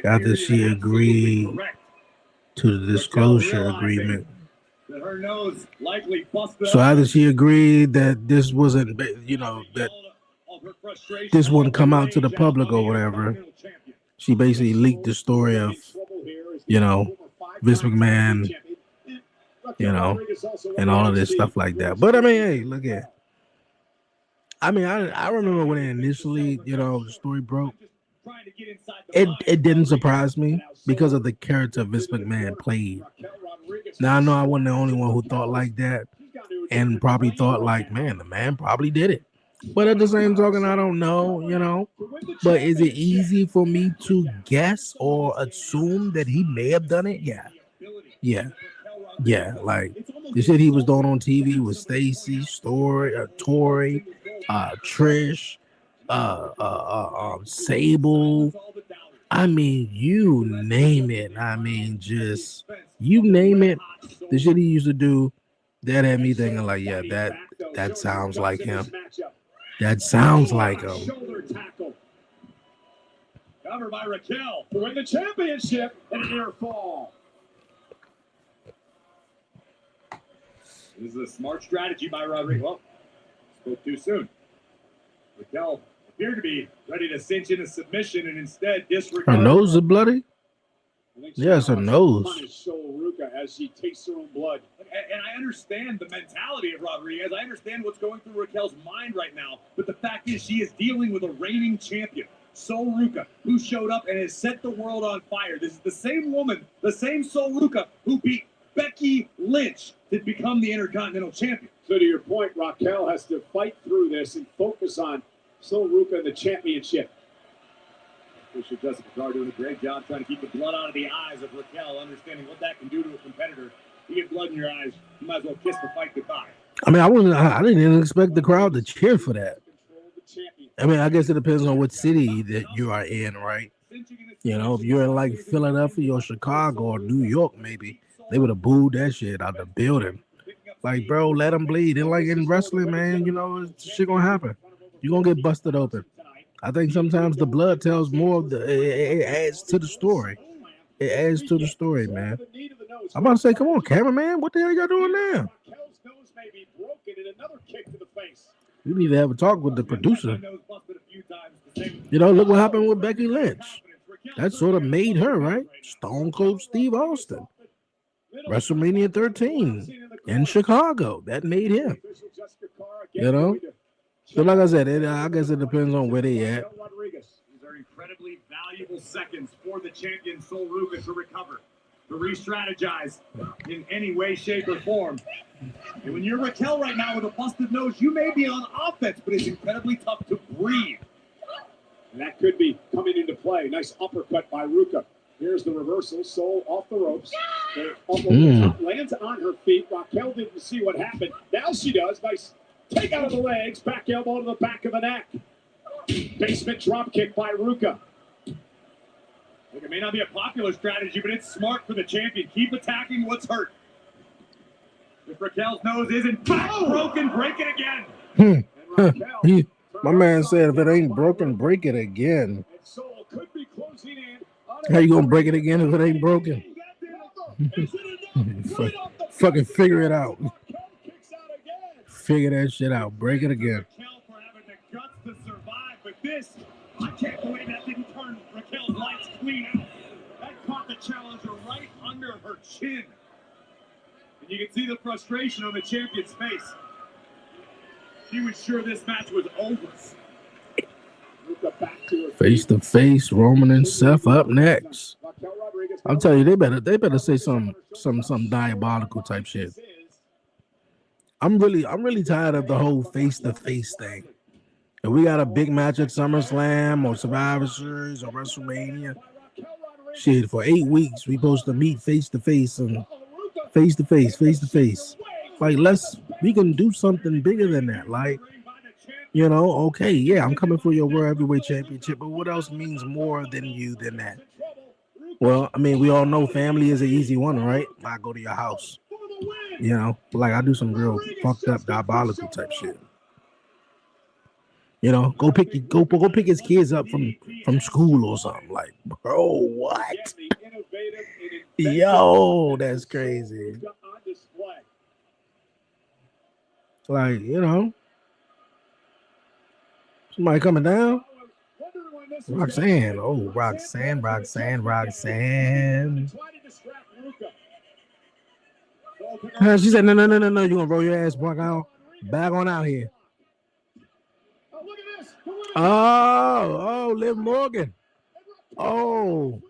after she agreed to the disclosure agreement. So after she agreed that this wasn't, that this wouldn't come out to the public or whatever, she basically leaked the story of, Vince McMahon, and all of this stuff like that. But I mean, hey, look at. I mean, I remember when it initially, the story broke. It didn't surprise me because of the character Vince McMahon played. Now I know I wasn't the only one who thought like that, and probably thought like, man, the man probably did it. But at the same token, I don't know, But is it easy for me to guess or assume that he may have done it? Yeah. Like the shit he was doing on TV with Stacy, Tori, Trish, Sable. I mean, you name it. I mean, just you name it. The shit he used to do, that had me thinking like, yeah, that sounds like him. That sounds like him. Covered by Raquel to win the championship and a near fall. This is a smart strategy by Rodriguez. Well, spoke too soon. Raquel appeared to be ready to cinch in a submission and instead disregarded. Her nose is bloody? Yes, her nose. Punish Ruka as she takes her own blood. And I understand the mentality of Rodriguez. I understand what's going through Raquel's mind right now. But the fact is, she is dealing with a reigning champion, Sol Ruka, who showed up and has set the world on fire. This is the same woman, the same Sol Ruka, who beat Becky Lynch to become the Intercontinental Champion. So to your point, Raquel has to fight through this and focus on Sol Ruka and the championship. Bishop Jessica Carr doing a great job trying to keep the blood out of the eyes of Raquel, understanding what that can do to a competitor. You get blood in your eyes, you might as well kiss the fight goodbye. I mean, I didn't even expect the crowd to cheer for that. I mean, I guess it depends on what city that you are in, right? If you're in like Philadelphia or Chicago or New York, maybe they would have booed that shit out the building. Like, bro, let them bleed. And like in wrestling, man, shit gonna happen. You're gonna get busted open. I think sometimes the blood tells more of it adds to the story. It adds to the story, man. I'm about to say, come on, cameraman, what the hell y'all doing now? You need to have a talk with the producer. Look what happened with Becky Lynch. That sort of made her, right? Stone Cold Steve Austin. WrestleMania 13 in Chicago. That made him. So like I said, I guess it depends on where they at. These are incredibly valuable seconds for the champion Sol Ruka to recover, to re-strategize in any way, shape, or form. And when you're Raquel right now with a busted nose, you may be on offense, but it's incredibly tough to breathe. And that could be coming into play. Nice uppercut by Ruka. Here's the reversal. Soul off the ropes. Up over the top, lands on her feet. Raquel didn't see what happened. Now she does. Nice take out of the legs. Back elbow to the back of the neck. Basement drop kick by Ruka. Look, it may not be a popular strategy, but it's smart for the champion. Keep attacking what's hurt. If Raquel's nose isn't broken, break it again. My man said if it ain't broken, break it again. How you gonna break it again if it ain't broken? Fucking figure it out. Figure that shit out. Break it again. For having the guts to survive, but this, I can't believe that didn't turn Raquel's lights clean out. That caught the challenger right under her chin. And you can see the frustration on the champion's face. She was sure this match was over. Face to face, Roman and Seth up next. I'm telling you, they better say some diabolical type shit. I'm really tired of the whole face to face thing. If we got a big match at SummerSlam or Survivor Series or WrestleMania, shit, for 8 weeks we supposed to meet face to face and face to face. Like, we can do something bigger than that. Like, you know, okay, yeah, I'm coming for your World Heavyweight Championship, but what else means more than you than that? Well, I mean, we all know family is an easy one, right? I go to your house, you know, like I do some real fucked up diabolical type shit. You know, go pick his kids up from school or something. Like, bro, what? Yo, that's crazy. Like, you know, somebody coming down. Roxanne. Oh, Roxanne. She said, no. You're gonna roll your ass back on out here. Oh, Liv Morgan. Oh.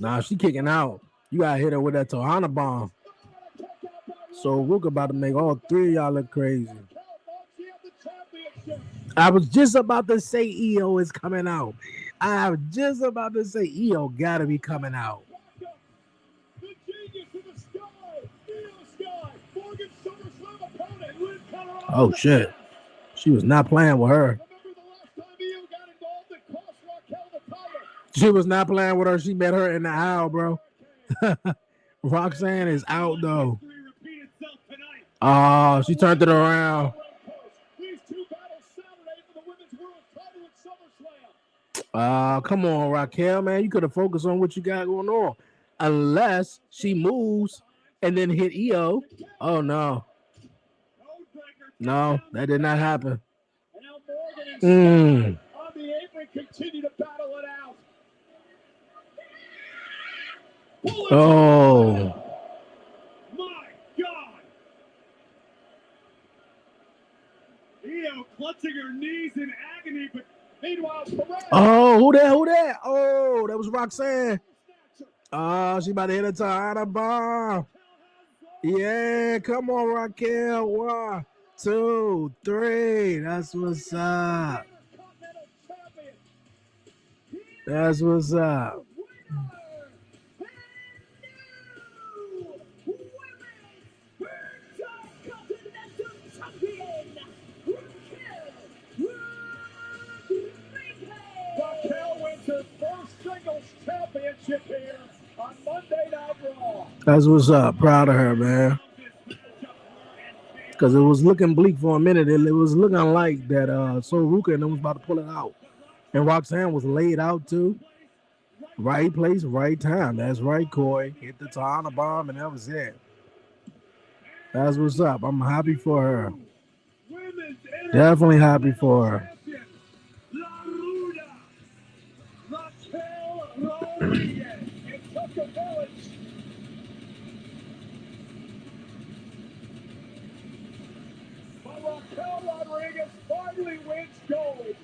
Nah, she kicking out. You gotta hit her with that Tohana bomb. So Ruka about to make all three of y'all look crazy. I was just about to say EO is coming out. I was just about to say EO gotta be coming out. Oh shit. She was not playing with her. She was not playing with her. She met her in the aisle, bro. Roxanne is out though. Oh, she turned it around. Come on, Raquel, man. You could have focused on what you got going on. Unless she moves and then hit EO. Oh, no. No, that did not happen. On the apron, continue to battle it out. Oh. My God. EO clutching her knees in agony, but meanwhile, oh, who that? Oh, that was Roxanne. Oh, she about to hit a Tohana bomb. Yeah, come on, Raquel. 1, 2, 3. That's what's up. That's what's up. Championship here on Monday Night Raw. That's what's up. Proud of her, man. Because it was looking bleak for a minute. It was looking like that Sol Ruka and them was about to pull it out. And Roxanne was laid out too. Right place, right time. That's right, Coy. Hit the Tohana bomb and that was it. That's what's up. I'm happy for her. Definitely happy for her. Rodriguez finally wins gold.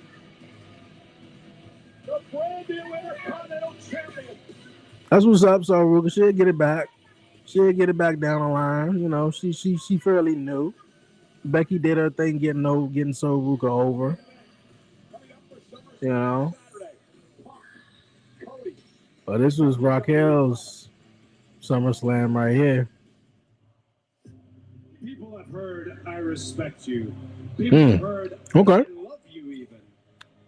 The brand new Intercontinental Champion. That's what's up, so Ruka. She'll get it back. She'll get it back down the line. You know, she fairly new. Becky did her thing getting Sol Ruka over. You know. But this was Raquel's SummerSlam right here. People have heard I respect you. People have heard Okay. I love you even.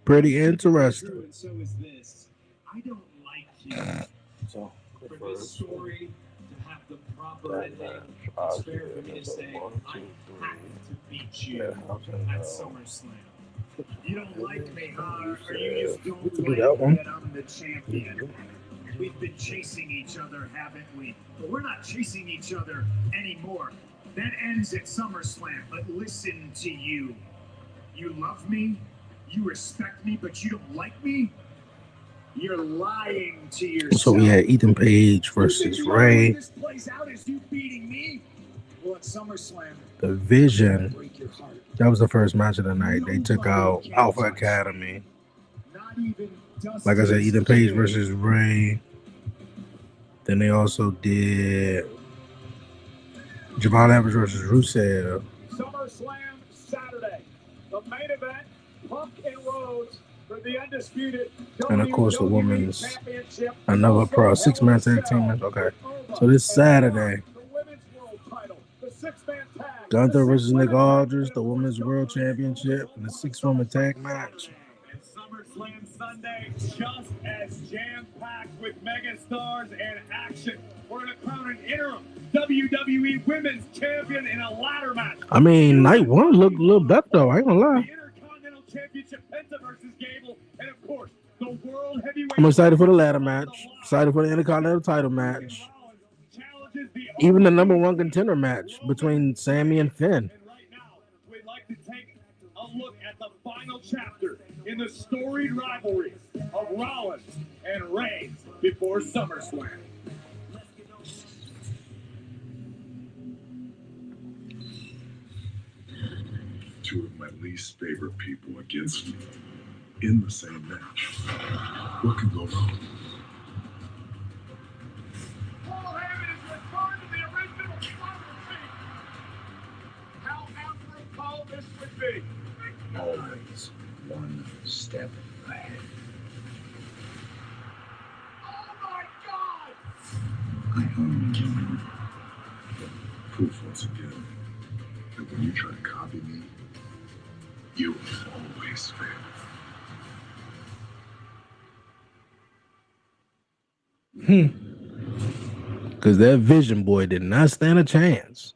Pretty interesting. And so is this. I don't like you. So For this story to have the proper ending, it's fair for me to say I have to beat you at SummerSlam. You don't like me, huh? Or you just don't like that I'm the champion? We've been chasing each other, haven't we? But we're not chasing each other anymore. That ends at SummerSlam. But listen to you. You love me, you respect me, but you don't like me? You're lying to yourself. So we had Ethan Page versus Ray. This plays out as you beating me? Well, at SummerSlam, The Vision. That was the first match of the night. They took out Alpha Academy. Like I said, Ethan Page versus Ray. Then they also did Javon Evans versus Rusev. SummerSlam Saturday. The main event, Punk and Rhodes for the undisputed And of course the WWE women's Championship. another pro 6-man tag team match. Okay. So this Saturday, The women's world title, the 6-man tag. Gunther versus Nick Aldis, the women's world championship, and the 6-woman tag match. And SummerSlam Sunday, just as jam-packed with megastars and action. We're going to crown an interim WWE Women's Champion in a ladder match. I mean, night one looked a little better though. I ain't gonna lie. The Intercontinental Championship, Penta versus Gable, and of course, the World Heavyweight. I'm excited for the ladder match. Excited for the Intercontinental title match. Even the number one contender match between Sammy and Finn. And right now, we'd like to take a look at the final chapter in the storied rivalry of Rollins and Reigns before SummerSlam. Two of my least favorite people against me in the same match. What can go wrong? Paul Heyman is returned to the original driver's seat. How apropos this would be. Always one step ahead. Oh my God! I own you. Proof once again that when you try to copy me, you will always fail. Because that Vision boy did not stand a chance.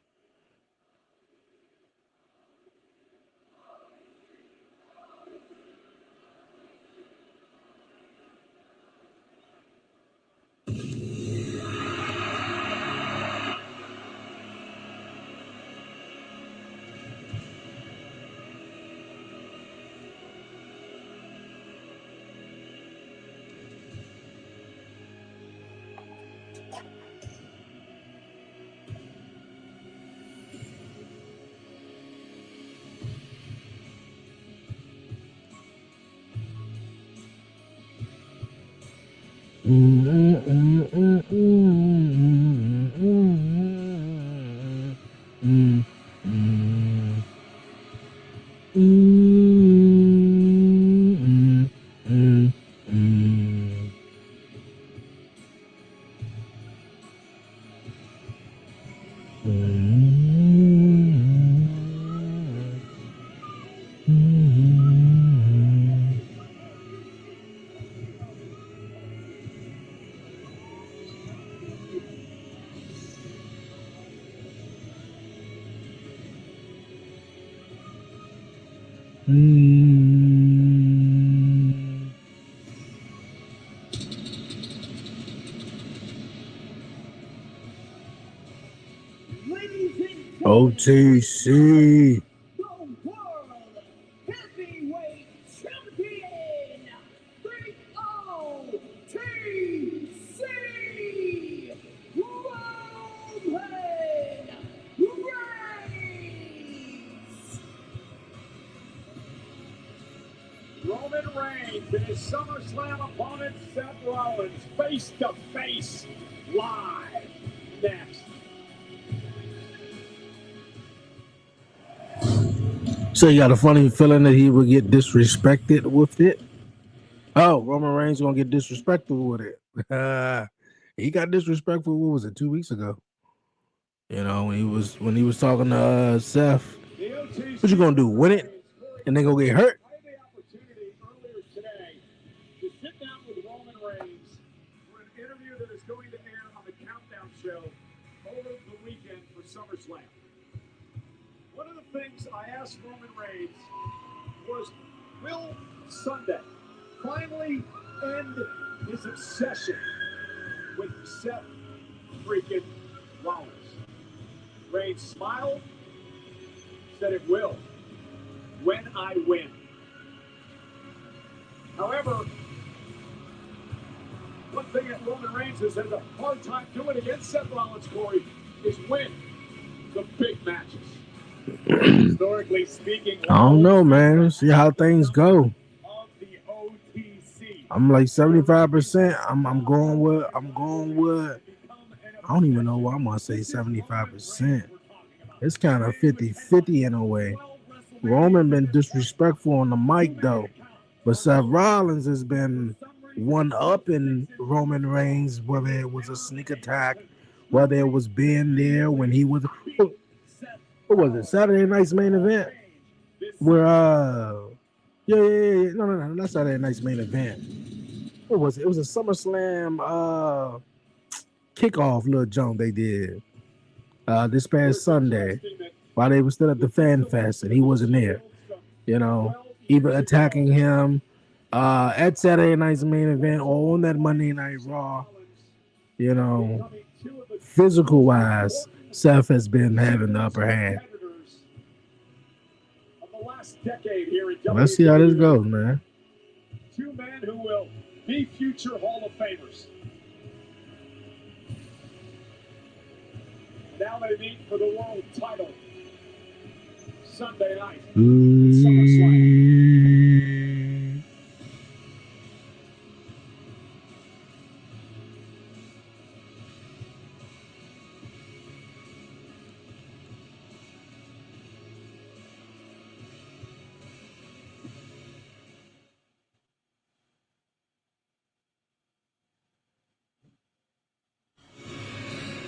OTC. The World Heavyweight Champion, the OTC, Roman Reigns. Roman Reigns and his SummerSlam opponent Seth Rollins face to face live next. So you got a funny feeling that he would get disrespected with it? Oh, Roman Reigns gonna get disrespectful with it. He got disrespectful. What was it? 2 weeks ago. You know, when he was talking to Seth. What you gonna do? Win it, and then go get hurt? I had the opportunity earlier today to sit down with Roman Reigns for an interview that is going to air on the Countdown Show over the weekend for SummerSlam. One of the things I asked Roman Reigns was, will Sunday finally end his obsession with Seth freaking Rollins? Reigns smiled, said it will, when I win. However, one thing that Roman Reigns has had a hard time doing against Seth Rollins, Corey, is win the big matches. Historically speaking, I don't know, man. See how things go. I'm like 75%. I'm going with. I don't even know why I'm gonna say 75%. It's kind of 50-50 in a way. Roman been disrespectful on the mic though, but Seth Rollins has been one up in Roman Reigns, whether it was a sneak attack, whether it was being there when he was. What was it? Saturday night's main event, where yeah. No, not Saturday night's main event. What was it? It was a SummerSlam kickoff little jump they did this past Sunday while they were still at the Fan Fest and he wasn't there. You know, either attacking him at Saturday night's main event or on that Monday Night Raw. You know, physical wise, Seth has been having the upper hand. Let's see how this goes, man. Two men who will be future Hall of Famers. Now they meet for the world title Sunday night. SummerSlam.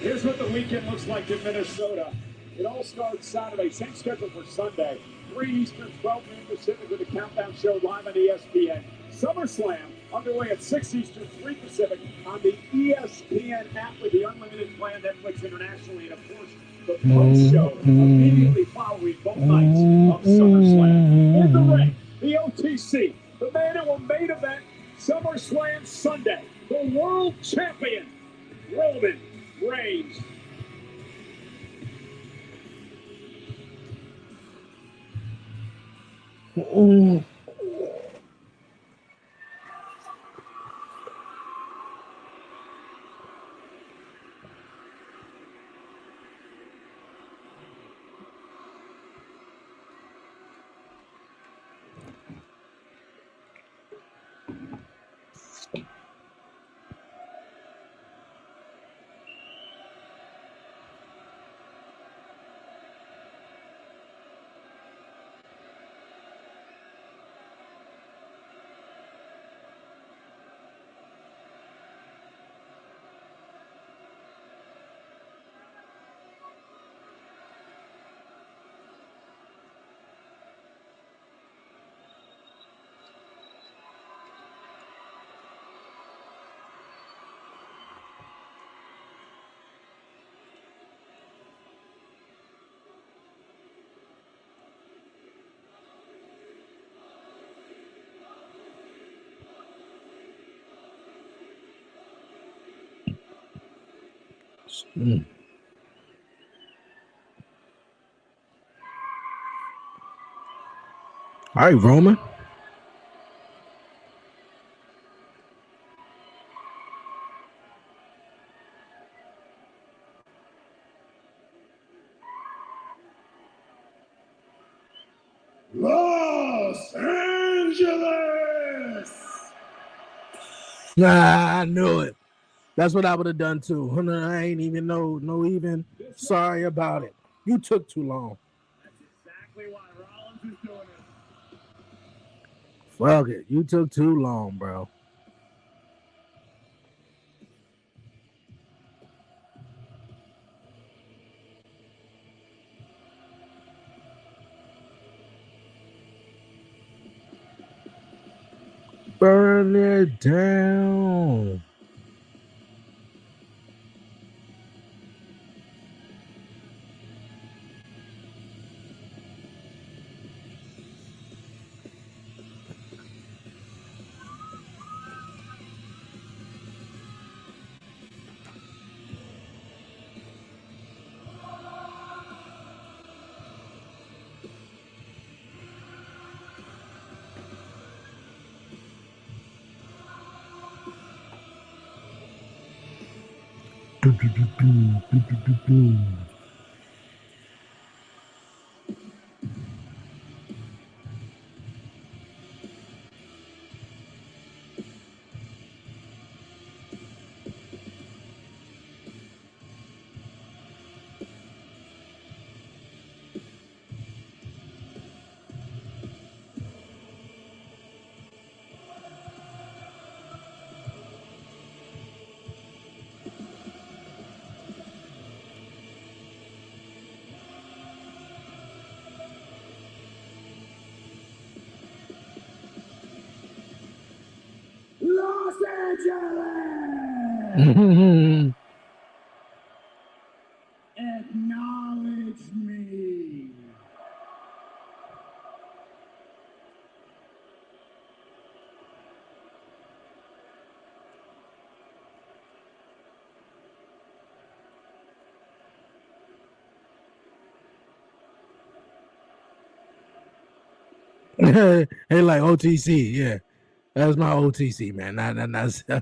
Here's what the weekend looks like in Minnesota. It all starts Saturday, same schedule for Sunday. 3 Eastern, 12 noon Pacific with the Countdown Show live on ESPN. SummerSlam underway at 6 Eastern, 3 Pacific on the ESPN app with the unlimited plan, Netflix internationally, and of course, the post show immediately following both nights of SummerSlam. In the ring, the OTC, the man who will main event SummerSlam Sunday, the world champion, Roman Reigns. All right, Roman. Los Angeles! Nah, I knew it. That's what I would have done too. I ain't even even sorry about it. You took too long. That's exactly why Rollins is doing it. Fuck it. You took too long, bro. Burn it down. Los Angeles! Acknowledge me. Hey, like OTC, yeah. That's my OTC, man. That's Well,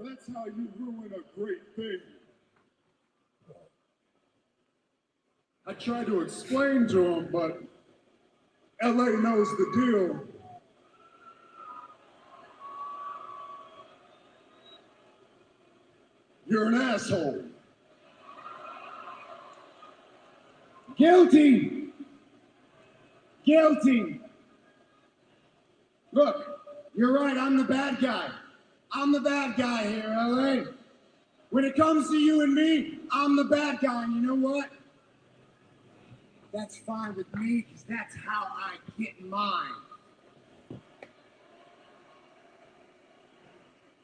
that's how you ruin a great thing. I tried to explain to him, but LA knows the deal. You're an asshole. Guilty. Guilty. Look, you're right, I'm the bad guy. I'm the bad guy here, LA. When it comes to you and me, I'm the bad guy, and you know what? That's fine with me, because that's how I get mine.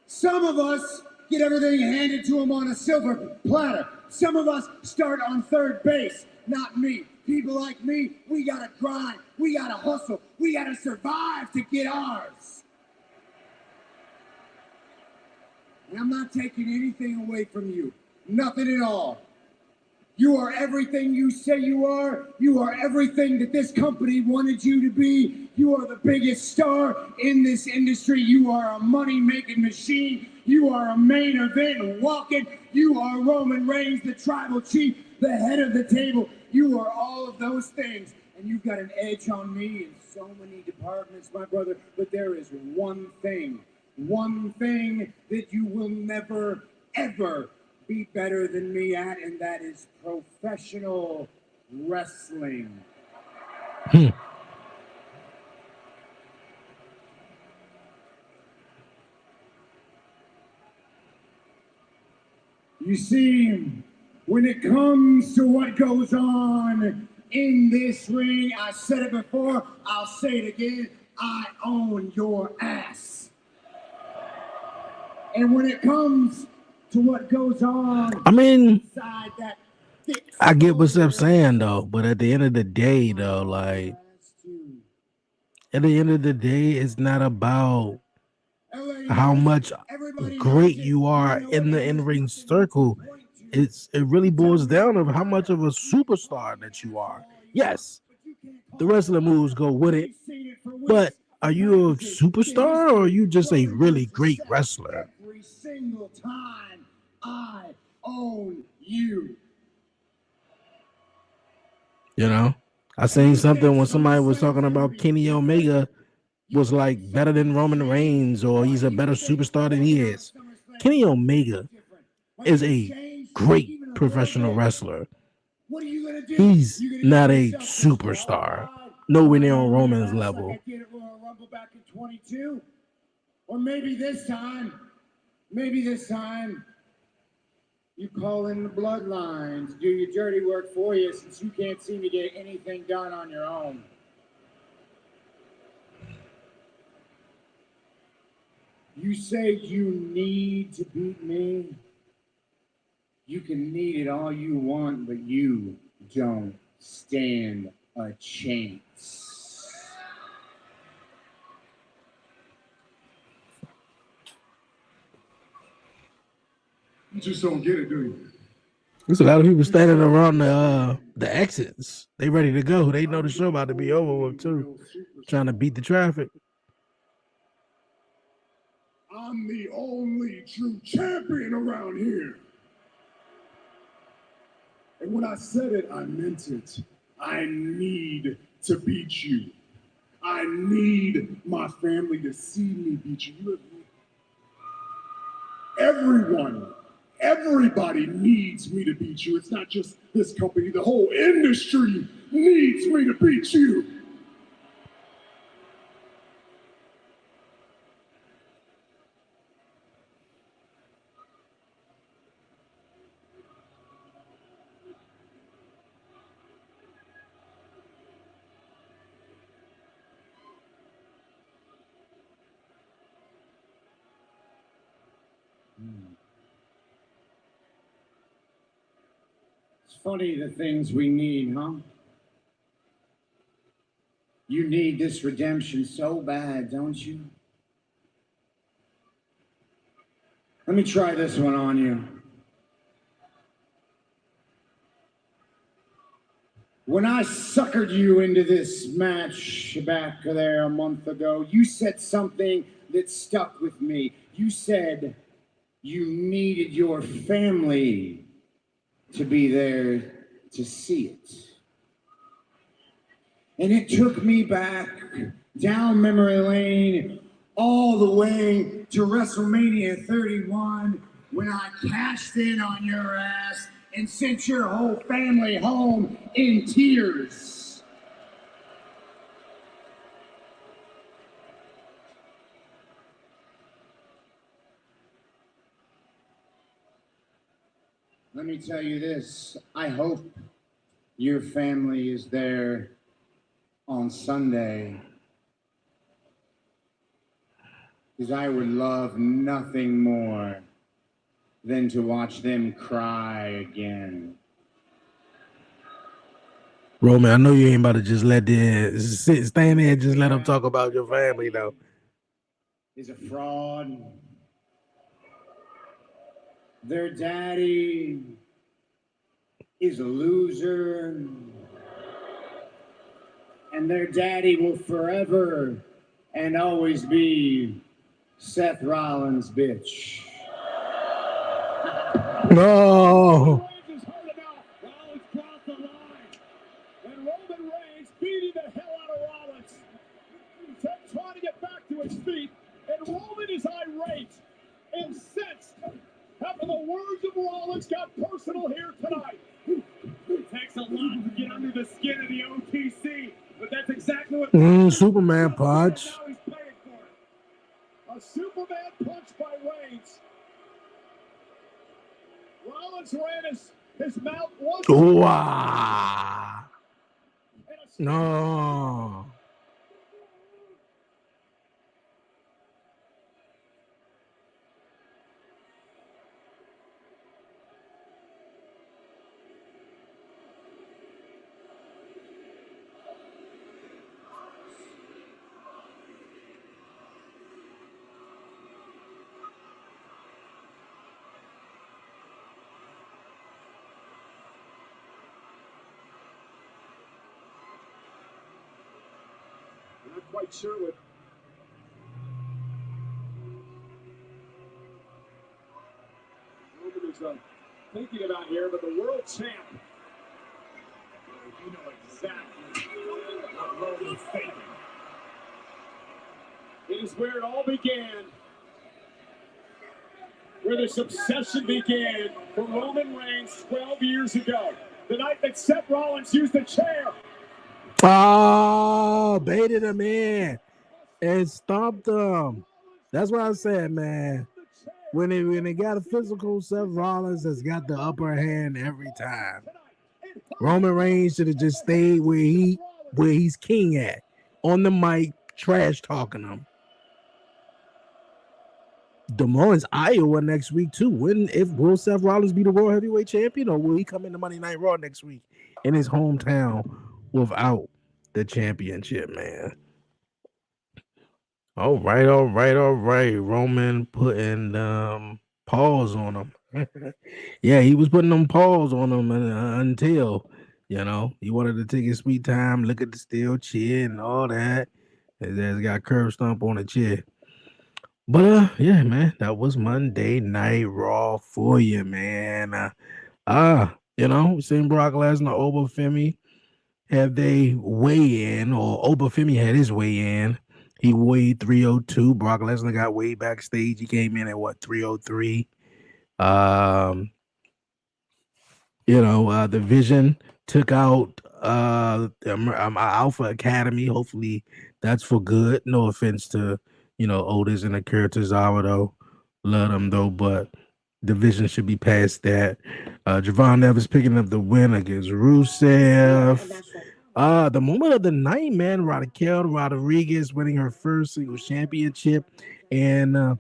Some of us get everything handed to them on a silver platter. Some of us start on third base. Not me. People like me, we gotta grind, we gotta hustle, we gotta survive to get ours. And I'm not taking anything away from you. Nothing at all. You are everything you say you are. You are everything that this company wanted you to be. You are the biggest star in this industry. You are a money-making machine. You are a main event walking. You are Roman Reigns, the tribal chief, the head of the table. You are all of those things. And you've got an edge on me in so many departments, my brother. But there is one thing that you will never, ever be better than me at, and that is professional wrestling. You see, when it comes to what goes on in this ring, I said it before, I'll say it again, I own your ass. And when it comes to what goes on, I mean, inside that thick I get what Steph's saying though, but at the end of the day, though, like at the end of the day, it's not about how much great you are in the in-ring circle. It really boils down to how much of a superstar that you are. Yes, the wrestling moves go with it, but are you a superstar or are you just a really great wrestler? Every single time I own you. You know, I seen something when somebody was talking about Kenny Omega was like better than Roman Reigns or he's a better superstar than he is. Kenny Omega is a great professional wrestler. He's not a superstar. nowhere near on Roman's level. Like I did at Royal Rumble back in 22. Or maybe this time, you call in the bloodlines to do your dirty work for you since you can't seem to get anything done on your own. You say you need to beat me. You can need it all you want, but you don't stand a chance. You just don't get it, do you? There's a lot of people standing around the exits. They ready to go. They know the show about to be over with too. Trying to beat the traffic. I'm the only true champion around here. And when I said it, I meant it. I need to beat you. I need my family to see me beat you. Everybody needs me to beat you. It's not just this company. The whole industry needs me to beat you. It's funny the things we need, huh? You need this redemption so bad, don't you? Let me try this one on you. When I suckered you into this match back there a month ago, you said something that stuck with me. You said you needed your family to be there to see it. And it took me back down memory lane all the way to WrestleMania 31 when I cashed in on your ass and sent your whole family home in tears. Let me tell you this, I hope your family is there on Sunday, because I would love nothing more than to watch them cry again. Roman, I know you ain't about to just stand there and just let them talk about your family, though. Is a fraud. Their daddy is a loser. And their daddy will forever and always be Seth Rollins' bitch. No. Rollins crossed the line. And Roman Reigns beating the hell out of Rollins. Seth trying to get back to his feet. And Roman is irate, incensed. After the words of Rollins got personal here tonight. It takes a lot to get under the skin of the OTC. But that's exactly what Superman punch. A Superman punch by Reigns. Rollins ran his mouth once. Wow. No. Not quite sure what Roman is thinking about here, but the world champ, you know exactly what Roman's thinking. It is where it all began, where this obsession began for Roman Reigns 12 years ago. The night that Seth Rollins used the chair Oh, baited him in and stomped him. That's what I said, man. When they got a physical, Seth Rollins has got the upper hand every time. Roman Reigns should have just stayed where he's king at, on the mic, trash talking him. Des Moines, Iowa next week too. Will Seth Rollins be the World Heavyweight Champion, or will he come into Monday Night Raw next week in his hometown without the championship, man? All right. Roman putting pause on him. Yeah, he was putting them pause on him until he wanted to take his sweet time, look at the steel chair and all that. His ass got curb stomp on the chair. But yeah, man, that was Monday Night Raw for you, man. We seen Brock Lesnar over Femi have they weigh in, or Obafemi had his weigh in. He weighed 302. Brock Lesnar got weighed backstage. He came in at 303. The Vision took out Alpha Academy. Hopefully that's for good. No offense to Otis and Akira Tozawa though. Love them though, but Division should be past that. Javon Evans picking up the win against Rusev. The moment of the night, man. Raquel Rodriguez winning her first singles championship and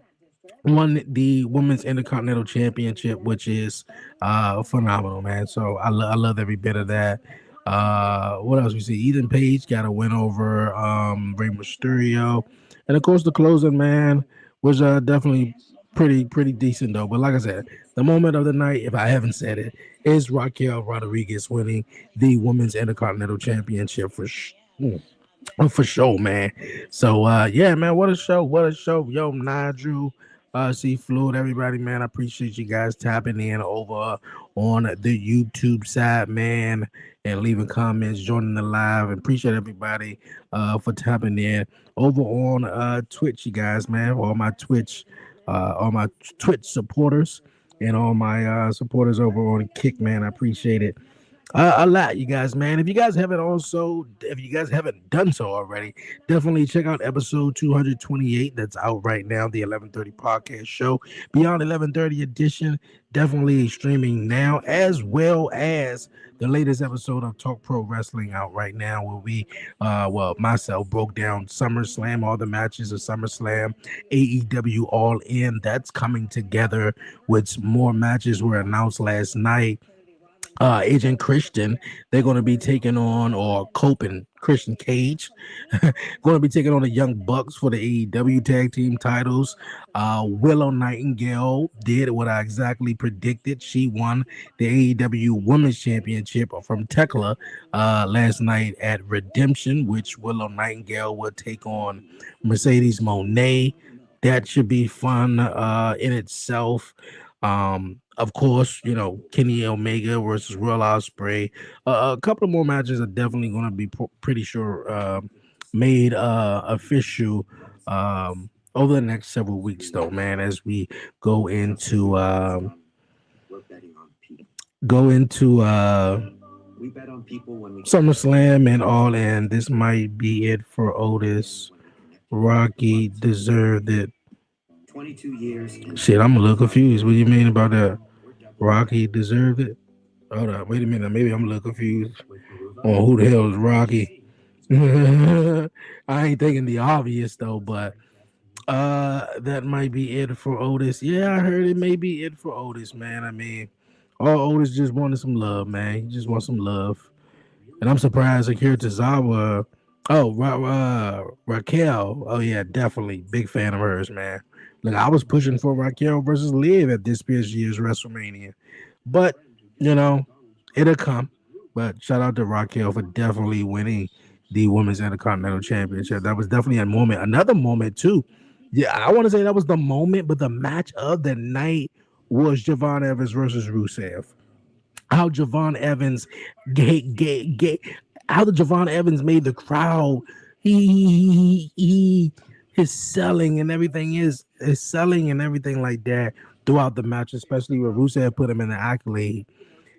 won the Women's Intercontinental Championship, which is phenomenal, man. So I love every bit of that. What else we see? Ethan Page got a win over Rey Mysterio, and of course the closing man was definitely pretty decent though. But like I said, the moment of the night, if I haven't said it, is Raquel Rodriguez winning the Women's Intercontinental Championship for sure, man. So yeah, man, what a show. Yo, Nigel, see Fluid, everybody, man. I appreciate you guys tapping in over on the YouTube side, man, and leaving comments, joining the live. And appreciate everybody for tapping in over on Twitch, you guys, man. All my Twitch supporters and all my supporters over on Kick, man. I appreciate it a lot, you guys, man. If you guys haven't done so already, definitely check out episode 228 that's out right now, the 11:30 podcast show, Beyond 11:30 edition, definitely streaming now, as well as the latest episode of Talk Pro Wrestling out right now, where we myself broke down SummerSlam, all the matches of SummerSlam, AEW All In. That's coming together, with more matches were announced last night. Agent Christian, they're going to be taking on, or Cope and Christian Cage, going to be taking on the Young Bucks for the AEW tag team titles. Willow Nightingale did what I exactly predicted. She won the AEW Women's Championship from Tekla last night at Redemption, which Willow Nightingale will take on Mercedes Moné. That should be fun in itself. Of course, Kenny Omega versus Will Ospreay. A couple of more matches are definitely going to be pretty sure made official over the next several weeks, though, man. As we go into SummerSlam and all, and this might be it for Otis. Rocky deserved it. 22 years. Shit, I'm a little confused. What do you mean about that? Rocky deserved it? Hold on, wait a minute. Maybe I'm a little confused on who the hell is Rocky. I ain't thinking the obvious though, but that might be it for Otis. Yeah, I heard it may be it for Otis, man. I mean, all Otis just wanted some love, man. He just wants some love. And I'm surprised Akira Tozawa. Raquel. Oh yeah, definitely big fan of hers, man. Look, I was pushing for Raquel versus Liv at this year's WrestleMania, but it'll come. But shout out to Raquel for definitely winning the Women's Intercontinental Championship. That was definitely a moment. Another moment too. Yeah, I want to say that was the moment, but the match of the night was Javon Evans versus Rusev. How Javon Evans how the Javon Evans made the crowd his selling and everything is selling and everything like that throughout the match, especially when Rusev put him in the accolade.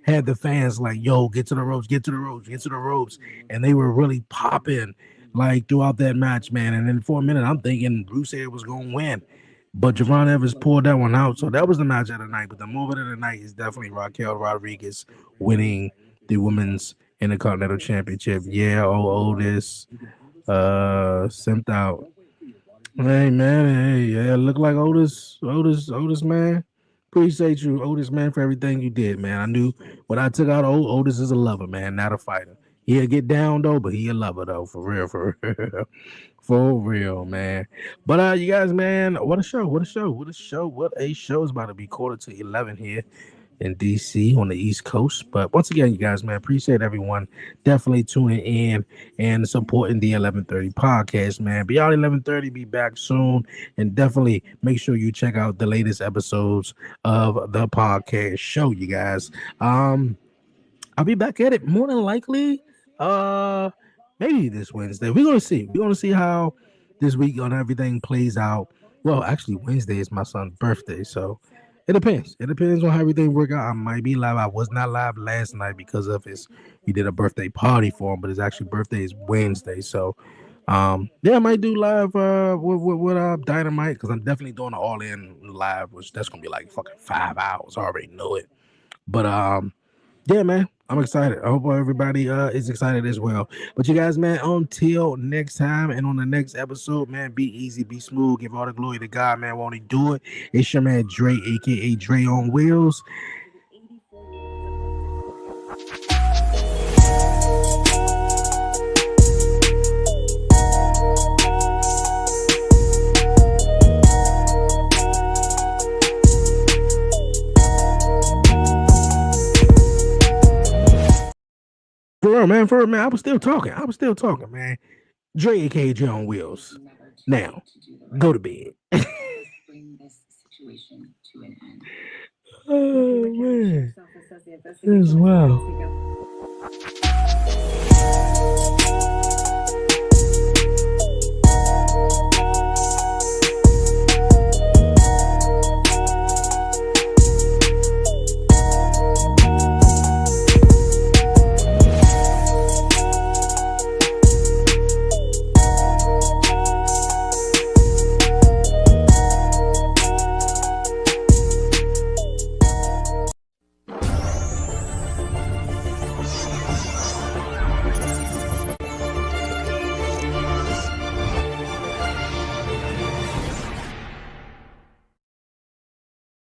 had the fans like, yo, get to the ropes, get to the ropes, get to the ropes. And they were really popping like throughout that match, man. And then for a minute, I'm thinking Rusev was going to win. But Javon Evans pulled that one out. So that was the match of the night. But the moment of the night is definitely Raquel Rodriguez winning the Women's Intercontinental Championship. Yeah, Otis simped out. Hey man, hey, yeah, look like Otis, man. Appreciate you, Otis, man, for everything you did, man. I knew when I took out Otis is a lover, man, not a fighter. He'll get down though, but he a lover though, for real, for real. For real, man. But you guys, man, what a show, what a show, what a show, what a show. It's about to be 11:15 here in DC on the East Coast. But once again, you guys, man, appreciate everyone definitely tuning in and supporting the 11:30 podcast, man. Beyond 11:30, be back soon, and definitely make sure you check out the latest episodes of the podcast show, you guys. I'll be back at it more than likely. Uh, maybe this Wednesday. We're gonna see. We're gonna see how this week on everything plays out. Well, actually, Wednesday is my son's birthday, so it depends. It depends on how everything work out. I might be live. I was not live last night because of his. We did a birthday party for him, but his actual birthday is Wednesday. So, yeah, I might do live with Dynamite because I'm definitely doing an all in live, which that's gonna be like fucking 5 hours. I already know it. But yeah, man, I'm excited. I hope everybody is excited as well. But you guys, man, until next time and on the next episode, man, be easy, be smooth, give all the glory to God, man. Won't he do it? It's your man Dre, aka Dre on Wheels. For real, man. I was still talking. Man. Dre, aka Dre on Wheels. Now, go to bed. Oh, man. As well.